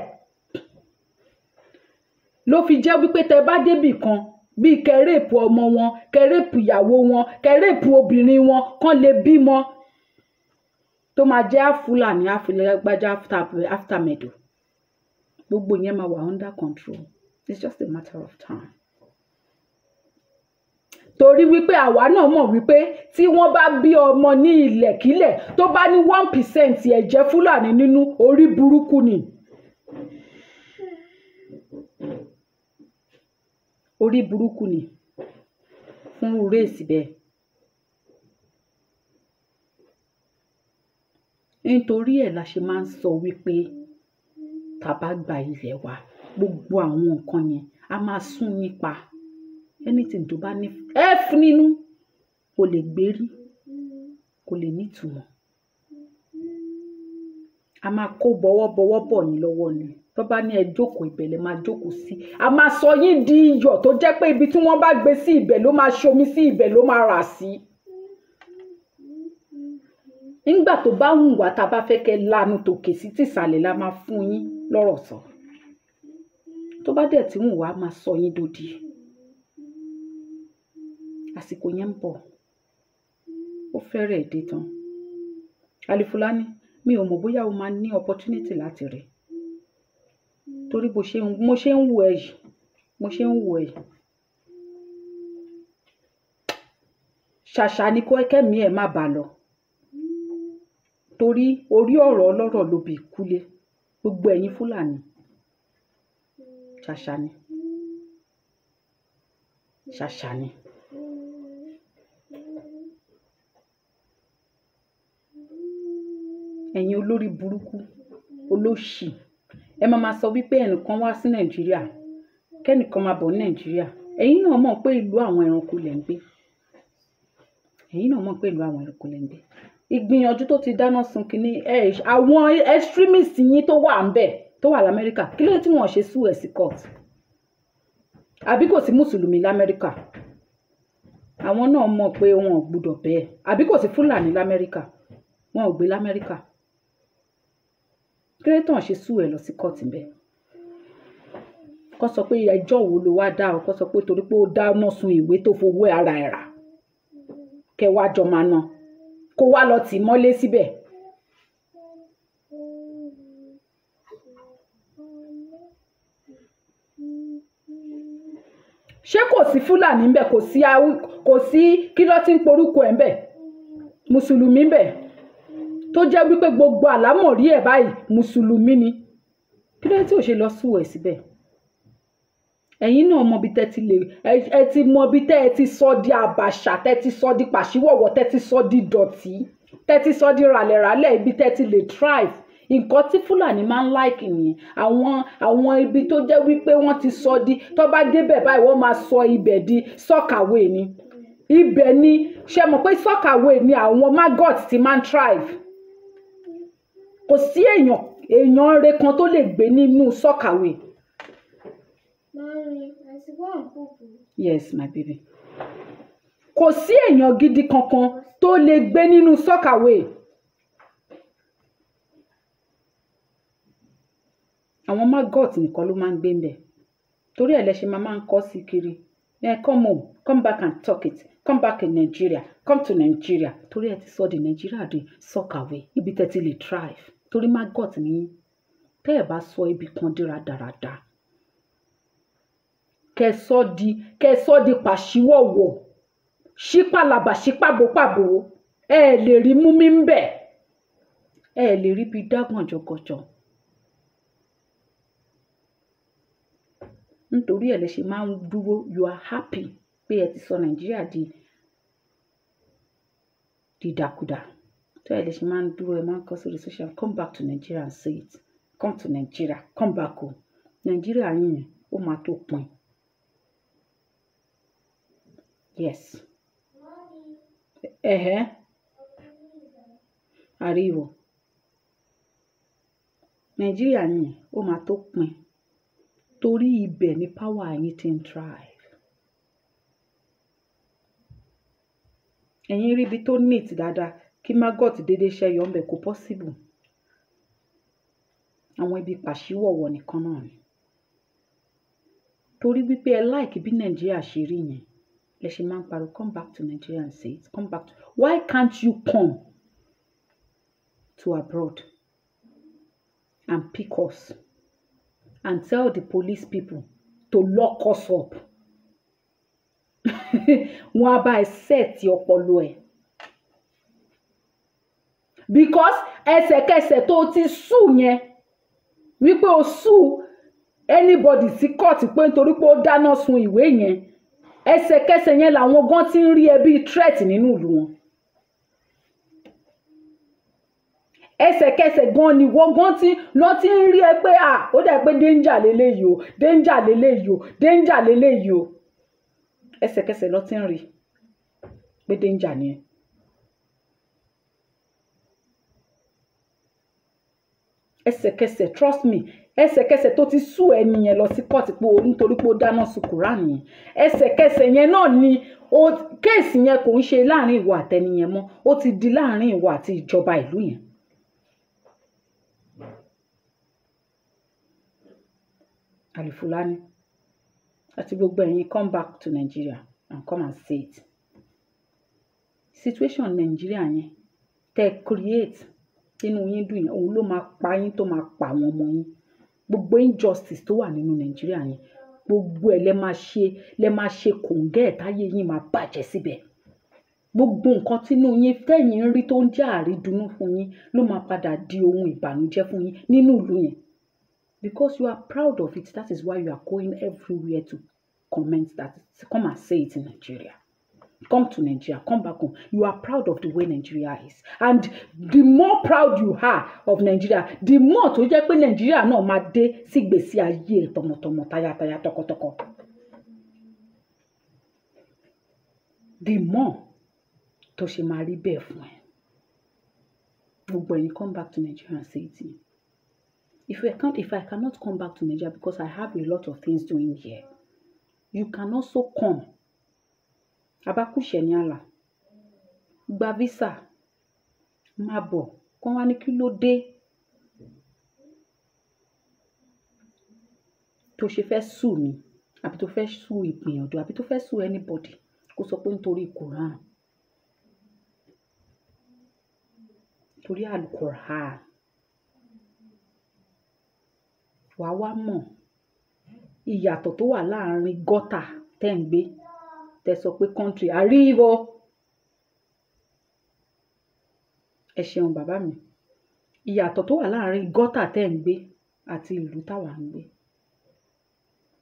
ló fi jẹ́ wípé tẹ́ bá débì kan bí kẹrẹ́pù ọmọ wọn, kẹrẹ́pù ìyàwó wọn, kẹrẹ́pù obìnrin wọn kán lè bímọ tó máa jẹ́ Fúlàní àfìlẹ́gbájá after medo. Gbogbo yẹn máa wà under control. It's just a matter of time. Torí wípé àwa náà mọ̀ wípé tí wọ́n bá bí ọmọ ní ilẹ̀kílẹ̀ tó bá ní 1% ẹ̀jẹ̀ Fúlàní nínú orí burúkú ni. Orí burúkú ni fún rèsì bẹ́ẹ̀. Nítorí ẹ̀ la ṣe máa ń sọ wípé tá bá gba ilẹ̀ wa gbogbo àwọn nǹkan yẹn a máa sún nípa. Anything tó bá ní f nínú kò lè gbérí, kò lè nítumọ̀. A máa kó bọ̀wọ̀ bọ̀ yín lọ́wọ́ ni. Tó bá ní ẹ jókòó ibẹ̀ lẹ máa jókòó sí. A máa sọ yín di iyọ̀ tó jẹ́ pé ibi tí wọ́n bá gbé sí ibẹ̀ ló máa ṣomi sí, ibẹ̀ ló máa rà sí. Nígbà tó bá wù wá tá bá fẹ́ kẹ́ lanu tòkè sí tìsàlẹ̀ la máa fún yín lọ́rọ̀ sọ. Tó bá dẹ̀ tí wù wá máa sọ yín dòdì. Àsìkò yẹn ń bọ̀. Ó fẹ́rẹ̀ dé tán. Alifulanny mi ò mọ̀ bóyá o máa ní opportunity láti rí. Torí mo ṣe ń wù ẹ́ yìí. Ṣàṣà ni kó kẹ́mi ẹ̀ má bà lọ. Torí orí ọ̀rọ̀ ọlọ́rọ̀ ló bí kúlé. Gbogbo ẹ̀yin Fúlàní. Ṣàṣà ni. Ẹ̀yin olórí burúkú, olóṣì. Ẹ máa sọ wípé ẹnìkan wá sí Nàìjíríà, kẹ́nìkan máa bọ̀ ní Nàìjíríà. Ẹ̀yin náà mọ̀ pé ìlú àwọn ẹranko lẹ̀ ń gbé. ẹ̀yin náà mọ̀ pé ìlú àwọn ẹranko lẹ́ ń gbé. Ìgbìyànjú tó ti dáná sun kínní àwọn extremist yín tó wà ń bẹ̀ tó wà l'Amẹ́ríkà kí ló dé tí wọ́n ṣe sue ẹ̀ sí court? Àbí kò sí mùsùlùmí l'Amẹ́ríkà? Àwọn náà mọ̀ pé wọn ò gbúdọ̀ bẹ́ẹ̀. Àbí kò sí Fúlàní l'Amẹ́ríkà? Wọn ò gbé l'Amẹ́ríkà. Kí ló dé tí wọ́n ṣe sue ẹ̀ lọ sí court ń bẹ̀? Kọ́ sọ pé ẹjọ́ wo ló wá dá o, kọ́ sọ pé torí pé ó dáná sun ìwé tó fowó ara ẹ̀ rà kẹ wá jọ máa ná kó wá lọ tì mọ́lé síbẹ̀. Ṣé kò sí Fúlàní ńbẹ̀, kò sí kí ló ti ń porúkọ ẹ̀ ńbẹ̀, mùsùlùmí ńbẹ̀ tó jẹ́ wípé gbogbo àlámọ̀rí ẹ̀ báyìí mùsùlùmí ni? Kí ló tí ò ṣe lọ sùn ẹ̀ síbẹ̀? Ẹ̀yin náà mọ bí tẹ́ ti lè ẹ ti mọ bí tẹ́ ẹ ti sọ di àbàṣà, tẹ́ ti sọ di pàṣíwọ̀wọ̀, tẹ́ ti sọ di dọ̀tí, tẹ́ ti sọ di ràlẹ̀ràlẹ̀, ibi tẹ́ ti lè thrive. Nǹkan tí Fúlàní máa ń like nìyẹn. Àwọn ibi tó jẹ́ wípé wọ́n ti sọ di tó bá débẹ̀ báyìí wọ́n máa sọ ibẹ̀ di sọ́kàwé ni. Ibẹ̀ ni ṣe mọ̀ pé sọ́kàwé ni àwọn maggot ti máa ń thrive. Kò sí èèyàn rere kan tó lè gbé nínú sọ́kàwé. Mommy, I see one poopoo. Yes, my baby. Kò sí èèyàn gidi kankan tó lè gbé nínú sọ́kàwé. Àwọn maggot nìkan ló máa ń gbé ń bẹ̀. Torí ẹ̀ lẹ ṣe máa ń kọ́ sí kiri. Come home, come back and talk it. Come back in Nigeria. Come to Nigeria. Torí ẹ ti sọ di Nigeria di sọ́kàwé. Ibi tẹ́ ti lè thrive. Torí maggot ni tẹ́ ẹ̀ bá sọ ibi kan di rádaràda. Kẹsọ́ di pàṣíwọ̀wọ̀. Ṣípàlàbà ṣípàbòpàbò. Ẹ lè rí mú mi ń bẹ̀. Ẹ lè rí bí dágbọ̀njọ̀gọ̀jọ̀. Nítorí ẹ̀ lẹ ṣe máa ń dúró, you are happy pé ẹ ti sọ Nàìjíríà di dìdàkudà. Tó ẹ̀ lẹ ṣe máa ń dúró, ẹ máa ń kọ sórí social, come back to Nigeria and say it. Come to Nigeria, come back home. Nigeria yín yẹn ó máa tó pin. Yes. Ariwo. Nigeria yín yẹn ó máa tó pin. Torí ibẹ̀ ni power yín ti ń thrive. Ẹ̀yin rí ibi tó neat dáadáa kí maggot dédé ṣẹ́yọ ńbẹ̀ kò possible. Àwọn ibi pàṣíwọ̀wọ̀ nìkan náà ni. Torí wípé ẹ like bí Nàìjíríà ṣe rí yẹn lẹ ṣe máa ń pariwo come back to Nigeria and say it. Come back to. Why can't you come to abroad and pick us and tell the police people to lock us up? Wọ́n á bá ẹ set ọpọlọ ẹ. Because ẹsẹ̀kẹsẹ̀ tó ti sùn yẹn wípé o sùn anybody sí court pé nítorí pé ó dáná sun ìwé yẹn, ẹsẹ̀kẹsẹ̀ yẹn làwọn gan ti ń rí ẹ bí threat nínú ìlú wọn. Ẹsẹ̀kẹsẹ̀ gan ni wọ́n gan ti ń rí ẹ pé ó dà pé danger leléyìí o, danger leléyìí o, danger leléyìí o. Ẹsẹ̀kẹsẹ̀ ló ti ń rí pé danger ni ẹ. Ẹsẹ̀kẹsẹ̀, trust me, ẹsẹ̀kẹsẹ̀ tó ti sú ẹni yẹn lọ sí court pé nítorí pé ó dáná sun Quran yẹn, ẹsẹ̀kẹsẹ̀ yẹn náà ni kéèsì yẹn kò ń ṣe láàrin ìwọ àtẹni yẹn mọ́, ó ti di láàrin ìwọ àti ìjọba ìlú yẹn. Alifulanny àti gbogbo ẹ̀yin come back to Nigeria and come and say it. Situation Nigeria yẹn tẹ́ create nínú yín dùn yẹn òun ló máa pa yín tó máa pa àwọn ọmọ yín. Gbogbo injustice tó wà nínú Nigeria yẹn gbogbo ẹ̀ lẹ máa ṣe kòǹgẹ́ ẹ̀ táyé yín máa bàjẹ́ síbẹ̀. Gbogbo nǹkan tínú yín tẹ́yìn ń rí tó ń jẹ́ àrídùnnú fún yín ló máa padà di ohun ìbànújẹ́ fún yín nínú ìlú yẹn. Because you are proud of it, that is why you are going everywhere to comment that. Come and say it in Nigeria. Come to Nigeria, come back home. You are proud of the way Nigeria is. And the more proud you are of Nigeria, the more tó jẹ́ pé Nigeria náà máa dé sí ìgbésí ayé tọmọtọmọ, tayátayá, tọkọtọkọ. The more tó ṣe máa rí bẹ́ẹ̀ fún ẹ. Gbogbo ẹ̀yin come back to Nigeria and say it. If I cannot come back to Nigeria because I have a lot of things doing here, you can also come. Abakushe ni ala. Gba visa. Má bọ̀. Kàn wá ní kí ló dé tó ṣe fẹ́ sue mi, àbí tó fẹ́ sue Igbiyanju, àbí tó fẹ́ sue anybody. Kó sọ pé nítorí Quran. Torí Al-Quran. Wà wá mọ̀ ìyàtọ̀ tó wà láàrin gọ́tà tẹ́ ń gbé tẹ́ sọ pé country arrivo. Ẹ ṣeun bàbá mi. Ìyàtọ̀ tó wà láàrin gọ́tà tẹ́ ń gbé àti ìlú táwa ń gbé.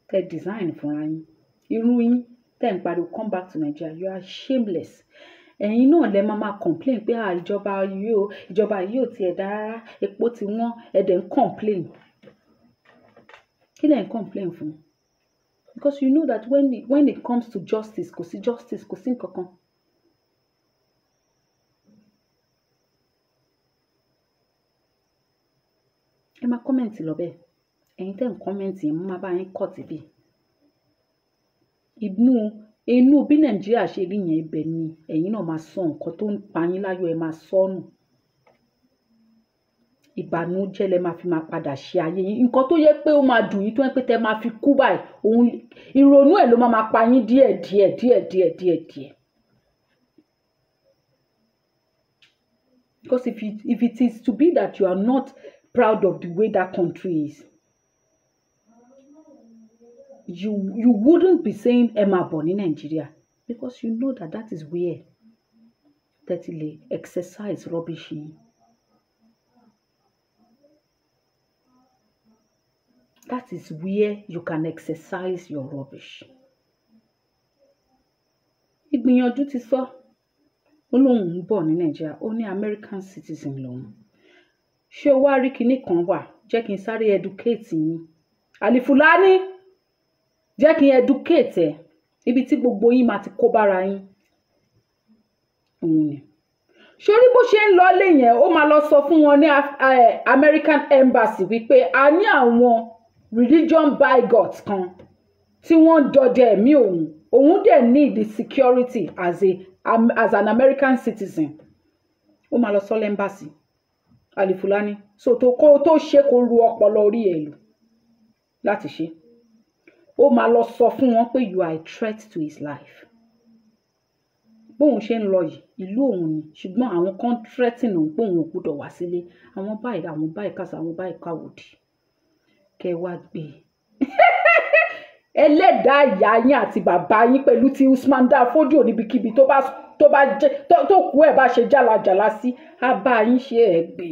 Tẹ́ design fúnra yín. Irú yín tẹ́ ń pariwo come back to Nigeria, you are shameless. Ẹ̀yin náà lẹ máa complain pé ìjọba yìí ò tiẹ̀ dá rárá, epo ti wọ́n, ẹ dẹ̀ ń complain. Kí lẹ ń complain fún? Because you know that when it comes to justice, kò sí justice, kò sí nǹkankan. Ẹ máa comment lọ bẹ́ẹ̀. Ẹ̀yin tẹ́ ń comment yẹn, mo máa bá yín cut bí. Inú bí Nàìjíríà ṣe rí yẹn ibẹ̀ ni ẹ̀yin náà máa sọ nǹkan tó ń pa yín láyọ̀, ẹ máa sọnù. Ìbànújẹ́ lẹ máa fi máa padà ṣe ayé yín. Nǹkan tó yẹ pé ó máa dùn yín tó yẹ pé tẹ́ máa fi kú báyìí, òun ìrònú ẹ̀ ló máa pa yín díẹ̀. Because if it is to be that you are not proud of the way that country is, you wouldn't be saying Emma born in Nigeria, because you know that is where that they exercise rubbish in. That is where you can exercise your rubbish. Igbiyanju ti sọ, ó lóun ń bọ̀ ní Nigeria, ó ní American citizen lòun. Ṣé o wá rí kinní kan wà? Jẹ́ kí n sáré educate yín. Alifulanny, jẹ́ kí n educate ẹ. Ibi tí gbogbo yín máa ti kó bára yín. Ṣorí bó ṣe ń lọ lé yẹn, ó máa lọ sọ fún wọn ní American Embassy wípé a ní àwọn religion bigots kan tí wọ́n dọdẹ ẹ̀mí òun dẹ̀ need the security as an American citizen. Ó máa lọ sọ l'embassy. Alifulanny, so tó ṣe kó ru ọpọlọ orí ẹ̀ lò láti ṣe. Ó máa lọ sọ fún wọn pé you are a threat to his life. Bóun ṣe ń lọ yìí, ìlú òun ni, ṣùgbọ́n àwọn kan threaten òun pé òun ò gbọdọ̀ wá sílé. Àwọn báyìí kásá, àwọn báyìí káwòdì. Kẹ́ wá gbé. Ẹlẹ́dàá ìyá yín àti bàbá yín pẹ̀lú ti Usman Fodio níbikíbi tó kú ẹ̀ bá ṣe jálajàla sí, á bá yín ṣe ẹ̀ gbé.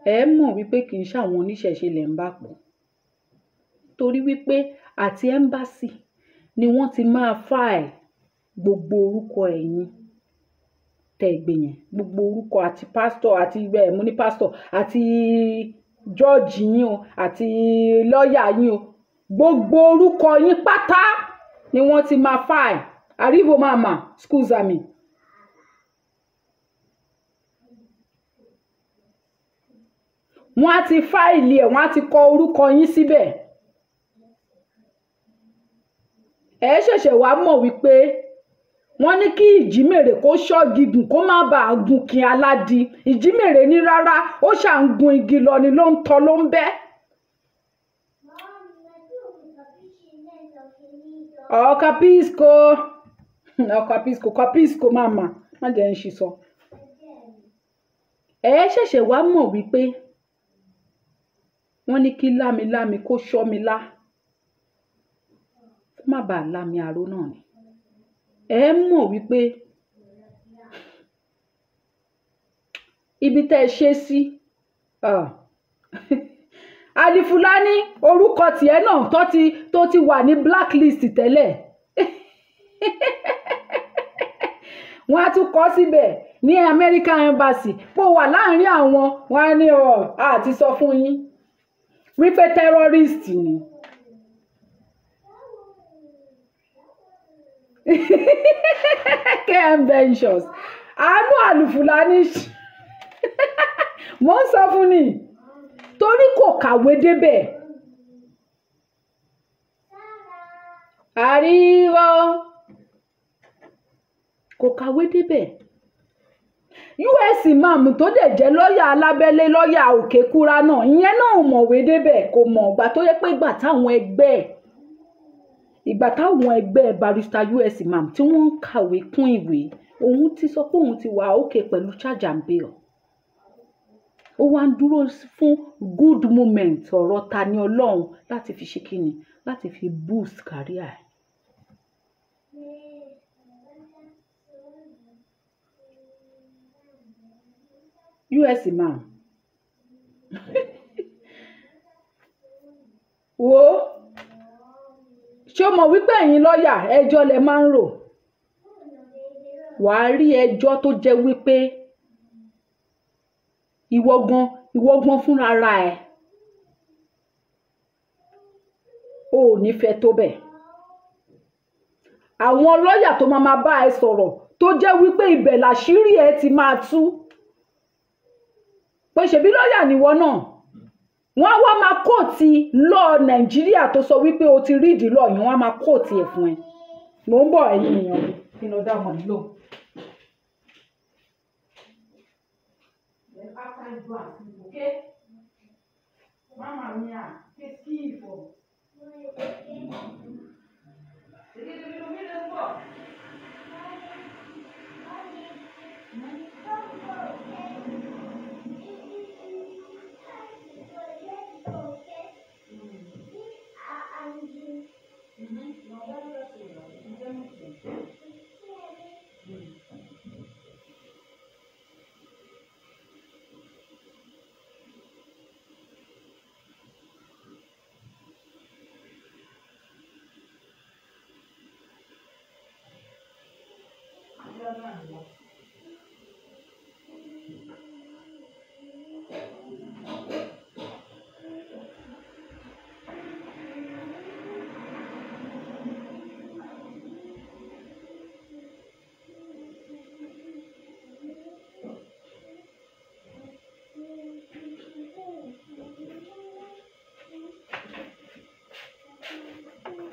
Ẹ mọ̀ wípé kì í ṣàwọn oníṣẹ̀ṣe lẹ̀ ń bá pọ̀. Torí wípé àti embassy ni wọ́n ti máa file gbogbo orúkọ ẹ̀yin tẹ́ gbé yẹn. Gbogbo orúkọ àti pastor àti mo ní pastor àti judge yín o àti lawyer yín o. Gbogbo orúkọ yín pátá ni wọ́n ti máa file. Arrivo mama, scusami. Wọ́n á ti file ẹ̀, wọ́n á ti kọ orúkọ yín síbẹ̀. Ẹ ṣẹ̀ṣẹ̀ wá mọ̀ wípé wọ́n ní kí ìjímèrè kó ṣọ́ gígùn kó má bàa gun kí aládì. Ìjímèrè ní rárá, ó ṣà ń gun igi lọ ni ló ń tọ́ ló ń bẹ́. Capisco mama, má jẹ́ ń ṣi sọ. Ẹ ṣẹ̀ṣẹ̀ wá mọ̀ wípé wọ́n ní kí lámilámi kó ṣọ́ mi lá. Má bàa lámi aró náà ni. Ẹ mọ̀ wípé ibi tẹ́ ṣe sí Alifulanny, orúkọ tiẹ̀ náà tó ti wà ní blacklist tẹ́lẹ̀. Wọ́n á tún kọ síbẹ̀ ní American Embassy pé ó wà láàrin àwọn. Wọ́n á ní àti sọ fún yín wípé terrorist ni. KM Ventures àánú Alifulanny mo ń sọ fún ni torí kò kàwé débẹ̀ àríwọ̀ kò kàwé débẹ̀ US imam tó dẹ̀ jẹ́ lọ́ọ̀yà alábẹ́lé lọ́ọ̀yà òkè kúra náà ìyẹn náà mọ̀wé débẹ̀ kò mọ̀ ìgbà tó yẹ pé ìgbà táwọn ẹgbẹ́ barrister US imam tí wọ́n ń kàwé kún ìwé òun ti sọ pé òun ti wà òkè pẹ̀lú charge and bail ó wá ń dúró fún good moment ọ̀rọ̀ Tani Ọlọ́run láti fi ṣe kíni láti fi boost career ẹ̀. US imam wo ṣé o mọ̀ wípé ẹ̀yin lọ́ọ̀yà ẹjọ́ lẹ máa ń rò wàá rí ẹjọ́ tó jẹ́ wípé ìwọ gan fúnra ra ẹ̀ ò ní fẹ́ tó bẹ̀ àwọn lọ́ọ̀yà tó máa bá ẹ sọ̀rọ̀ tó jẹ́ wípé ibẹ̀ làṣírí ẹ ti máa tú pé ṣebí lọ́ọ̀yà níwọ náà wọ́n wá máa kóòtì lọ́ọ̀ Nàìjíríà tó sọ wípé o ti rí ìdí lọ́ọ̀ yìí wọ́n máa kóòtì ẹ̀ fún ẹ mò ń bọ̀ ẹ̀yìn èèyàn mi kí ló dá mọ̀ nílò. Mamma mia, che schifo! Vedete un po'?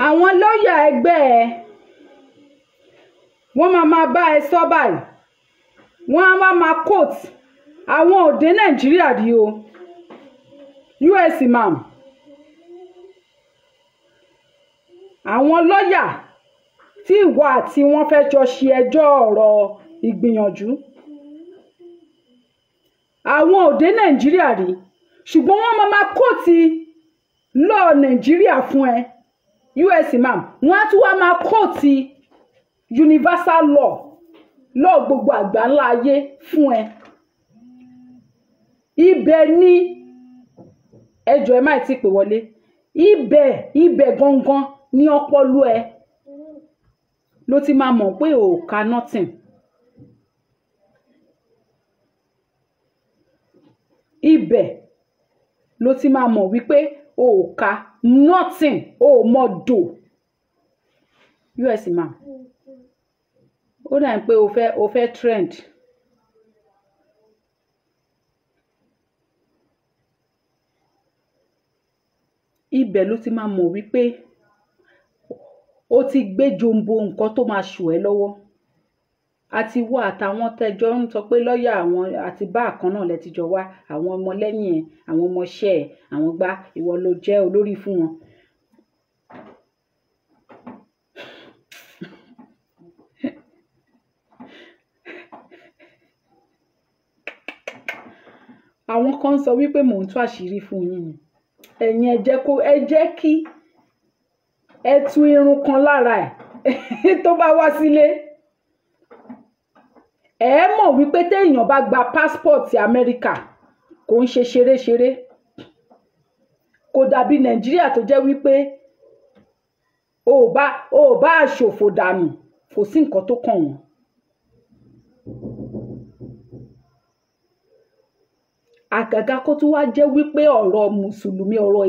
àwọn lọ́ọ̀yà ẹgbẹ́ ẹ wọ́n máa bá ẹ sọ báyìí wọ́n á máa quote àwọn òde Nàìjíríà rí o US imam àwọn lọ́ọ̀yà tí ìwọ àti wọ́n fẹ́ jọ ṣe ẹjọ́ ọ̀rọ̀ Ìgbìyànjú àwọn òde Nàìjíríà rí ṣùgbọ́n wọ́n máa quote lọ́ọ̀ Nàìjíríà fún ẹ US imam wọ́n á tún wá máa quote universal law gbogbo àgbáńlá ayé fún ẹ ibẹ̀ ni ẹjọ́ ẹ má ti pè wọlé ibẹ̀ gangan ní ọpọlọ ẹ ló ti máa mọ̀ pé ò ka nothing ibẹ̀ ló ti máa mọ̀ wípé ò ka nothing ò mọ̀ dò US imam ó dà pé o fẹ́ trend ibẹ̀ ló ti máa mọ̀ wípé ó ti gbé jombo nǹkan tó máa ṣù ẹ́ lọ́wọ́ àti wá àtàwọn tẹjọ ń sọ pé lọ́ọ̀yà àwọn àti bá àkan náà lẹ ti jọ wá àwọn ọmọlẹ́yìn ẹ̀ àwọn ọmọọṣẹ́ ẹ̀ àwọn gbá ìwọ ló jẹ́ olórí fún wọn. àwọn kan sọ wípé mò ń tú àṣírí fún yín ẹ̀yin ẹ jẹ́ kí ẹ tú irun kan lára ẹ̀ tó bá wá sílé ẹ mọ̀ wípé téèyàn bá gba passport Amẹ́ríkà kò ń ṣe ṣeréṣeré kò dàbí Nàìjíríà tó jẹ́ wípé o ò bá ṣòfò dànù kò sí nǹkan tó kàn wọ́n. àgàgà kó tún wá jẹ́ wípé ọ̀rọ̀ mùsùlùmí ọ̀rọ̀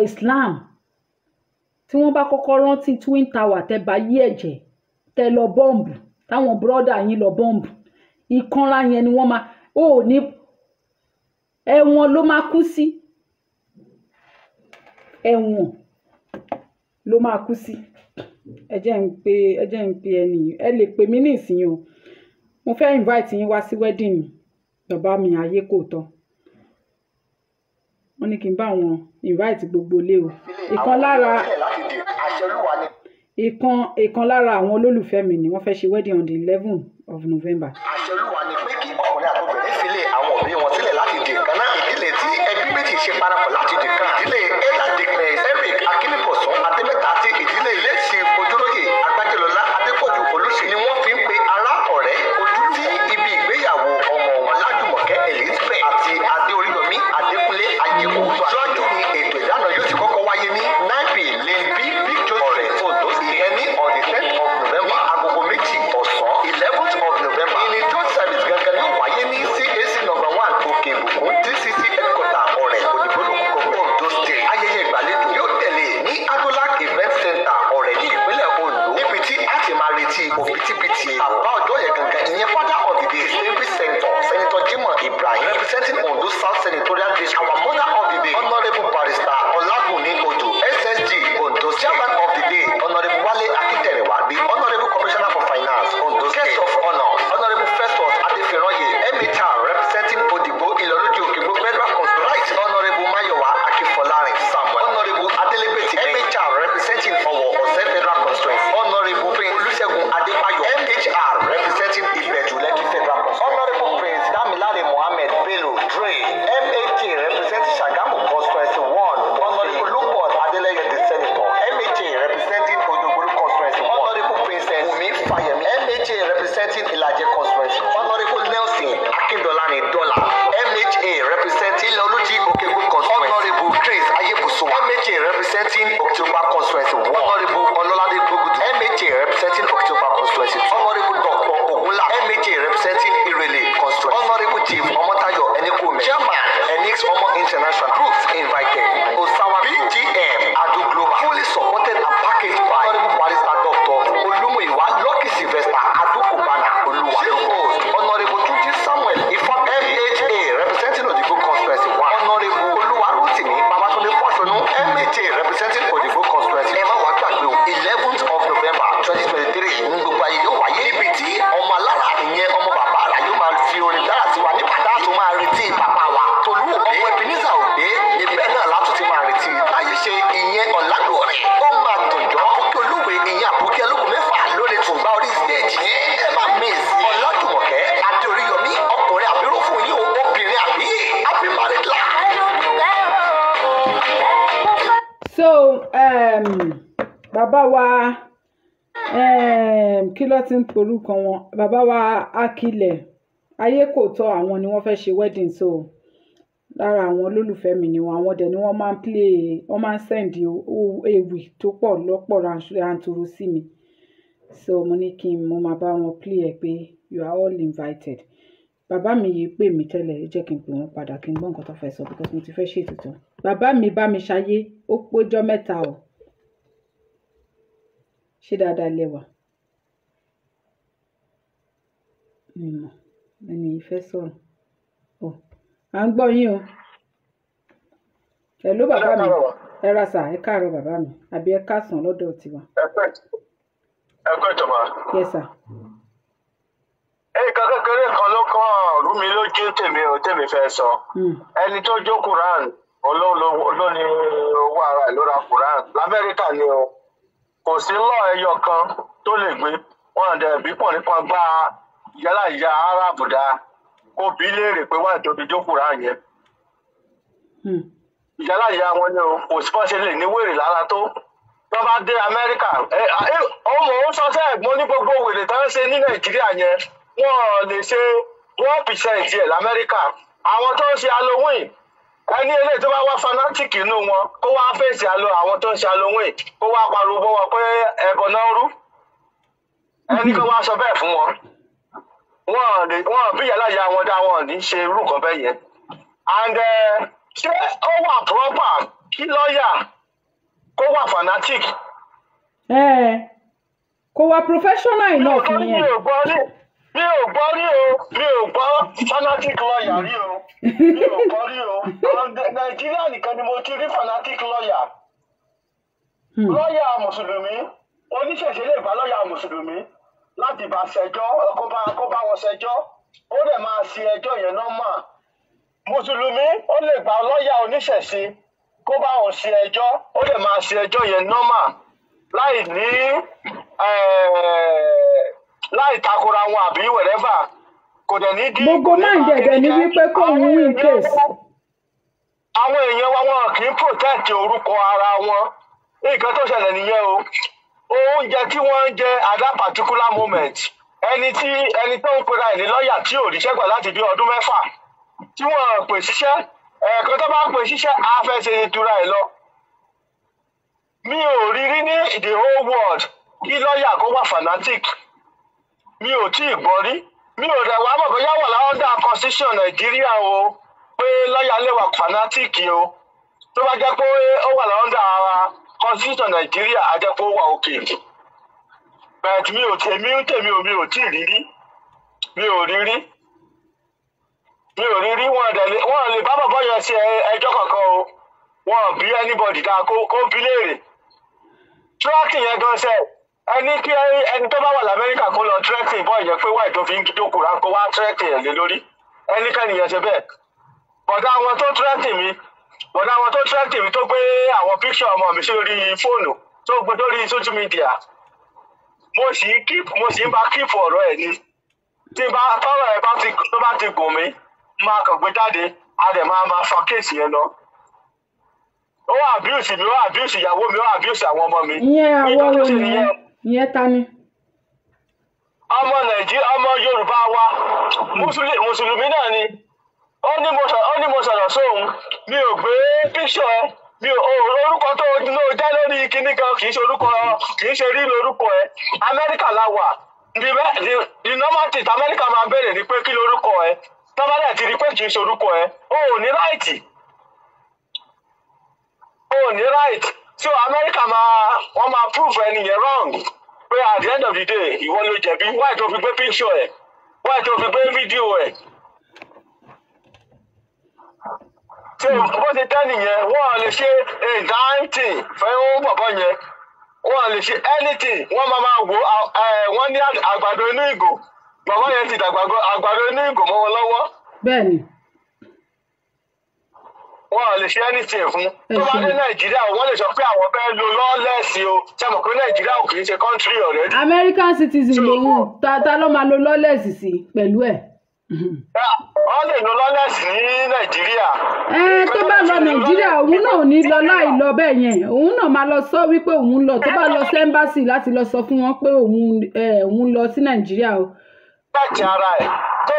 Islam tí wọ́n bá kọ́kọ́ rántí Twin Tower tẹ́ bá yí ẹ̀jẹ̀ tẹ́ lọ bọ́ǹbù táwọn bírọ́dà yín lọ bọ́ǹbù ìkanra yẹn ni wọ́n máa ó ní ẹ̀wọ̀n ló máa kú sí ẹ̀wọ̀n ló máa kú sí. ẹ jẹ́ ń pe ẹni ẹ lè pè mí ní ìsìn o mo fẹ́ invite yín wá sí wedding bàbá mi ayé kò tán wọ́n ní kí n bá wọn invite gbogbo ilé o ìkan lára àwọn olólùfẹ́ mi ni wọ́n fẹ́ ṣe wedding on the 11th of November. àṣẹ Olúwa ni pé kí ọkùnrin àti obìnrin filé àwọn òbí wọn sílẹ̀ láti di nǹkan náà. ìdílé tí ẹbí méjì ṣe parapọ̀ láti di nǹkan. ìdílé ella dickness Eric akínníbọ̀sán adébẹ́ta àti ìdílé ilé-ìṣe ojúlóye agbájẹ́lọ́lá adépọ̀jù olóṣèlú ni wọ́n fi ń pe ará ọ̀rẹ́ ojú tí ibi ìgbéyàwó ọmọ wọn lájùmọ̀kẹ́ Elizabeth àti adéoríyọmí adékúnlé ayéwo ṣáájú ni ètò ìdáná yóò ti kọ́kọ́ wáyé ní 9p lane b big joe ọ̀rẹ́ ondo ìyẹn ní on the 10th of November agogo 2 ọ̀sán 11th of November ìní tó service gangan yóò wáyé ní CAC number 1 òkè ìbùkún DCC headquarter ọ̀rẹ́ òdìbòlùkọ́ Ondo state. ayẹyẹ ìgbàlejò yóò tẹ̀lé ní Adolac event center ọ̀rẹ́ ní ìpínlẹ̀ Ondo níbi tí a ti máa retí òbítíbitì àbá ọjọ́ yẹn gangan ìyẹn father of the day distinguished senator Senator Jimoh Ibrahim representing Ondo South Senatorial District. our mother of the day honourable barrister Ọlágúnní Odò SSG Ondo chairman of the day honourable Wálé Akínterewa the honourable commissioner for finance Ondo state. guest of honour honourable Festus Adéfìrànyè MHR representing Odigbo Ìlọlójì Òkègbó federal constituency. right honourable Mayowa Akínfọlárin Samuel honourable Adélébètì MHR representing Ọ̀wọ̀ Ọ̀sẹ̀ federal constituency. honourable Prince Olúṣẹ́gun Adébáyọ̀ MHR representing Ìbẹ̀jú Lẹ́kì federal constituency. honourable Prince Damilare Mohammed Bello Dre MHA representing Ṣàgámù constituency 1. honourable Lukman Adeleye the senator MHA representing Odogbolu constituency 1. honourable Princess Wumi Fayemi MHA representing Ìlàjẹ constituency. honourable Nelson Akindolani Dola MHA representing Ìlọlójì Òkègbó constituency. honourable Grace Ayébùsùwà MHA representing October constituency 1. honourable Ọlọ́ládé Gbógùdù MHA representing October constituency 2. honourable Dr. Ogunla MHA representing Irele constituency. honourable Chief Ọmọ́táyọ̀ Ẹnikúnmi chairman Enix Omo International groups invited. Osawa BGM Adu Global fully supported and packaged by honourable barrister Dr. Olumuyiwa Lucky Sylvester Adu Kubana Oluwa. chief host honourable Tunji Samuel Ifa MHA representing Odigbo constituency 1. honourable Oluwarotimi Babatunde Fọṣọnú MHA representing Odigbo constituency. ẹ má wá gbàgbé o 11th of November 2023 ní gbogbo ayé yóò wáyé níbi tí ọmọ alára ìyẹn ọmọ bàbá àrà yóò máa fi orin dára sí wa ní bàtà tó máa retí bàbá wa Tolú Òbé ọmọ Ebenezer Òbé ibẹ̀ náà látún ti máa retí láyé ṣe ìyẹn ọ̀làdùnrin ó máa dùnjọ́ àpòkí olúwe ìyẹn àpòkí ológun mẹ́fà lórí tùǹbà orí stage yẹn ẹ má mèsì Ọ̀làjùmọ̀kẹ́ Adéoríyọmí ọkùnrin àbíró fún yín o obìnrin àbí happy married life. so bàbá wa kí ló ti ń porúkọ wọn bàbá wa Akilẹ̀ ayé kò tọ́ àwọn ni wọ́n fẹ́ ṣe wedding so lára àwọn olólùfẹ́ mi ni wọn àwọn dẹ̀ ni wọ́n máa ń play wọ́n máa ń send ewì tó pọ̀ lọ́pọ̀ ranturu sí mi so mo ní kí n mo máa bá wọn play ẹ̀ pé you are all invited. bàbá mi yìí pè mí tẹ́lẹ̀ ẹ jẹ́ kí n pè wọ́n padà kí n gbọ́ nǹkan tó fẹ́ sọ because mo ti fẹ́ ṣètò tán. bàbá mi bá mi ṣayé ó pójọ́ mẹ́ta o ṣé dáadáa lẹ́wà mímọ́ ẹni ìfẹ́ sọ̀rọ̀ ọ à ń gbọ́ yín o ẹ ló bàbá mi ẹ ra sà ẹ káàárọ̀ bàbá mi àbí ẹ káàsán lọ́dọ̀ tiwa. ẹ kọ́ ìtọ́mọ. yes sir. nǹkan kékeré kan ló kàn rú mi lójú tèmi fẹ́ sọ ẹni tó jó Quran olóni owó ara ẹ̀ ló ra Quran l'Amẹ́ríkà ni o kò sí lọ́ ẹyọ kan tó lè gbé wọn dẹ̀ bí pọ̀ nípa gbá yálà ìyá Arab dá kó bí léèrè pé wọ́n tó fi jó Quran yẹn yálà ìyá wọn ni o kò sí pọ́ṣẹ́ lè ní wèrè lára tó wọ́n bá dé Amẹ́ríkà ọmọ òun sọ sẹ́ ẹ̀gbọ́n ní gbogbo wèrè tó ń ṣe ní Nàìjíríà yẹn wọ́n lè ṣe 1% ẹ̀ l'Amẹ́ríkà àwọn tó ń ṣe Halloween ẹni eléyìí tó bá wá fanatic inú wọn kó wá fèsì àwọn tó ń ṣe Halloween kó wá pariwo bọ́ wọn pé ẹ̀bọ̀ náà rú ẹni kan wá sọ bẹ́ẹ̀ fún wọn wọn bí yàrá ìyá wọn dá wọn ní ṣe irú nǹkan bẹ́ẹ̀ yẹn and ṣé ó wà proper kí lọ́ọ̀yà kó wà fanatic. Kò wá professional enough nìyẹn. mi ò gbọ́ fanatic lawyer rí o. Mi ò gbọ́ rí o. Nàìjíríà nìkan ni mo ti rí fanatic lawyer. Lọ́yà Mùsùlùmí, oníṣẹ̀ṣe lè bá lọ́yà Mùsùlùmí láti bá ṣẹjọ́, kó bá wọn ṣẹjọ́, ó lè máa ṣe ẹjọ́ yẹn nọ́mà. Mùsùlùmí ó lè gba lọ́yà oníṣẹ̀ṣe kó bá wọn ṣe ẹjọ́, ó lè máa ṣe ẹjọ́ yẹn nọ́mà láì takora wọn àbí wẹ̀rẹ́fà. Kò dẹ̀ ní dín. Gbogbo máa ń dẹ̀dẹ̀ ní wípé kó ń win case. Àwọn èèyàn wa wọn kì í protect orúkọ ara wọn. Nǹkan tó ṣẹlẹ̀ nìyẹn o. Oúnjẹ tí wọ́n ń jẹ at that particular moment. Ẹni tó ń pera ẹ̀ ní lọ́ọ̀yà tí ò ríṣẹ́ gbà láti bí ọdún 6 tí wọ́n pè síṣẹ́ ẹ̀ẹ̀kan tó bá pè síṣẹ́ á fẹ́ ṣe ìtura ẹ̀ lọ. Mi ò rí ní the whole world kí lọ́ọ̀yà kó wà fanatic. Mi ò tí ì gbọ́ rí. Mi ò rẹ̀ wá mọ̀ bóyá wà láwọn constitution Nàìjíríà o pé lọ́ọ̀yà lè wà fanatic o. Tó bá jẹ́ pé ó wà láwọn constitution Nàìjíríà á jẹ́ pé ó wà òkè. But mi ò tí ì rí rí. Mi ò rí rí. Wọ́n lè bá bàbá yẹn ṣe ẹjọ́ kankan o. Wọ́n bí anybody dáa kó bí léèrè. Tracking yẹn gan ṣe ẹni tó bá wà l'Amẹ́ríkà kó lọ tracking bọ́ ìyẹn pé wáì tó fi ń jókòó ránkó wá tracking yẹn lé lórí. Ẹnikẹ́ni yẹn ṣe bẹ́ẹ̀. Bọ̀dá àwọn tó tracking mi tó gbé àwọn picture ọmọ mi sórí fóònù tó gbé lórí social media. Mo sì ń bá keep ọ̀rọ̀ ẹ̀ ni. Tí tọ́rọ̀ ẹ̀ tó bá ti gùn mí, máa kàn gbé jáde, a dẹ̀ máa fa kéèsì yẹn lọ. Ó abuse mi, ó abuse ìyàwó mi, ó abuse àwọn ọmọ mi. Ìyẹn àwọn wo nìyẹn? Ìyẹn ta ni? Ọmọ Nàìjíríà, ọmọ Yorùbá wa, Mùsùlùmí náà ni. Ó ní mo sọ̀rọ̀ sóhun, mi ò gbé picture ẹ. Orúkọ tó jẹ́ lórí kíní kan kì í ṣe rí lórúkọ ẹ. Amẹ́ríkà la wà. The normal thing Amẹ́ríkà máa bẹ̀rẹ̀ ni pé kí lórúkọ ẹ. Tọ́mọdé ti rí pé kì í ṣe orúkọ ẹ. O ò ní right. So Amẹ́ríkà wọ́n máa prove ẹni yẹn wrong. Pé at the end of the day, ìwọ ló jẹ̀bi. Why tó fi gbé picture ẹ? Why tó fi gbé fídíò ẹ? So bó ti tẹ́ nìyẹn, wọ́n lè ṣe anything fẹ́ bọ̀bọ̀ yẹn. Wọ́n lè ṣe anything. Wọ́n máa wò wọ́n ní àgbàdo inú ìgò. Bọ̀bọ̀ yẹn ti dàgbà àgbàdo inú ìgò mọ́ wọn lọ́wọ́. Bẹ́ẹ̀ni. Wọ́n lè ṣe anything fún. Tó bá dé Nàìjíríà, wọ́n lè sọ pé àwọn fẹ́ lo lawless o. Ṣé mo pé Nàìjíríà ò kì í ṣe country already? American citizen lòun. Ta ló máa lo lawless sí pẹ̀lú ẹ̀? Wọ́n lè lo lawless ní Nàìjíríà. Tó bá lọ Nàìjíríà, òun náà ò ní lọ láì lọ bẹ́ẹ̀ yẹn. Òun náà máa lọ sọ wípé òun lọ. Tó bá lọ sí embassy láti lọ sọ fún wọn pé òun lọ sí Nàìjíríà o. Protect ara ẹ̀. Tó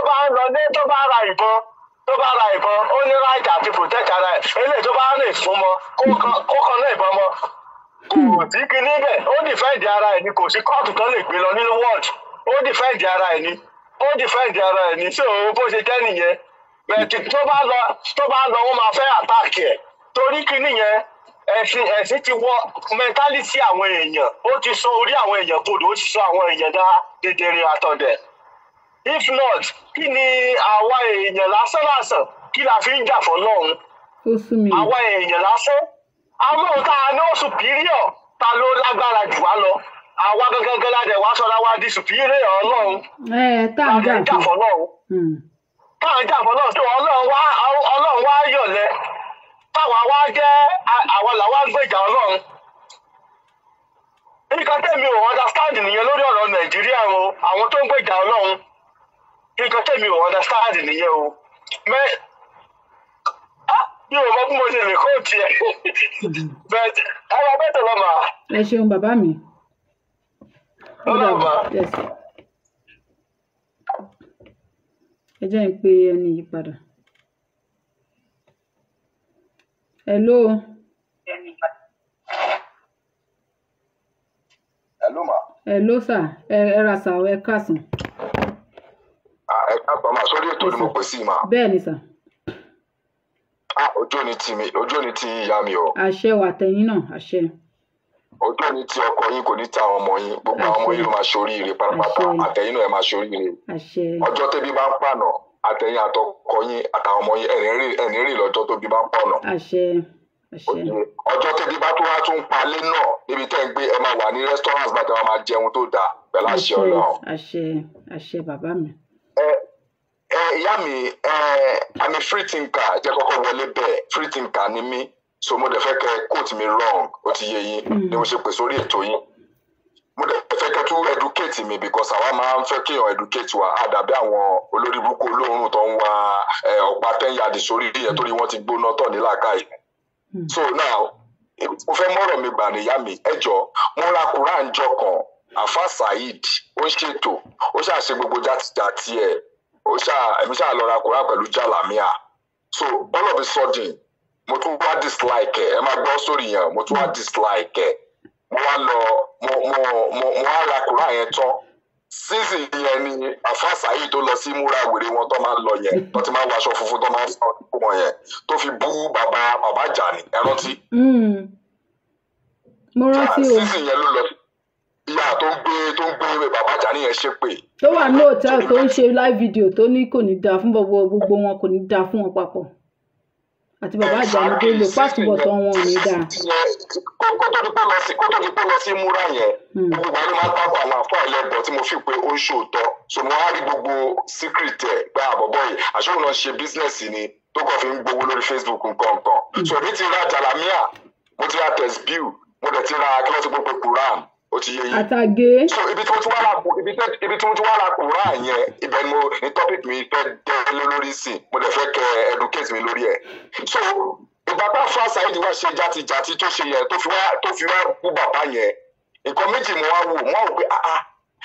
bá ra ìbọn, ó ní right àti protect ara ẹ̀. Eléyìí tó bá rìn fún mọ́, kó kan náà ìbọn mọ́. Kò tí kí níbẹ̀, ó defend ara ẹ̀ ni, kò sí kóòtù tó lè gbé lọ nínú world. Ó defend ara ẹ̀ ni. So bó ṣe jẹ́ nìyẹn. Bẹ̀ẹ̀tì tó bá lọ wọ́n máa fẹ́ attack ẹ̀. Torí kí nìyẹn, ẹ̀sìn ti wọ mentality àwọn èèyàn. Ó ti sọ orí àwọn èèyàn kodò, ó ti sọ àwọn èèyàn dá dedere àtọ̀dẹ̀. If not, kí ni àwa èèyàn lásán kí la fi ń jà fọ́lọ́run? Àwa èèyàn lásán. Àwọn òǹkà ní ó superior ta ló lágbára jù wá lọ. Àwa gangan ládẹ̀ wá sọ́ra wá di superior Ọlọ́run. Tá à ń jà fọ́lọ́run. Tó Ọlọ́run wá yọ̀lẹ̀. Táwa wá jẹ́ àwọn làwa gbèjà Ọlọ́run. Nǹkan tẹ́mi ò understand nìyẹn lórí ọ̀rọ̀ Nàìjíríà o. Àwọn tó ń gbèjà Ọlọ́run. Nǹkan tẹ́mi ò understand nìyẹn o. Mi ò mọ bí mo ṣe lè kó tiẹ̀. But ẹ̀rọ bẹ́tẹ̀ lọ́mọ. Ẹ ṣeun bàbá mi. Yes. Ẹ jẹ́ ń pe ẹni yìí padà. Hello. Hello ma. Hello sir. Ẹ ra sà ẹ káàsán. Ẹ káàbọ̀ ma, sórí ètò ni mo pè sí ma. Bẹ́ẹ̀ ni sà. Ojú ò ní ti ìyá mi o. Àṣẹ wà tẹ̀yìn náà, àṣẹ. ojú ní ti ọkọ yín kò ní ta àwọn ọmọ yín gbogbo àwọn ọmọ yín ló máa ṣoríire pátápátá àtẹ̀yìn náà ẹ máa ṣoríire ọjọ́ tẹ́bí bá ń pànà àtẹ̀yìn àtọkọ yín àtàwọn ọmọ yín ẹ̀ní rìn lọ́jọ́ tóbi bá ń pọ̀nà ọjọ́ tẹ́bí bá tó wá tún palẹ̀ náà níbi tẹ́ ń gbé ẹ máa wà ní restaurants bá tẹ́ wọ́n máa jẹun tó dáa pẹ̀lú àṣẹ Ọlọ́run. àṣẹ bàbá mi. ìyá mi àmì free thinker jẹ́ kọ́kọ́ wọlé bẹ́ẹ̀ free thinker ni mí so mo dẹ̀ fẹ́ kẹ́ quote mi wrong ó ti yé yín ni mo ṣe pè sórí ètò yín mo dẹ̀ fẹ́ kẹ́ tún educate mi because àwa máa ń fẹ́ kéèyàn educate wa àdàbí àwọn olórí burúkú olóòórùn tó ń wa ọ̀pá 10 yard sórí ìyẹn torí wọ́n ti gbóná tọ̀ ní làákàyè so now mo fẹ́ mọ̀rọ̀ mi gbà níyà mi ẹjọ́ mo ra Quran jọ kan Afa Saheed ó ṣètò ó ṣàṣe gbogbo játijàti ẹ̀ èmi ṣáà lọ ra Quran pẹ̀lú jàlámíà so all of a sudden mo tún wá dislike ẹ máa gbọ́ sórí yẹn mo tún wá dislike ẹ mo wá ra Quran yẹn tán season yẹn ni Afa Saheed tó lọ sí múra wèrè wọn tó máa ń lọ yẹn tó ti máa ń wọ aṣọ funfun tó máa ń sọ ọdún wọn yẹn tó fi bú bàbá Jani ẹ rántí. mo rántí o season yẹn ló lọ ìyá tó ń gbé bàbá Jani yẹn ṣépè. tó wà ní hòtẹ́ẹ̀lì tó ń ṣe live video tó ní kò ní dáa fún gbogbo wọn kò ní dáa fún wọn papọ̀ àti bàbá Àjàní tó lè pàṣípọ̀tọ̀ wọn ò ní dáa. kó tó di pé lọ sí múra yẹn gbogbo àlọ́ máa ń tábọ̀ àwọn àfọ ẹlẹ́bọ̀ tí mo fi pé ó ń ṣòótọ́ so mo wá rí gbogbo secret ẹ̀ gba àbọ̀bọ̀ yìí àṣọ náà ṣe bísínẹ́sì ni tó kàn fi ń gbowó lórí Facebook nǹkan so èmi ti ra jàlámíà mo ti ra tẹ̀síbíù mo dẹ̀ ti ra kí wọ́n ti gbọ́ pé Quran ó ti yé yín. àtàgé. so ibi tí mo ti wá ra Quran yẹn ibẹ̀ ni mo ní topic mi fẹ́ dẹ́ lórí sí mo dẹ̀ fẹ́ kẹ́ educate mi lórí ẹ̀. so ìgbà tá Afa Saheed wá ṣe játijàti tó ṣe yẹn tó fi wá bú bàbá yẹn nǹkan méjì mo wá wò pé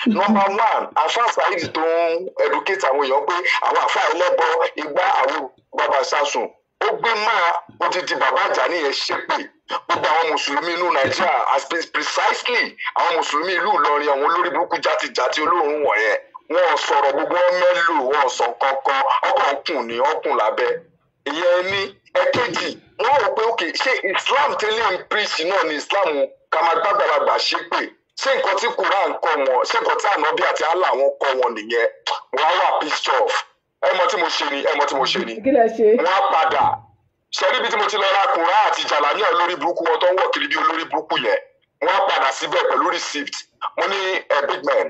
number one Afa Saheed tó ń educate àwọn èèyàn pé àwọn àfa ẹlẹ́bọ igbá àwọn bàbá sásùn ó gbé máa odidi bàbá Àjàní yẹn ṣépè gbogbo àwọn mùsùlùmí inú Nàìjíríà precisely àwọn mùsùlùmí ìlú Ìlọrin àwọn olórí burúkú játijàti olóòórùn wọ̀nyẹn wọn sọ̀rọ̀ gbogbo mẹ́lò wọn sọ kankan ọkùn lábẹ́ ìyẹn ní ẹ̀kejì wọn rò pé òkè ṣé Islam tẹ́lẹ̀ ń preach náà ni Islam ká máa gbàgbàlagbà ṣépè ṣé nǹkan tí Quran kọ́ wọn ṣé nǹkan tí ànábì àti Allah wọn kọ́ wọn nìyẹn wọn á wà pissed off ẹ mọ̀ tí mo ṣe ni wọn á padà ṣẹ́rí bí tí mo ti lọ ra Quran àti jàlámíà olórí burúkú wọn tó ń wọ̀ kiri bí olórí burúkú yẹn wọn á padà síbẹ̀ pẹ̀lú receipt mo ní big man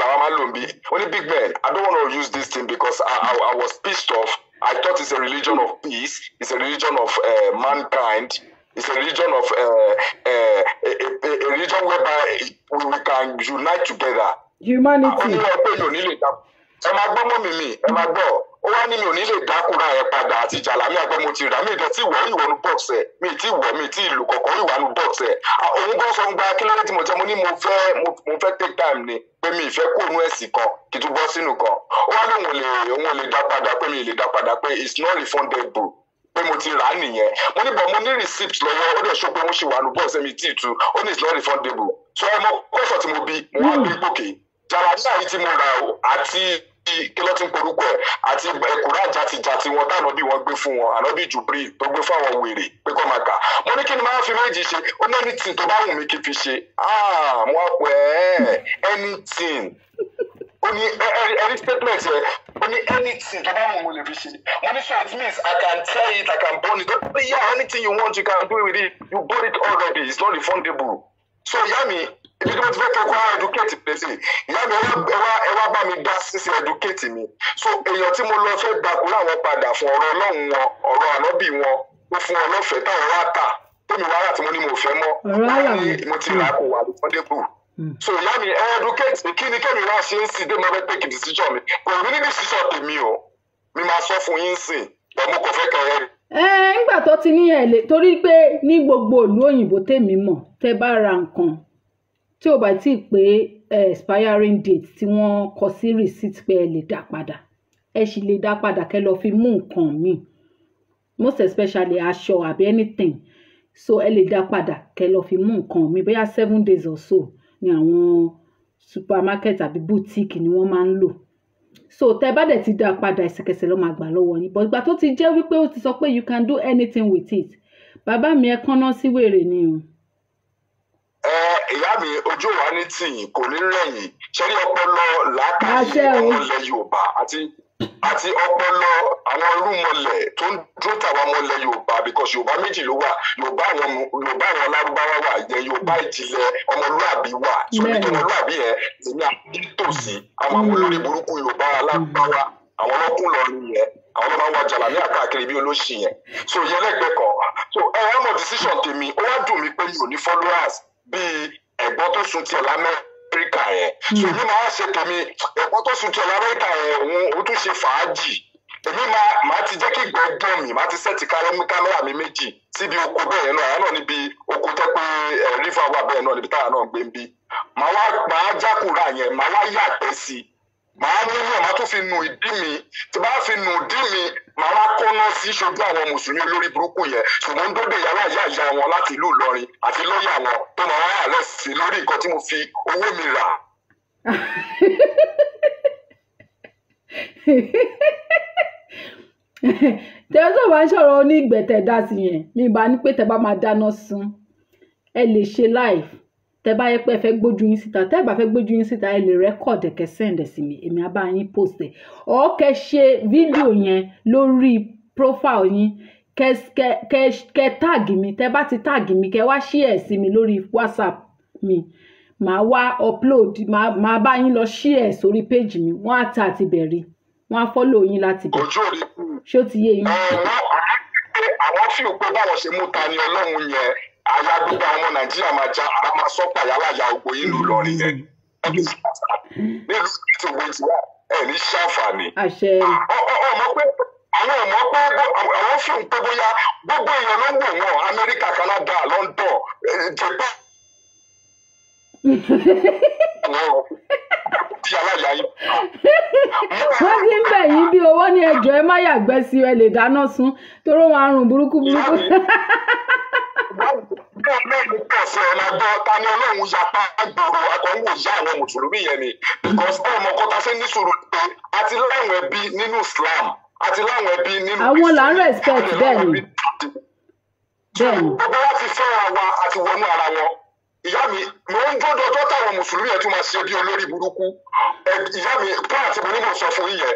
làwọn máa ń lò ń bí ó ní big man I don't want to use this thing because I was pissed off I thought it's a religion of peace it's a religion of mankind it's a religion of a religion whereby we can unite together. humanity. ẹ máa gbọ́ mọ́ mi ẹ máa gbọ́ ó wá ní mi ò ní lè dákúrà yẹn padà àti jàlámíà pé mo ti rà mí ìdọ̀tí ìwọ̀ ìwọ̀nù box ẹ̀ mi tí ìlú kọ̀ọ̀kan ìwọ̀nù box ẹ̀ òun gan sọ ń gba kí lóde tí mo jẹ́ mo ní mo fẹ́ take time ni pé mi ìfẹ́ kó òun ẹ̀sìn kan kí tó bọ́ sínú kan ó wá ní òun ò lè dá padà pé mi ì lè dá padà pé it's not refundable pé mo ti rà á nìyẹn mo ní bọ̀ mo ní receipt lọ́wọ́ ó dẹ̀ sọ pé wọ́n ṣì wà nù box ẹ̀ mi tí ì tu ó ní it's not refundable so ẹ mọ kọ́sọ̀ tí mo bí mo wá gbé gòkè jàlámíà yìí tí mo rà àti kí ló ti ń porúkọ ẹ àti Quran játijàti wọn táwọn bí wọn gbé fún wọn ànábì Jubril tó gbé fún àwọn wèrè pé kọ́ máa kà mo ní kí ni máa fi méjì ṣe ó ní anything tó bá wù mí kí n fi ṣe mo pẹ́ anything ó ní any statement yẹ ó ní anything tó bá wù mí lè fi ṣe mo ní so it means I can tell it I can burn it don't say yeah anything you want you can do with it you bought it already it's not refundable so ìyá mi ibi tí mo ti fẹ́ kẹ́ kọ́ educate pèsè ìyá mi ẹ wá bá mi dá sísè educate mi so èèyàn tí mo lọ fẹ́ gbàkú láwọn padà fún ọ̀rọ̀ Ọlọ́run wọn ọ̀rọ̀ ànábì wọn ó fún wọn lọ́fẹ̀ẹ́ táwọn wá tà tómi wàhálà tí mo ní mo fẹ́ mọ́ láti mo ti rà kó wà ní fọ́ndébù so ìyá mi ẹ educate mi kí ni kẹ́mi wá ṣe ń sìn dé mo fẹ́ take decision mi kò ní ní decision tèmi o mi máa sọ fún yín sìn ẹ mo kàn fẹ́ kẹ́ ẹ. ńgbà tó ti ní ẹ lè torí pé ní gbogbo ìlú òyìnbó tèmi mọ̀ tẹ́ bá ra nǹkan tí ò bá tí ì pé expiring date tí wọ́n kọ sí receipt pé ẹ lè dá padà ẹ sì lè dá padà kẹ́ lọ fi mú nǹkan míì most especially aṣọ àbí anything so ẹ lè dá padà kẹ́ lọ fi mú nǹkan míì bóyá 7 days or so ni àwọn supermarket àbí boutique ni wọ́n máa ń lò so tẹ́ bá dẹ̀ ti dá padà ẹsẹ̀kẹsẹ̀ ló máa gbà lọ́wọ́ yín but ìgbà tó ti jẹ́ wípé ó ti sọ pé you can do anything with it bàbá mi ẹ kánná sí wèrè ni o mi ojú wa ní tìyìn kò ní rẹ̀yìn ṣe rí ọpọlọ làákàyè ọmọ ilẹ̀ Yorùbá àti ọpọlọ àwọn irúnmọlẹ̀ tó ń dúró tàwa ọmọ ilẹ̀ Yorùbá because Yorùbá méjì ló wà Yorùbá àwọn Lárúbáwá wà ìyẹn Yorùbá ìjìnlẹ̀ ọmọlúàbí wà sórí ọmọlúàbí yẹn èmi àti tòsí àwọn olórí burúkú Yorùbá Lárúbáwá àwọn ọlọ́kùn lọ́rin yẹn àwọn ọmọ wa jàlá ní àkáàkiri bí olóṣì yẹn so ìyẹn lẹ́gbẹ̀ẹ́ kan so ọmọ decision tèmi ó wá dùn mí pé mi ò ní followers bíi ẹ̀gbọ́n tó sun tiẹ̀ l'Amẹ́ríkà yẹn so èmi máa ṣe tèmi ẹ̀gbọ́n tó sun tiẹ̀ l'Amẹ́ríkà yẹn òun tún ṣe fàájì èmi máa ti jẹ́ kí ìgbẹ́ dùn mí máa ti sẹ́ẹ̀tì kámẹ́rà mi méjì síbi oko bẹ́ẹ̀ yẹn náà àyà náà níbi oko tẹ́ pé river wà bẹ́ẹ̀ náà níbi táyà náà gbé ń bí máa jákùrà yẹn máa wá yàgbẹ́ sí i màá ní ní ọ̀ma tó fi nù ìdí mi tí bá fi nù ìdí mi màá wá kọ́nà sí ṣojú àwọn mùsùlùmí olórí burúkú yẹn ṣùgbọ́n dóde yàrá ìyá wọn láti ìlú Ìlọrin àti lọ́ọ̀yà wọn tó máa wá àlẹ́ sí lórí nǹkan tí mo fi owó mi rà. tẹ́lẹ̀ tó bá ń sọ̀rọ̀ onígbẹ̀tẹ̀ dá sí yẹn mi bá ní pé tẹ́ bá máa dáná sun ẹ lè ṣe live tẹ́ bá yẹ pé ẹ fẹ́ gbójú yín síta tẹ́ bá fẹ́ gbójú yín síta ẹ lè record ẹ kẹ́ send sí mi èmi á bá yín post ẹ ọ kẹ́ ṣe fídíò yẹn lórí profile yín kẹ́ tag mi tẹ́ bá ti tag mi kẹ́ wá share sí mi lórí WhatsApp mi màá wá upload màá bá yín lọ share sórí page mi wọ́n á ta àti bẹ̀rẹ̀ wọ́n á follow yín láti bẹ̀rẹ̀ ṣó ti yé yín. àwọn fi òpó báwọn ṣe mú ta ni Ọlọ́run yẹn àyà gbogbo àwọn ọmọ Nàìjíríà máa já ara máa sọ pàyàláyà ògbó yín lù lọrin yẹn nílùú tí ògbó ti wà ẹ ní ṣàǹfààní. ọmọ pé àwọn fi òpó bóyá gbogbo èèyàn ló ń wò wọn Amẹ́ríkà Canada London Japan. wọ́n ti ń bẹ̀ yín bí owó ní ẹjọ́ ẹ má yàgbẹ́ sí ẹ lè dáná sun toró wọn àrùn burúkú. bẹ́ẹ̀ ni pọ̀ sí ẹ̀ máa gbọ́ ta ni Ọlọ́run yapa gbòòrò akọ̀wò ìyá àwọn mùsùlùmí yẹn ni because ọmọ kọta sí ní sùúrù pé àti láwọn ẹbí nínú Islam àti láwọn ẹbí nínú. àwọn là ń respect bẹ́ẹ̀ ni. gbogbo wa ti fẹ́ràn wa àti wọnú ara wọn ìyá mi mo ń dúró dọjọ́ táwọn mùsùlùmí yẹn tún máa ṣe bí olórí burúkú ìyá mi pọ́n àti mo ní mo sọ fún yín yẹn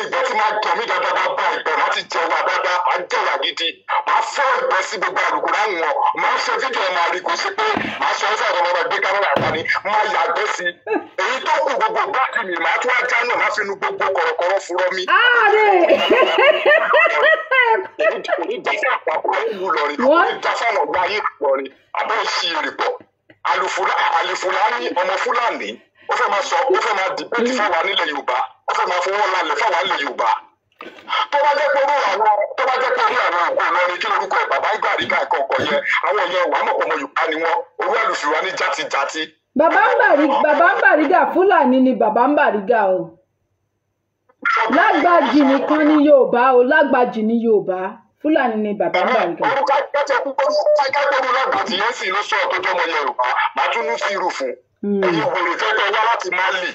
ìgbẹ́ tí máa gbọ̀n mí dáadáa bá bá ìgbẹ́ láti jẹun dáadáa máa jẹ̀yà gidi máa fọ́ ìgbẹ́ sí gbogbo àlùkò láwọn wọn máa ṣe fídíò ẹ̀ máa rí kó ṣe pé máa ṣe ọ́sẹ̀ àtọmọ́ máa gbé kámẹ́rà àtàní máa yàgbẹ́ sí èyí tó kù gbogbo báàgì mi máa tún ajá náà máa fi nu gbogbo kọ̀rọ̀kọ̀rọ̀ fúrọ́ mi. onídàáfà àpapọ̀ ìlú lọrin onídàáfà àwọn ọgbà ayé lọrin abẹ́ ìṣirè pọ̀ Alifulanny ọmọ Fúlàní ó fẹ́ máa dìbẹ́tì fáwa nílẹ̀ Yorùbá ó fẹ́ máa fọwọ́ lálẹ́ fáwa nílẹ̀ Yorùbá tó bá jẹ́ pé orí àwọn ògùn lọrin kí lorúkọ ẹ̀ bàbá ń gbà rí káàkọ́ ọkọ̀ yẹn àwọn yẹn wà á mọ̀ pọ̀ ọmọ Yorùbá ni wọ́n orí Alifulanny játijàti. bàbá ń bàrígà Fúlàní ni bàbá ń bàrígà o lágbàjì nìkan ní Yorùbá o lágbàjì ní Yorùbá Fúlàní ni bàbá ń bàrígà. orúkọ kájẹ́kúrú lágbàjì yẹn sì ló sọ tó jọmọ Yorùbá máa tún ní sí irú fún ẹ̀yin wèrè fẹ́ ẹ wá láti Mali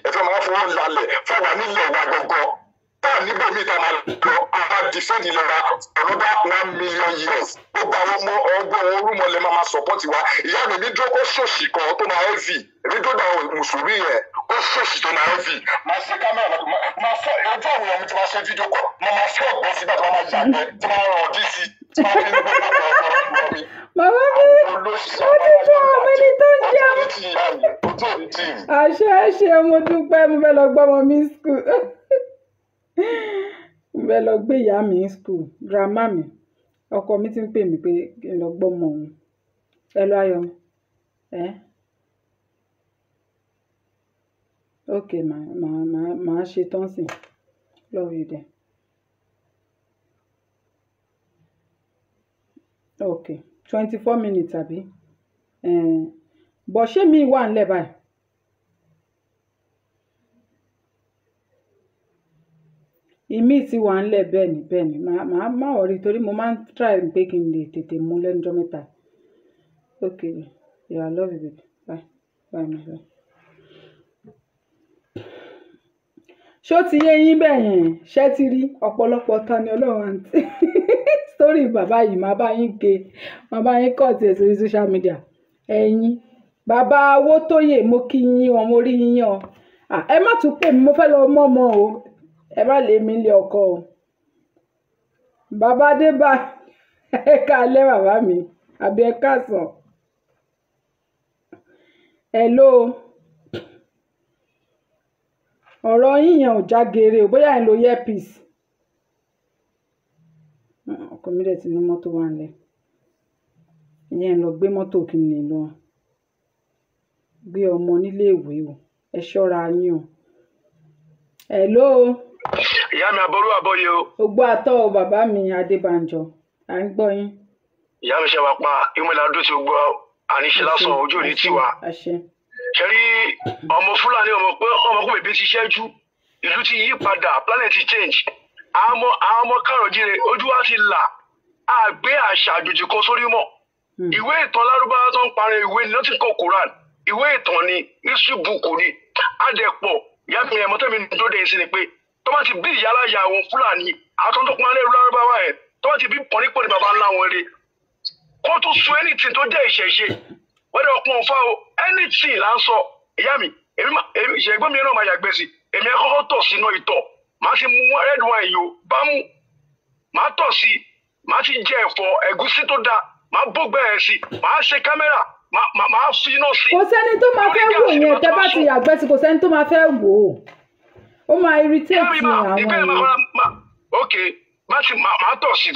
ẹ fẹ́ máa fọwọ́ lálẹ̀ fọwọ́ nílẹ̀ wa gbọ̀ngàn táà níbo mi ta máa lọ àbá defend ìlera another 1 million years gbogbo àwọn ọmọ ọgbọ́n orúmọlẹ̀ máa support wa ìyá mi ní dúró kó ṣòṣì kan tó máa heavy èmi tó dá mùsùlùmí yẹn kó ṣòṣì tó máa heavy máa ṣe kámẹ́rà máa fọ́ ojú àwọn ọmọ tí wọ́n ṣe fídíò kọ̀ máa fọ́ ọ̀gbẹ́ sígbà tí wọ́n máa yàgbẹ́ tí wọ́n rọ̀ ọdí sí tí wọ́n fi ní gbogbo ọ̀rọ̀ mi. Màmá mi ó ti tó ọmọ ẹni tó ń jẹun. àṣẹ mo dúpẹ́ mo fẹ́ lọ gbọ́ ọmọ mi school mo fẹ́ lọ gbé ìyá mi school grandma mi ọkọ mi ti ń pè mí pé kí n lọ gbọ́ ọmọ òun ẹ lọ ayọ̀ mi ok màá ṣe tán sí love you then ok 24 minutes àbí bọ̀ ṣé mi wà nílẹ̀ báyìí ìmí ti wà nílẹ̀ bẹ́ẹ̀ ni màá ọ̀rí torí mo máa ń try pé kí n lè tètè mú lẹ́nujọ́ mẹ́ta ok yeah, I love you baby bye my friend. ṣó ti yé yín bẹ́ẹ̀ yẹn ṣẹ́ ti rí ọ̀pọ̀lọpọ̀ tán ni Ọlọ́run àǹtí sórí bàbá yìí máa bá yín kọ́ ti ẹ̀ sórí social media ẹ̀yin bàbá owó tó yè mo kí yín o mo rí yín o ẹ má tún pè mí mo fẹ́ lọ mọ́mọ́ o ẹ má lé mi lé ọkọ o bàbá débà ẹ káalẹ́ bàbá mi àbí ẹ káàsán hello ọ̀rọ̀ yín yẹn ò já geere o bóyá ẹ̀ ń lo earpiece ọkọ mi dẹ̀ ti ní mọ́tò wà nílẹ̀ ìyẹn ń lọ gbé mọ́tò kí n lè lọ gbé ọmọ nílé ìwé o ẹ ṣọ́ra yín o hello. ìyá mi àbọrú àbọyé o. ogbó àtọ́ o bàbá mi Adébánjọ à ń gbọ́ yín. ìyá mi ṣe wá pa ìmọ̀lá dúró ti gbọ́ àníṣe lásán ojú òní tiwa. ṣe rí ọmọ Fúlàní ọmọ pé bèbí ti ṣẹ́jú ìlú ti yí padà planet ti change àwọn ọmọ kárọ̀jìrè ojú wa ti là àgbé àṣà àjòjì kan sórí mọ́ ìwé ìtàn lárúbáwá tó ń parí ìwé ni wọ́n ti kọ́ Quran ìwé ìtàn ni history book ni adẹ̀pọ̀ ìyá mi ẹ̀mọ́ tẹ́mi tó dé sí ni pé tó bá ti bí ìyálàyà àwọn Fúlàní àwọn tó ń pọn lẹ́rú lárúbáwá ẹ̀ tó bá ti bí pọ̀nípọ̀ní bàbá ńlá wọn rí kó tó sọ anything tó jẹ́ ìṣẹ̀ṣe wọ́n dẹ̀ ọ̀pọ̀ ọ̀fà o anything là ń sọ ìyá mi èmi ìṣẹ̀gbọ́n mi náà máa yàgbẹ́ sí èmi àkọ́kọ́ tọ̀ sínú ìtọ̀ màá ti mú red wine yìí o bá mú màá tọ̀ sí màá ti jẹ ẹ̀fọ́ ẹ̀gúsí tó dáa màá bógbẹ́ ẹ̀ sí màá ṣe kámẹ́rà màá fi iná sí. kò sẹ́ni tó máa fẹ́ wò yẹn tẹ́ bá ti yàgbẹ́ sí kò sẹ́ni tó máa fẹ́ wò ó máa irritate àwọn èèyàn. ok màá tọ̀ sí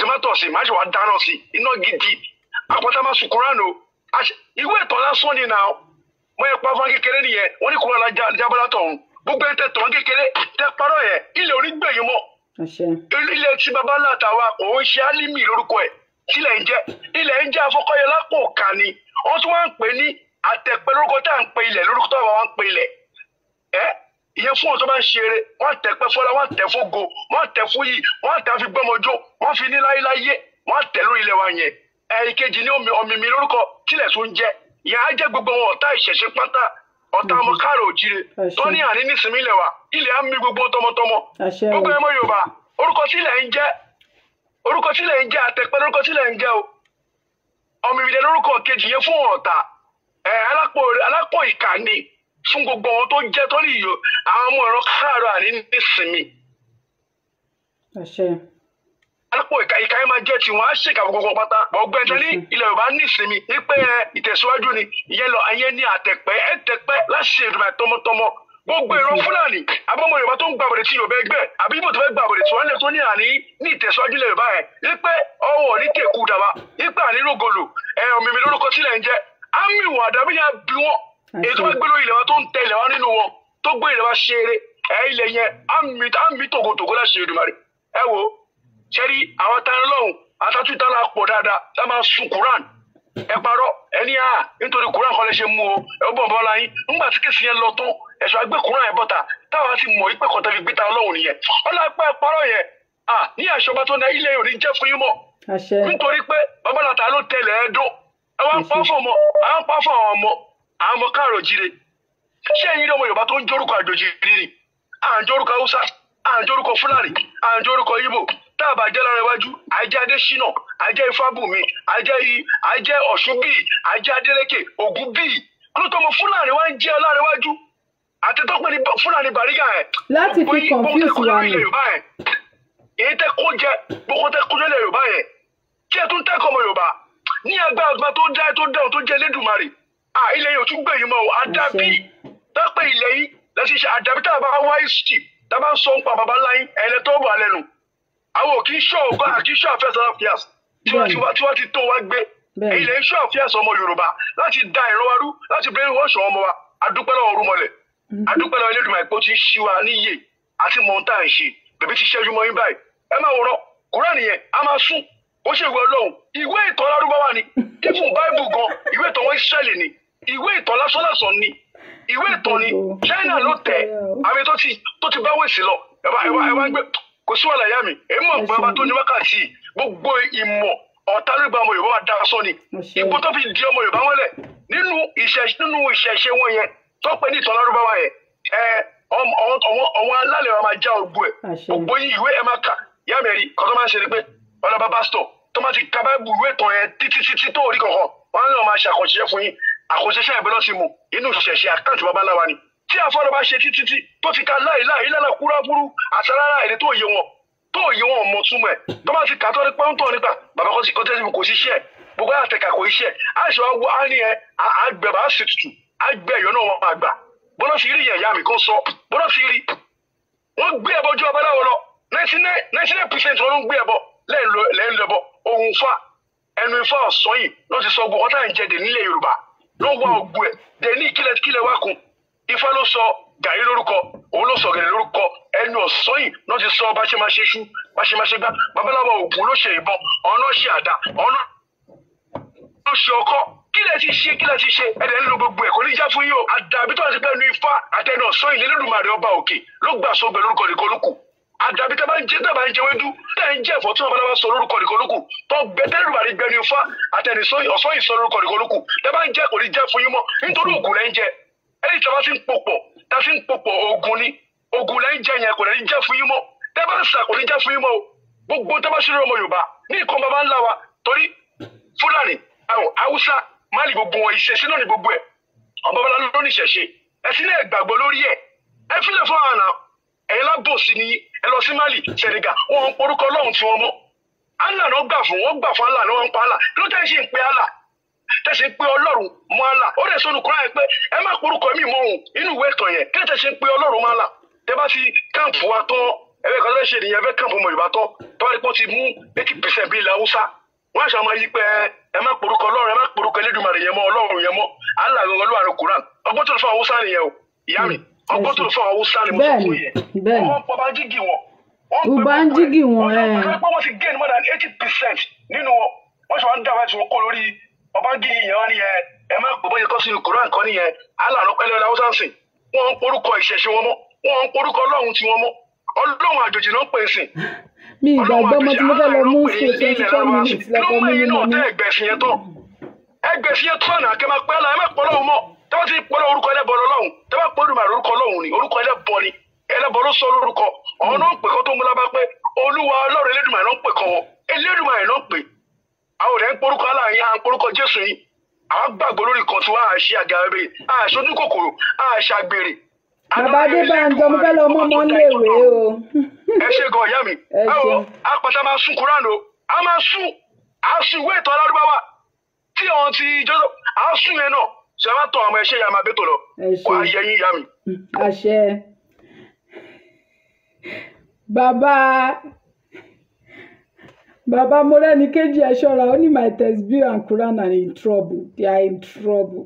màá ṣe wá dáná sí iná gidi àpótá máa sùn kúránù ìwé ìtàn lásán ni nà mo yẹ pa fún kékeré nìyẹn wọ́n ní kúrò jábọ́lá tọ̀hún gbogbo ẹ̀ tẹ̀ tọ̀ kékeré tẹ́ parọ́ yẹn ilé onígbẹ̀yìn mọ́ ilé tí baba ńlá tàwa òun ṣe álímì lórúkọ ẹ̀ sílẹ̀ ń jẹ́ ilẹ̀ ń jẹ́ afọ́kọ́yẹ lápò òkà ni wọ́n tún wá ń pè ní àtẹ̀pẹ́ lórúkọ tá à ń pe ilẹ̀ lórúkọ tó wà ń pe ilẹ̀ ìyẹn fún wọn tó bá ń ṣeré wọ́n tẹ̀pẹ́ fọlá wọ́n tẹ̀ fógo wọ́n tẹ̀ fún yìí wọ́n tẹ̀ fi gbọ́mọjó wọ́n fi ní láyéláyé wọ́n tẹ̀ lórí ilẹ̀ wa yẹn ìkejì ní ọ̀mìmì lórúkọ tílẹ̀ tó ń jẹ́ ìyẹn á jẹ́ gbogbo wọn ọ̀tá ìṣẹ̀ṣe pátá ọ̀tá ọmọ káàrọ̀ òjìrè tó ní àní nísìmí ilẹ̀ wa ilẹ̀ á mì gbogbo tọmọtọmọ gbogbo ẹmọ Yorùbá orúkọ tílẹ̀ ń jẹ́ àtẹ̀pẹ́ lórúkọ tílẹ̀ ń jẹ́ o ọ̀mìmìlẹ̀ lórúkọ kejì yẹn fún ọ̀tá alápò ìkànnì fún gbogbo wọn tó jẹ́ tó ní ìyó àwọn ọmọ ẹ̀rọ káàrọ̀ àní nísìmí alápò ìka yẹn máa jẹ́ tiwọn á ṣèkà gbogbo pátá ọgbẹ́ tẹ́ ní ilẹ̀ Yorùbá nísìmí wípé ìtẹ̀síwájú ni ìyẹn lọ ayé ní àtẹ̀pẹ́ ẹ̀tẹ̀pẹ́ láṣẹ ìdùnnà tọmọtọmọ gbogbo ìran Fúlàní abọ́mọ Yorùbá tó ń gbàbọ̀dẹ̀ tí Yorùbá ẹgbẹ́ àbí ibo tó fẹ́ gbàbọ̀dẹ̀ tí wọ́n lè tó ní àní ní ìtẹ̀síwájú ilẹ̀ Yorùbá yẹn wípé ọwọ́ ní tèkú dàbá wípé àní rògolo ọ̀mìmì lórúkọ sílẹ̀ ń jẹ́ àmì ìwọ̀n àdàbí yẹn bí wọ́n èyí tó bá gbé lórí ilẹ̀ wa tó ń tẹ ilẹ̀ wa nínú wọn tó gbé ilẹ̀ wa ṣeré ilẹ̀ yẹn àmì tògótògó láṣẹ Èdùmàrè wo ṣẹ́rí àwọn tán lọ́hùn àtàtú ìtàn náà pọ̀ dáadáa tá máa sun Quran parọ́ ẹni nítorí Quran kan lè ṣe mú o bọ̀ bọ́lá yín nígbà tí kìsì yẹn lọ tán ẹ̀sùn àgbẹ̀ Quran yẹn bọ́ta táwọn ti mọ̀ ìpè kọ́tà fi gbéta Ọlọ́run nìyẹn ọlọ́pàá parọ́ yẹn ní àṣọba tó náà ilé òní jẹ́ fún yín mọ́ nítorí pé babalata ló tẹ̀lé ẹ̀dọ́ àwọn pa fún àwọn ọmọ káàrọ̀ jíire ṣé ẹ̀yin ọmọ Yorùbá tó ń jórúkọ àjòjì rírì à ń jórúkọ Haúsá à ń jórúkọ Fúlàní à ń jórúkọ Ìgbò táàbà jẹ́ lára iwájú àjẹ́ Adésínà àjẹ́ Ifábùnmi àjẹ́ Ọ̀ṣunbí àjẹ́ Adélékè Ògúnbí olùtọ́mọ Fúlàní wá ń jẹ́ lára iwájú àti tó pé ní Fúlàní Bàrígà ẹ̀ láti fi confuse wa ni èyí tẹ́ kó jẹ gbogbo tẹ́ kó jẹ ilẹ̀ Yorùbá yẹn kí ẹ tún tẹ́kọ̀ọ́ ọmọ Yorùbá ní agbára tó dáhùn tó jẹ́ Elédùmarè ilẹ̀ yìí ò tún gbẹ̀yìn mọ́ àdàbí dápẹ́ ilẹ̀ yìí lẹ́sìn ṣe àdàbí tá a bá wá ìsìtì tá a bá ń sọ ń pa bàbá ńlá yín ẹ̀lẹ́ tó bọ̀ alẹ́ nu àwọn ò kì í ṣọ́ ọgbà àti ṣọ́ àfẹ́sọ̀ àfíàs tí wọ́n ti tó wá gbé ilẹ̀ ń ṣọ́ àfíàs ọmọ Yorùbá láti da ìran wa rú láti bẹ́ẹ̀ wọ́n ṣọ́ ọmọ wa adúpẹ́ lọ́wọ́ Orúnmọlẹ̀ adúpẹ́ lọ́wọ́ Elédùmarè pé ó ti ń ṣí wa níyè àti mọ̀ọ́ntà ń ṣe bèbí ti ṣẹ́jú mọ́ yín báyìí ẹ máa wòran Kùránì yẹn a máa sún ó ṣe ìwé Ọlọ́run ìwé ìtàn lárúbáwá ni even Bible gan ìwé ìtàn wọn Ísírẹ́lì ni ìwé ìtàn lásánlásán ni ìwé ìtàn ni China ló tẹ̀ àmì tó ti bá wèsì lọ ẹ wá gbé kò sí wàhálà yá mi èyí mọ̀ pé ọba tó ní wákàtí gbogbo ìmọ̀ ọ̀tá ló gba ọmọ Yorùbá wa dára sọ ni ipò tó fi di ọmọ Yorùbá mọ́lẹ̀ nínú ìṣẹ̀ṣe wọn yẹn tó pẹ́ ní ìtàn lárúbáwá yẹn àwọn alálẹ̀ wa máa já ògbó ẹ̀ ògbó yìí ìwé ẹ̀ máa kà yá mi rí kọ́ tó máa ń ṣe ni pé ọlọ́ba pásítọ̀ tó máa ti ka Báíbù ìwé ìtàn yẹn títí tó rí kankan wọn á lọ máa ṣàkọsíṣẹ́ fún yín àkọsíṣẹ́ ẹ̀bẹ̀ lọ́sìn mu inú ìṣẹ̀ṣẹ̀ àkáǹtì babaláwa ni tí àfọlọ́ bá ṣe títí tó ti ka láìláì lálẹ́ kúrábúrú àṣàrárá èdè tó yé wọn mọ̀ túmọ̀ ẹ̀ tó bá ti kà tó ní pẹ́ńtọ́ nípa bàbá kan sì kọ́ tẹ́sí kò síṣẹ́ gbogbo àtẹ̀kà kò iṣẹ́ àṣọ àwọ̀ á ní ẹ àgbẹ̀bà á sì tutù àgbẹ̀ ẹ̀yọ́ náà wọn àgbà bọ́lá sì rí yẹn ìyá mi kò sọ bọ́lá sì rí wọ́n gbé ẹbọ ju babaláwo lọ 99% wọn ló ń gbé ẹbọ lẹ́yìn lẹ́bọ ohun fa ẹnu ifá ọ̀sán yìí ló ti sọ gbogbo ọ̀tá ìjẹ́ dè nílẹ̀ Yorùbá ló wá ògùn ẹ̀ dè ní kílẹ̀ wá kun ifá ló sọ gàrí lórúkọ òun ló sọ gẹ̀rẹ̀ lórúkọ ẹnu ọ̀sán yìí ló ti sọ bá ṣe máa ṣe ṣú bá ṣe máa ṣe gbá babaláwo ògùn ló ṣe ìbọn ọ̀nà ṣe àdá ọ̀nà ló ṣe ọkọ́ kílẹ̀ ti ṣe ẹ̀dẹ̀ ń lo gbogbo ẹ̀ kò ní já fún yín o àdàbí tó àti pẹ́ẹ́nu ifá àtẹnu ọ̀sán yìí lélẹ́dùmarè ọba òkè ló gbà sọgbẹ̀ lórúkọ nìkan lókù àdàbí tẹ́ bá ń jẹ wédú tẹ́ ń jẹ́ ẹ̀fọ́ tí wọ́n bá sọ lórúkọ nìkan lókù tó gbẹ tẹ́lẹ̀dùmarè gbẹnu ifá àtẹnu ọ̀sán yìí sọ lórúkọ nìkan lókù tẹ́ bá ń jẹ́ kò ní jẹ́ fún yín mọ́ nítorí ògùn lẹ́ ń jẹ ẹ̀yìn tí a bá ti ń pòpọ̀ ògùn ni ògùn lẹ́ ń jẹ yẹn kò ní jẹ́ fún yín mọ́ tẹ́ bá ń sà kò ní jẹ́ fún yín mọ́ o gbogbo tẹ́ bá ṣe lọ́mọ Yorùbá ní nǹkan bàbá ńlá wa torí Fúlàní Haúsá Málì gbogbo wọn ìṣẹ̀ṣe náà ní gbogbo ẹ̀ ọ̀bọ̀bọ̀lá ló ní ìṣẹ̀ṣe ẹ̀sìn náà gbàgbọ́ lórí ẹ̀ ẹ fílẹ̀ fún àná ẹ̀yin lábòsí ni ẹ lọ sí Málì Senegal wọn ń porúkọ Ọlọ́run tí wọ́n mọ́ Allah náà gbà fún wọn gbà fún Allah náà wọn ń pa Allah kí ló tẹ́ ṣe ń pe Allah tẹ́ ṣe ń pe Ọlọ́run mọ́ Allah ó rẹ̀ sọ́nu kúrò pé ẹ má porúkọ mi mọ́ òun inú ìwé ìtàn yẹn kí ló tẹ́ ṣe ń pe Ọlọ́run mọ́ Allah tẹ́ bá ti káàmpù wa tán ẹ̀rẹ́ kan tẹ́ ṣe nìyẹn fẹ́ káàmpù ọmọ Yorùbá tán tọ́wọ́ ni pọ́n ti mú 80% bíi ilẹ̀ Haúsá wọ́n àṣà máa yí pé ẹ má porúkọ Ọlọ́run ẹ má porúkọ Elédùmarè yẹn mọ́ Ọlọ́run yẹn mọ́ Allah gangan ló wà ní Quran ọgbọ́n tó lè fún Haúsá nìyẹn o ìyá mi ọgbọ́n tó lè fún Haúsá ni mo sọ fún yẹn wọ́n pọ̀ bá jígì wọn wọ́n ti gain more than 80% nínú wọn wọ́n ṣe wá ń dábàá tí wọ́n kó lórí ọba jígì yẹn wọ́n ní ẹ má pọ̀ bóyá kọ́ sínú Quran kan nìyẹn Allah ló pẹ́lẹ́ Haúsá ń sìn wọ́n ń porúkọ ìṣẹ̀ṣe wọn mọ́ wọ́n ń porúkọ Ọlọ́run tí wọ́n mọ́ Ọlọ́run àjòjì náà ń pè é sìn mi ìgbàgbọ́ ọmọ tí mo fẹ́ lọ mú sí 24 minutes lọ́kọ́ mú nínú mi. ẹgbẹ̀sìn yẹn tán náà kẹ́ máa pẹ́ la ẹ má pọ́ lọ́hùn mọ́ tẹ́ bá ti pọ́ lọ́hùn orúkọ ẹlẹ́bọ lọ́hùn tẹ́ bá pọ́ orúkọ lọ́hùn ni orúkọ ẹlẹ́bọ ni ẹlẹ́bọ ló sọ lórúkọ ọ̀hún náà ń pè kó tó mú lábá pé Olúwa Ọlọ́run Elédùmarè náà ń pè kọ́ wọn Elédùmarè náà ń pè àwọn ọ̀rẹ́ ń porúkọ aláàyè à ń porúkọ Jésù yìí àwọn gbàgbọ́ lórí kan tí wọ́n á ṣe àgàrẹ́ àṣojú kòkòrò àṣàgbèrè. Bàbá Adébánjọ mo fẹ́ lọ mọ́ ọmọ léèwé o. Ẹ ṣe gan ìyá mi apàtà máa sún Kúrán o a máa sún ìwé ìtàn alárúbáwá tí àwọn ti jọ́sọ̀ a sún yẹn náà ṣe máa tọ àwọn ẹṣẹ́ yà máa bẹ́tò lọ kó ayé yín ìyá mi. àṣẹ bàbá Morẹ́ni Keji ẹ ṣọ́ra ó ní my textbook and Quran are in trouble they are in trouble.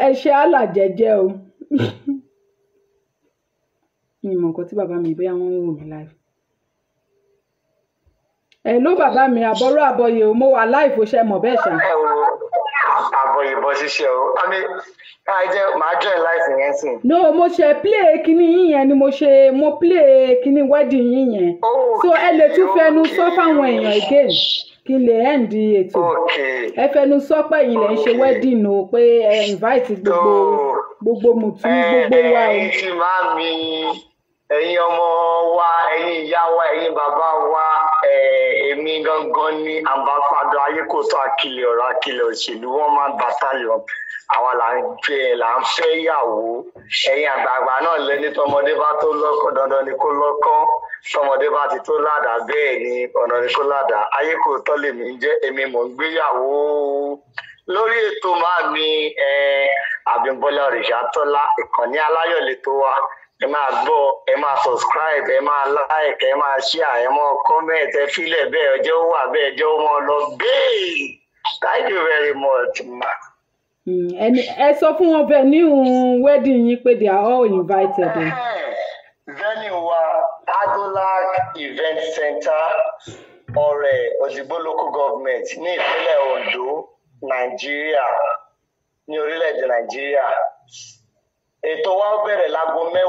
ẹ ṣe àlà jẹ́jẹ́ o mi mọ̀ nǹkan tí bàbá mi bóyá wọ́n ń wò mí live. ẹ ló bàbá mi àbọ̀rọ̀ àbọ̀yè o mo wà live ó ṣe mọ̀ bẹ́ẹ̀ ṣá. ẹ wo àbọ̀yè bọ́ ṣiṣẹ́ o màá join live yẹn sìn. no mo ṣe play kíní yín yẹn ni mo play kíní wedding yín yẹn so ẹ lè tún fẹnu sọ fáwọn èèyàn again kí n lè end ètò ẹ fẹnu sọ pé ẹ̀yin lẹ ń ṣe wedding o pé ẹ invite gbogbo mùtú gbogbo wa o. ẹ̀yin tí máa mi ẹ̀yin ọmọ wa ẹ̀yin ìyá wa ẹ̀yin bàbá wa èmi gangan ní ambassador ayékòótọ́ àkìlẹ̀ ọ̀rọ̀ àkìlẹ̀ òṣèlú wọn máa ń battalion àwa là ń fẹ́ yàwó ẹ̀yin àgbààgbà náà lẹ́ni tọmọdé bá tó lọ́kọ dandan ni kó lọ́kọ tọmọdé bá ti tó ládàá bẹ́ẹ̀ ni ọ̀nà ni kó ládàá ayékòótọ́ lèmi ń jẹ́ èmi mò ń gbéyàwó lórí ètò máa mi Abímbọ́lá Òrìṣàtọ́lá ìkànnì aláyọ̀lẹ̀ tó wá ẹ máa gbọ́ ẹ máa subscribe ẹ máa like ẹ máa share ẹ máa comment ẹ fílẹ̀ bẹ́ẹ̀ ọjọ́ ó wà bẹ́ẹ̀ ọjọ́ ó mọ́ lọ bẹ́ẹ̀ thank you very much ma. ẹ sọ fún wọn venue wedding yín pé they are all invited. venue wa Adolac event center Ọ̀rẹ́ Òdìgbò local government ní ìpínlẹ̀ Ondo Nàìjíríà ní orílẹ̀-èdè Nàìjíríà. Ètò wa bẹ̀rẹ̀ láago 10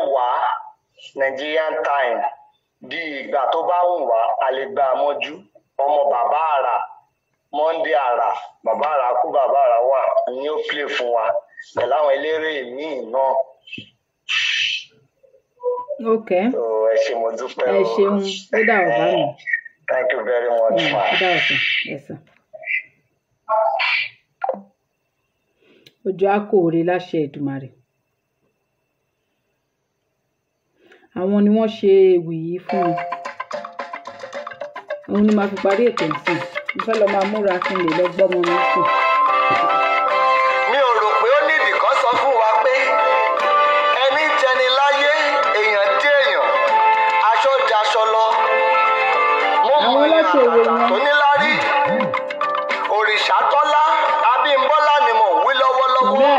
Nigerian time di ìgbà tó bá wù wá a lè gba àmọ́jú ọmọ bàbá àrà Monday àrà bàbá àrà kú bàbá àrà wà ní ó play fún wa pẹ̀lú àwọn eléré míì náà. ok ẹ ṣé mo dúpẹ́ o. ẹ ṣeun ó dà ọ̀bá mi Thank you very much, ma. Yes, sir. Ojú àkòrè láṣẹ Èdùmàrè. Àwọn ni wọ́n ṣe ewì yìí fún mi. Òun ni màá fi parí ètò ìsìn. Mo fẹ́ lọ máa múra kí n lè lọ gbọ́mọ mi sùn. Mi ò rò pé ó nídìí kan sọ fún wa pé ẹni jẹni láyé èèyàn dé èèyàn, aṣọ daṣọ lọ. Mo mọ ìyàrá tó níláárí. Òrìṣàtọ́lá Abímbọ́lá ni mò ń wí lọ́wọ́lọ́wọ́.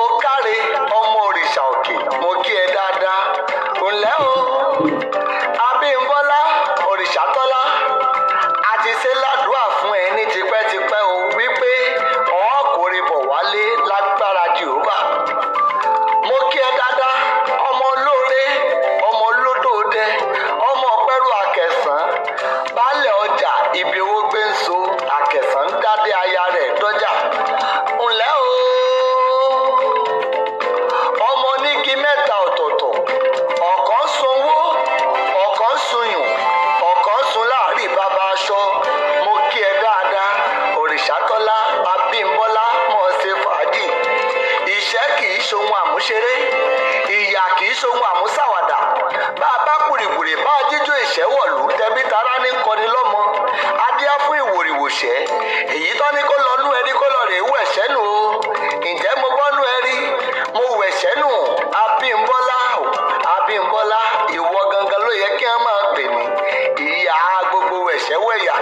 Ó káre ọmọ òrìṣà òkè, mo kí ẹ dáadáa. Ǹlẹ́ o, Abímbọ́lá Òrìṣàtọ́lá, a ti ṣe ládùúà fún ẹ ní tipẹ́tipẹ́ o wípé ọ̀ọ́kùnrin bọ̀ wálé lágbára Jèhófà. Mo kí ẹ dáadáa, ọmọ olóore, ọmọ olódòdẹ, ọmọ ọpẹ́rù àkẹsàn, baálẹ̀ ọjà ibi owó gbé ń so, àkẹsàn ń dádé aya rẹ̀ dọ́jà. Ǹlẹ́ o, ọmọ onígi mẹ́ta ọ̀tọ̀ọ̀tọ̀, ọ̀kan sunwó, ọ̀kan sunyùn, ọ̀kan sun láàrin bàbá aṣọ. Mo kí ẹ dáadáa, Òrìṣàtọ́lá Abímbọ́lá mọ̀ ṣe fàájì. Ìṣẹ́ kì í ṣohun àmúṣeré, ìyà kì í ṣohun àmúṣàwàdà. Bá a bá kùrìkùrì bá a jíjó ìṣẹ́wọ̀lú tẹbí tará ní kọni lọ́mọ. Adíá fún ìwòrìwòṣẹ́, èyí tán ní kó lọ nú ẹrí kó lọ rè é wẹ̀ṣẹ́ nù o. Ǹjẹ́ mo bọ́ nú ẹrí, mo wẹ̀ṣẹ́ nù. Abímbọ́lá o, Abímbọ́lá, ìwọ gangan ló yẹ kí wọ́n máa pè ní ìyá gbogbo wẹ̀ṣẹ́ wẹ̀yà.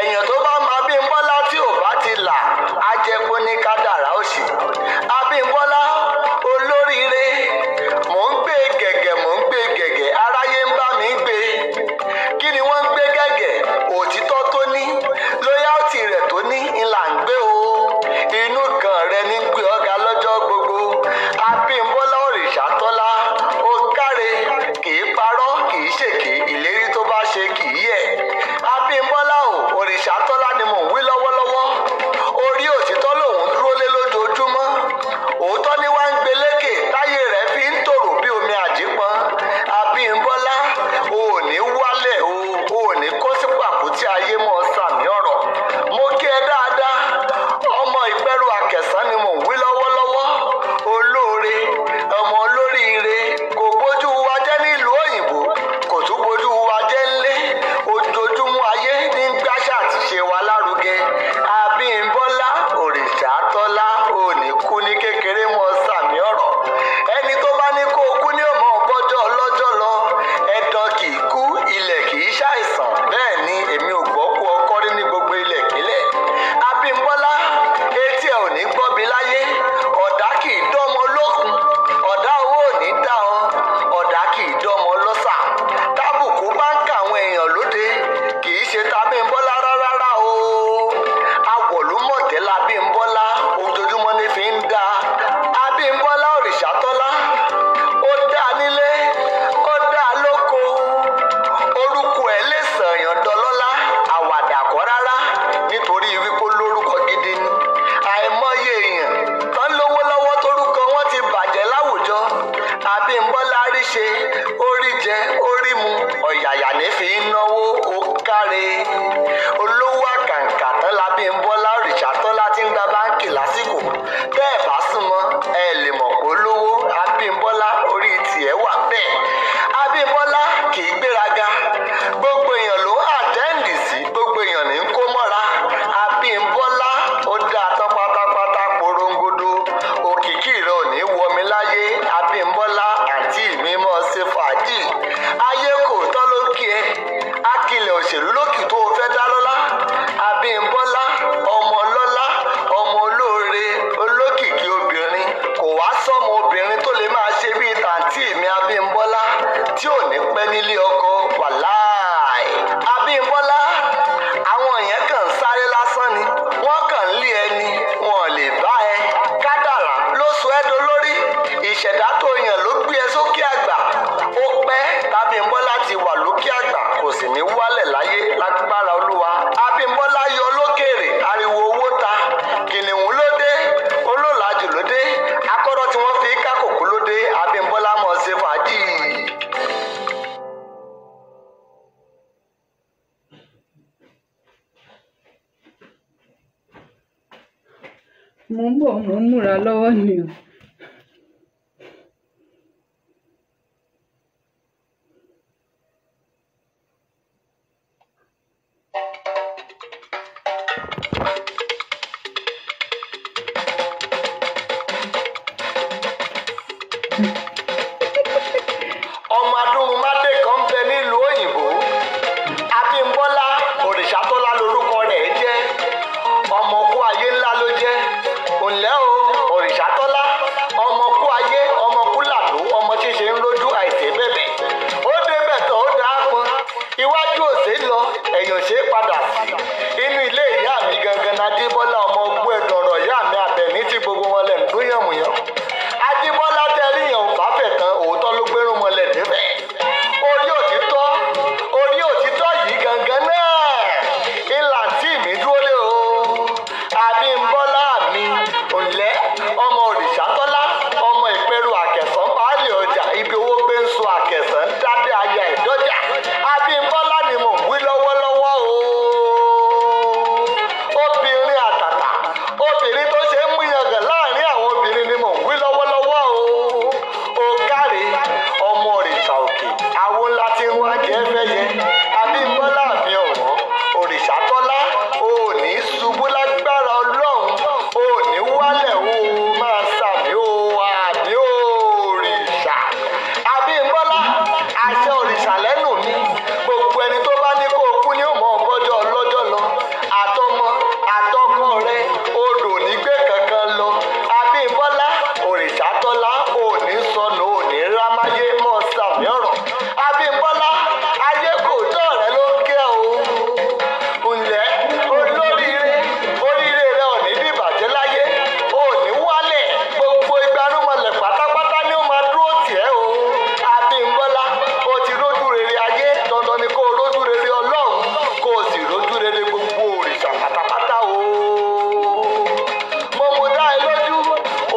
Èèyàn tó bá máa Abímbọ́lá tí ò bá ti là á jẹ́ kó ní kádàrá òṣì. Abímbọ́lá olóríire, mò ń gbé gẹ̀gẹ̀, aráyé ń bá mi gbé. Kí ni wọ́n ń gbé gẹ̀gẹ̀? Òtítọ́ tó ní, lóyàtì rẹ̀ tó ní ńlá ń gbé o. Inú kan rẹ ní gbé ọ̀gá lọ́jọ́ gbogbo. Abímbọ́lá Òrìṣàtọ́lá, ó káre, kì í parọ́, kì í ṣèké, ìlérí tó bá ṣe kì í yẹ̀. Abímbọ́lá o, Òrìṣàtọ́lá ni mò ń wí lọ́wọ́lọ́wọ́. Orí òtítọ́ lòun dúró lé lójoojúmọ́. Òótọ́ ni wá ń gbé lékè, táyé rẹ̀ fi ń tòrò bí omi àjípọn. Abímbọ́lá, o ò ní wálẹ̀ o, o ò ní kó sí pàkútí ayé mọ́ sàmì ọ̀rọ̀. Mo kí ẹ dáadáa, ọmọ ìpẹ́rù àkẹsàn ni mò ń wí lọ́wọ́lọ́wọ́. Olóore, ọmọ olóríire, kò bójú wa jẹ́ nílùú òyìnbó, kò tún bójú wa jẹ́ ńlé. Ojoojúmọ́ ayé ní gbáṣà àti ṣe wa lárugẹ. Abímbọ́lá Òrìṣàtọ́lá, ò ní kú ní kékeré mọ́ sàmì ọ̀rọ̀. Ẹni tó bá ní kó kú ní ọmọ ọgbọ́jọ́ ọlọ́jọ́ lọ. Ẹ̀dàn kì í kú, ilẹ̀ kì í ṣàìsàn. Bẹ́ẹ̀ ni èmi ò gbọ́ kú ọkọ́ rí ní gbogbo ilẹ̀ kílẹ̀. Abímbọ́lá, etí ẹ̀ ò ní gbọ́bi láyé. Ọ̀dà kì í dọ́mọ lókun, ọ̀dà owó ò ní dá ọ, ọ̀dà kì í dọ́mọ lọ́sà. Tábùkù bá ń kà àwọn èèyàn lóde, kì í ṣe t'Abímbọ́lá rárá o. Awọ̀lúmọ̀tẹ́ l'Abímbọ́lá, ojoojúmọ́ ní fi ń dá. Abímbọ́lá Òrìṣàtọ́lá, ó dá nílé, ó dá lóko. Orúkọ ẹ̀ lè sànyàn dọlọ́lá, àwàdà kọ́ rárá, nítorí wípé lórúkọ gidi ni. Àìmọye èèyàn tán lówó lọ́wọ́ tórúkọ wọn ti bàjẹ́ láwùjọ. Abímbọ́lá rí ṣe, ó rí jẹ, ó rí mu, ọ̀yàyà ní fi ń náwó, ó káre. Olówó àkàǹkà tán l'Abímbọ́lá Òrìṣàtọ́lá ti ń gba báńkì lásìkò. Tẹ́ ẹ̀ bá súnmọ́, ẹ lè mọ̀ pé olówó. Abímbọ́lá orí tiẹ̀ wà bẹ́ẹ̀. Abímbọ́lá kì í gbéraga, gbogbo èèyàn ló àtẹ́ǹdì sí, gbogbo èèyàn ní ń kó mọ́ra. Abímbọ́lá, ó dáa tán pátápátá porongodo. Òkìkí rẹ̀ ò ní wọmi láyé. Abímbọ́lá, àǹtí mi mọ̀ ṣe fàájì. Ayé kò tọ́ ló kí ẹ, akilẹ̀ òṣèlú lókì tó o fẹ́ dá lọ́lá. Abímbọ́lá, ọmọ lọ́lá, ọmọ olóore, olókìkí obìnrin. Kò wá sọ́mọ obìnrin tó lè máa ṣe bíi tàǹtí mi Abímbọ́lá tí ò ní pẹ́ nílé ọkọ, wàláì. Abímbọ́lá, àwọn yẹn kàn ń sáré lásán ni, wọ́n kàn ń lé ẹni, wọn ò lè bá ẹ. Kádàrá ló sọ ẹ́ dolórí, ìṣẹ̀dá tó yàn ló gbé ẹ sókè àgbà. Ó pẹ́ t'Abímbọ́lá ti wà lókè àgbà, kò sì ní wálẹ̀ láyé lágbára Olúwa. Abímbọ́lá yọ lókèrè, ariwo owó ta, kìnìún ló dé, olólàjù ló dé, akọ́rọ́ tí wọ́n fi kákòkò ló dé. Abímbọ́lá mọ̀ ṣe fàájì. mo ń bọ̀ mo ń múra lọ́wọ́ ni o. ọmọ adúrúmádé kan bẹ nílùú òyìnbó Abímbọ́lá Òrìṣàtọ́lá lorúkọ rẹ̀ jẹ́ ọmọ kú ayé ńlá ló jẹ́ òǹlẹ́ o Òrìṣàtọ́lá ọmọ kú ayé ọmọ kú làdó ọmọ ṣíṣe ń rójú àìsè bẹ̀bẹ̀ ó débẹ̀ tán ó dáa pọn iwájú òsè lọ ẹ̀yìn òsè padà sí inú ilé ìyá mi gangan Adébọ́lá ọmọ ogbó ẹ̀dọ̀rọ̀ ìyá mi Àbẹ̀ní tí gbogbo wọn lẹ̀ ń dún yànmùyàn Adébọ́lá tẹ́ríyàn ò bá fẹ̀ tán òótọ́ ló gbérùn mọ́lẹ̀ débẹ̀ orí òtítọ́ yìí gangan náà ìlà tí mi dúró lé o Abímbọ́lá mi òǹlẹ́ ọmọ Òrìṣàtọ́lá ọmọ ìpẹ́rù àkẹsàn baálé ọjà ibi owó gbé ń so àkẹsàn dábẹ́ aya ìdọ́jà Abímbọ́lá ni mò ń wí lọ́wọ́lọ́wọ́ o obìnrin àtàtà obìnrin tó ṣe ń mú yangàn láàrin àwọn obìnrin ni mò ń wí lọ́wọ́lọ́wọ́ o káre ọmọ òrìṣà òkè àwo ńlá tí ń wá jẹ́ fẹ́yẹ Abímbọ́lá mi ọ̀wọ́n Òrìṣàtọ́lá ò ní ṣubú lágbára Ọlọ́run ò ní wálẹ̀ o máa sàmì o àmì òrìṣà Abímbọ́lá àṣẹ òrìṣà lẹ́nu mi gbogbo ẹni tó bá ní kó o kú ní òmò ọgbọ́jọ́ ọlọ́jọ́ lọ àtọmọ àtọkọ rẹ odò nígbé kankan lọ Abímbọ́lá Òrìṣàtọ́lá ò ní sọnù ò ní rámáyé mọ́ sàmì ọ̀rọ̀ Abímbọ́lá ayé kò tọ́ rẹ ló ń kẹ́ o ǹlẹ́ olóríire oríire rẹ ò ní dìbàjẹ́ láyé ò ní wálẹ̀ gbogbo ìgbanúmọ̀lẹ̀ pátápátá ni ó máa dúró tiẹ̀ o Abímbọ́lá o ti rójú rere ayé dandan ni kó o rójú rere Ọlọ́run kó o sì rójú rere gbogbo òrìṣà pátápátá o mo mú dá ẹ lójú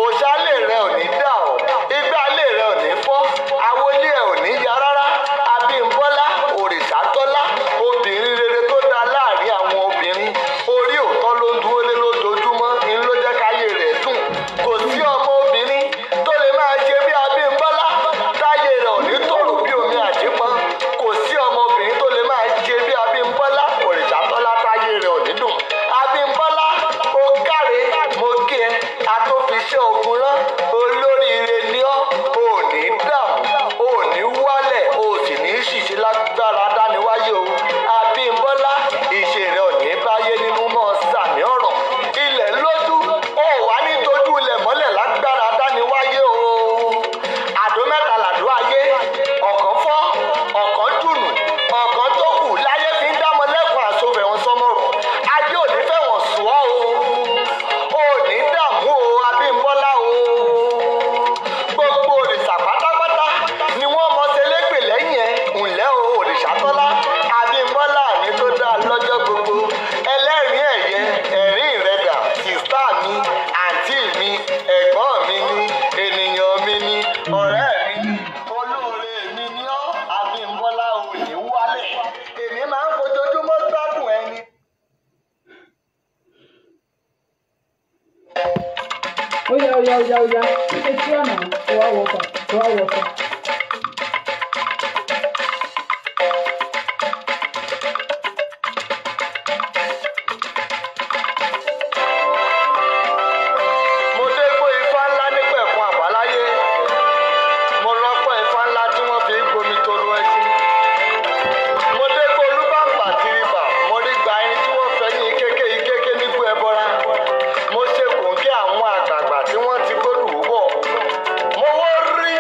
òṣàlẹ̀ rẹ ò ní dà ọ́ ìgbàlẹ̀ rẹ ò ní fọ́ àwọlé ẹ ò ní ya rárá Abímbọ́lá Òrìṣàtọ́lá obìnrin rere tó dá láàrin àwọn obìnrin orí òótọ́ ló ń dúró lé lójoojúmọ́ ń ló jẹ́ káyé rẹ̀ dùn kò sí ọmọ obìnrin tó lè máa ṣe bí Abímbọ́lá táyé rẹ̀ ò ní tòrò bí omi àjípọn kò sí ọmọ obìnrin tó lè máa ṣe bí Abímbọ́lá Òrìṣàtọ́lá táyé rẹ̀ ò ní dùn Abímbọ́lá ó káre mo kí ẹ àtòfiṣẹ́ ogun rán olóríire ni ọ́ ò ní dààmú ò ní wálẹ̀ ò sì ní ṣìṣe lágbára dániwáyé o Abímbọ́lá ìṣe rẹ̀ ò ní báyé nínú mọ́ sàmì ọ̀rọ̀ ilẹ̀ lójú ó wà ní tójú ilẹ̀ mọ́lẹ̀ lágbára dániwáyé o àdó mẹ́ta làdó ayé ọ̀kan fọ́ ọ̀kan dùnù ọ̀kan tó kù láyé fi ń dámọ lẹ́kùn àsọ̀bẹ̀ wọn sọmọ́rọ̀ ayé ò ní fẹ́ wọn sùn ọ́ o ò ní dààmú o Abímbọ́lá o gbogbo òrìṣà pátápátá ni wọ́n mọ ṣẹlẹ́gbẹ̀ lẹ́yìn ẹ̀ ǹlẹ́ o Òrìṣàtọ́lá Abímbọ́lá mi tó dáa lọ́jọ́ gbogbo ẹlẹ́rìí ẹ̀yẹ ẹ̀rín ìrẹ́dà sìstá mi àǹtí mi ẹ̀gbọ́n mi ni ènìyàn mi ni ọ̀rẹ́ mi ni olóore mi ni ọ́ Abímbọ́lá ò ní wálẹ̀ èmi máa ń fojoojúmọ́ gbádùn ẹni. ó yá etí ọ̀nà tó wá wọ̀tọ̀. mo dé gbó ifá ńlá nípẹ̀kun àbáláyé mo rọ́pọ̀ ifá ńlá tí wọ́n fi gbomi toro ẹṣin mo dé gbó olúbàǹbà tìrìbà mo rí gba ẹni tí wọ́n fẹ́ ní ikéké nígbó ẹbọra mo ṣe kòńgẹ́ àwọn àgbààgbà tí wọ́n ti gbódù wúbọ̀ mo wó rí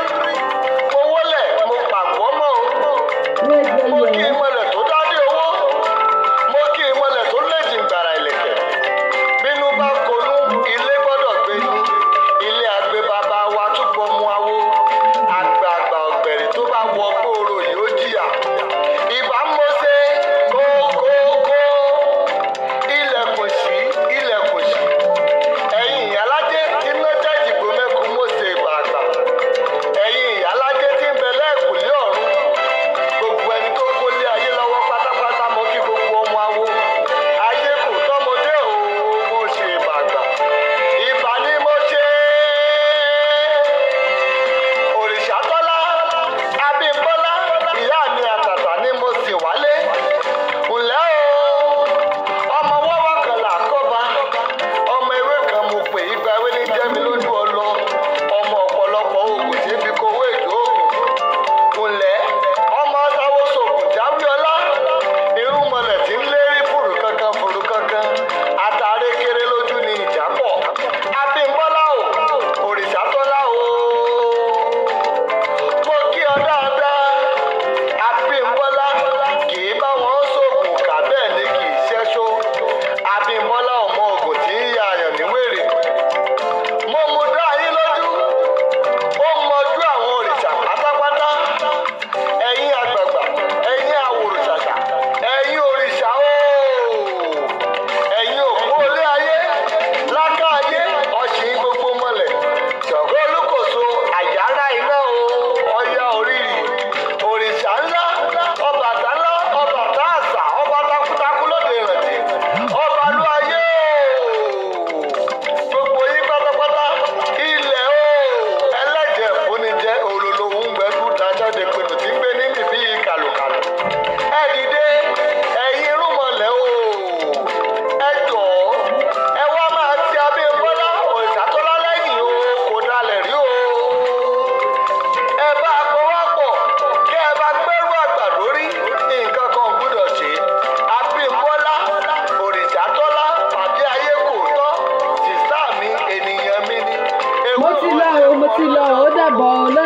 bọ̀ lọ́la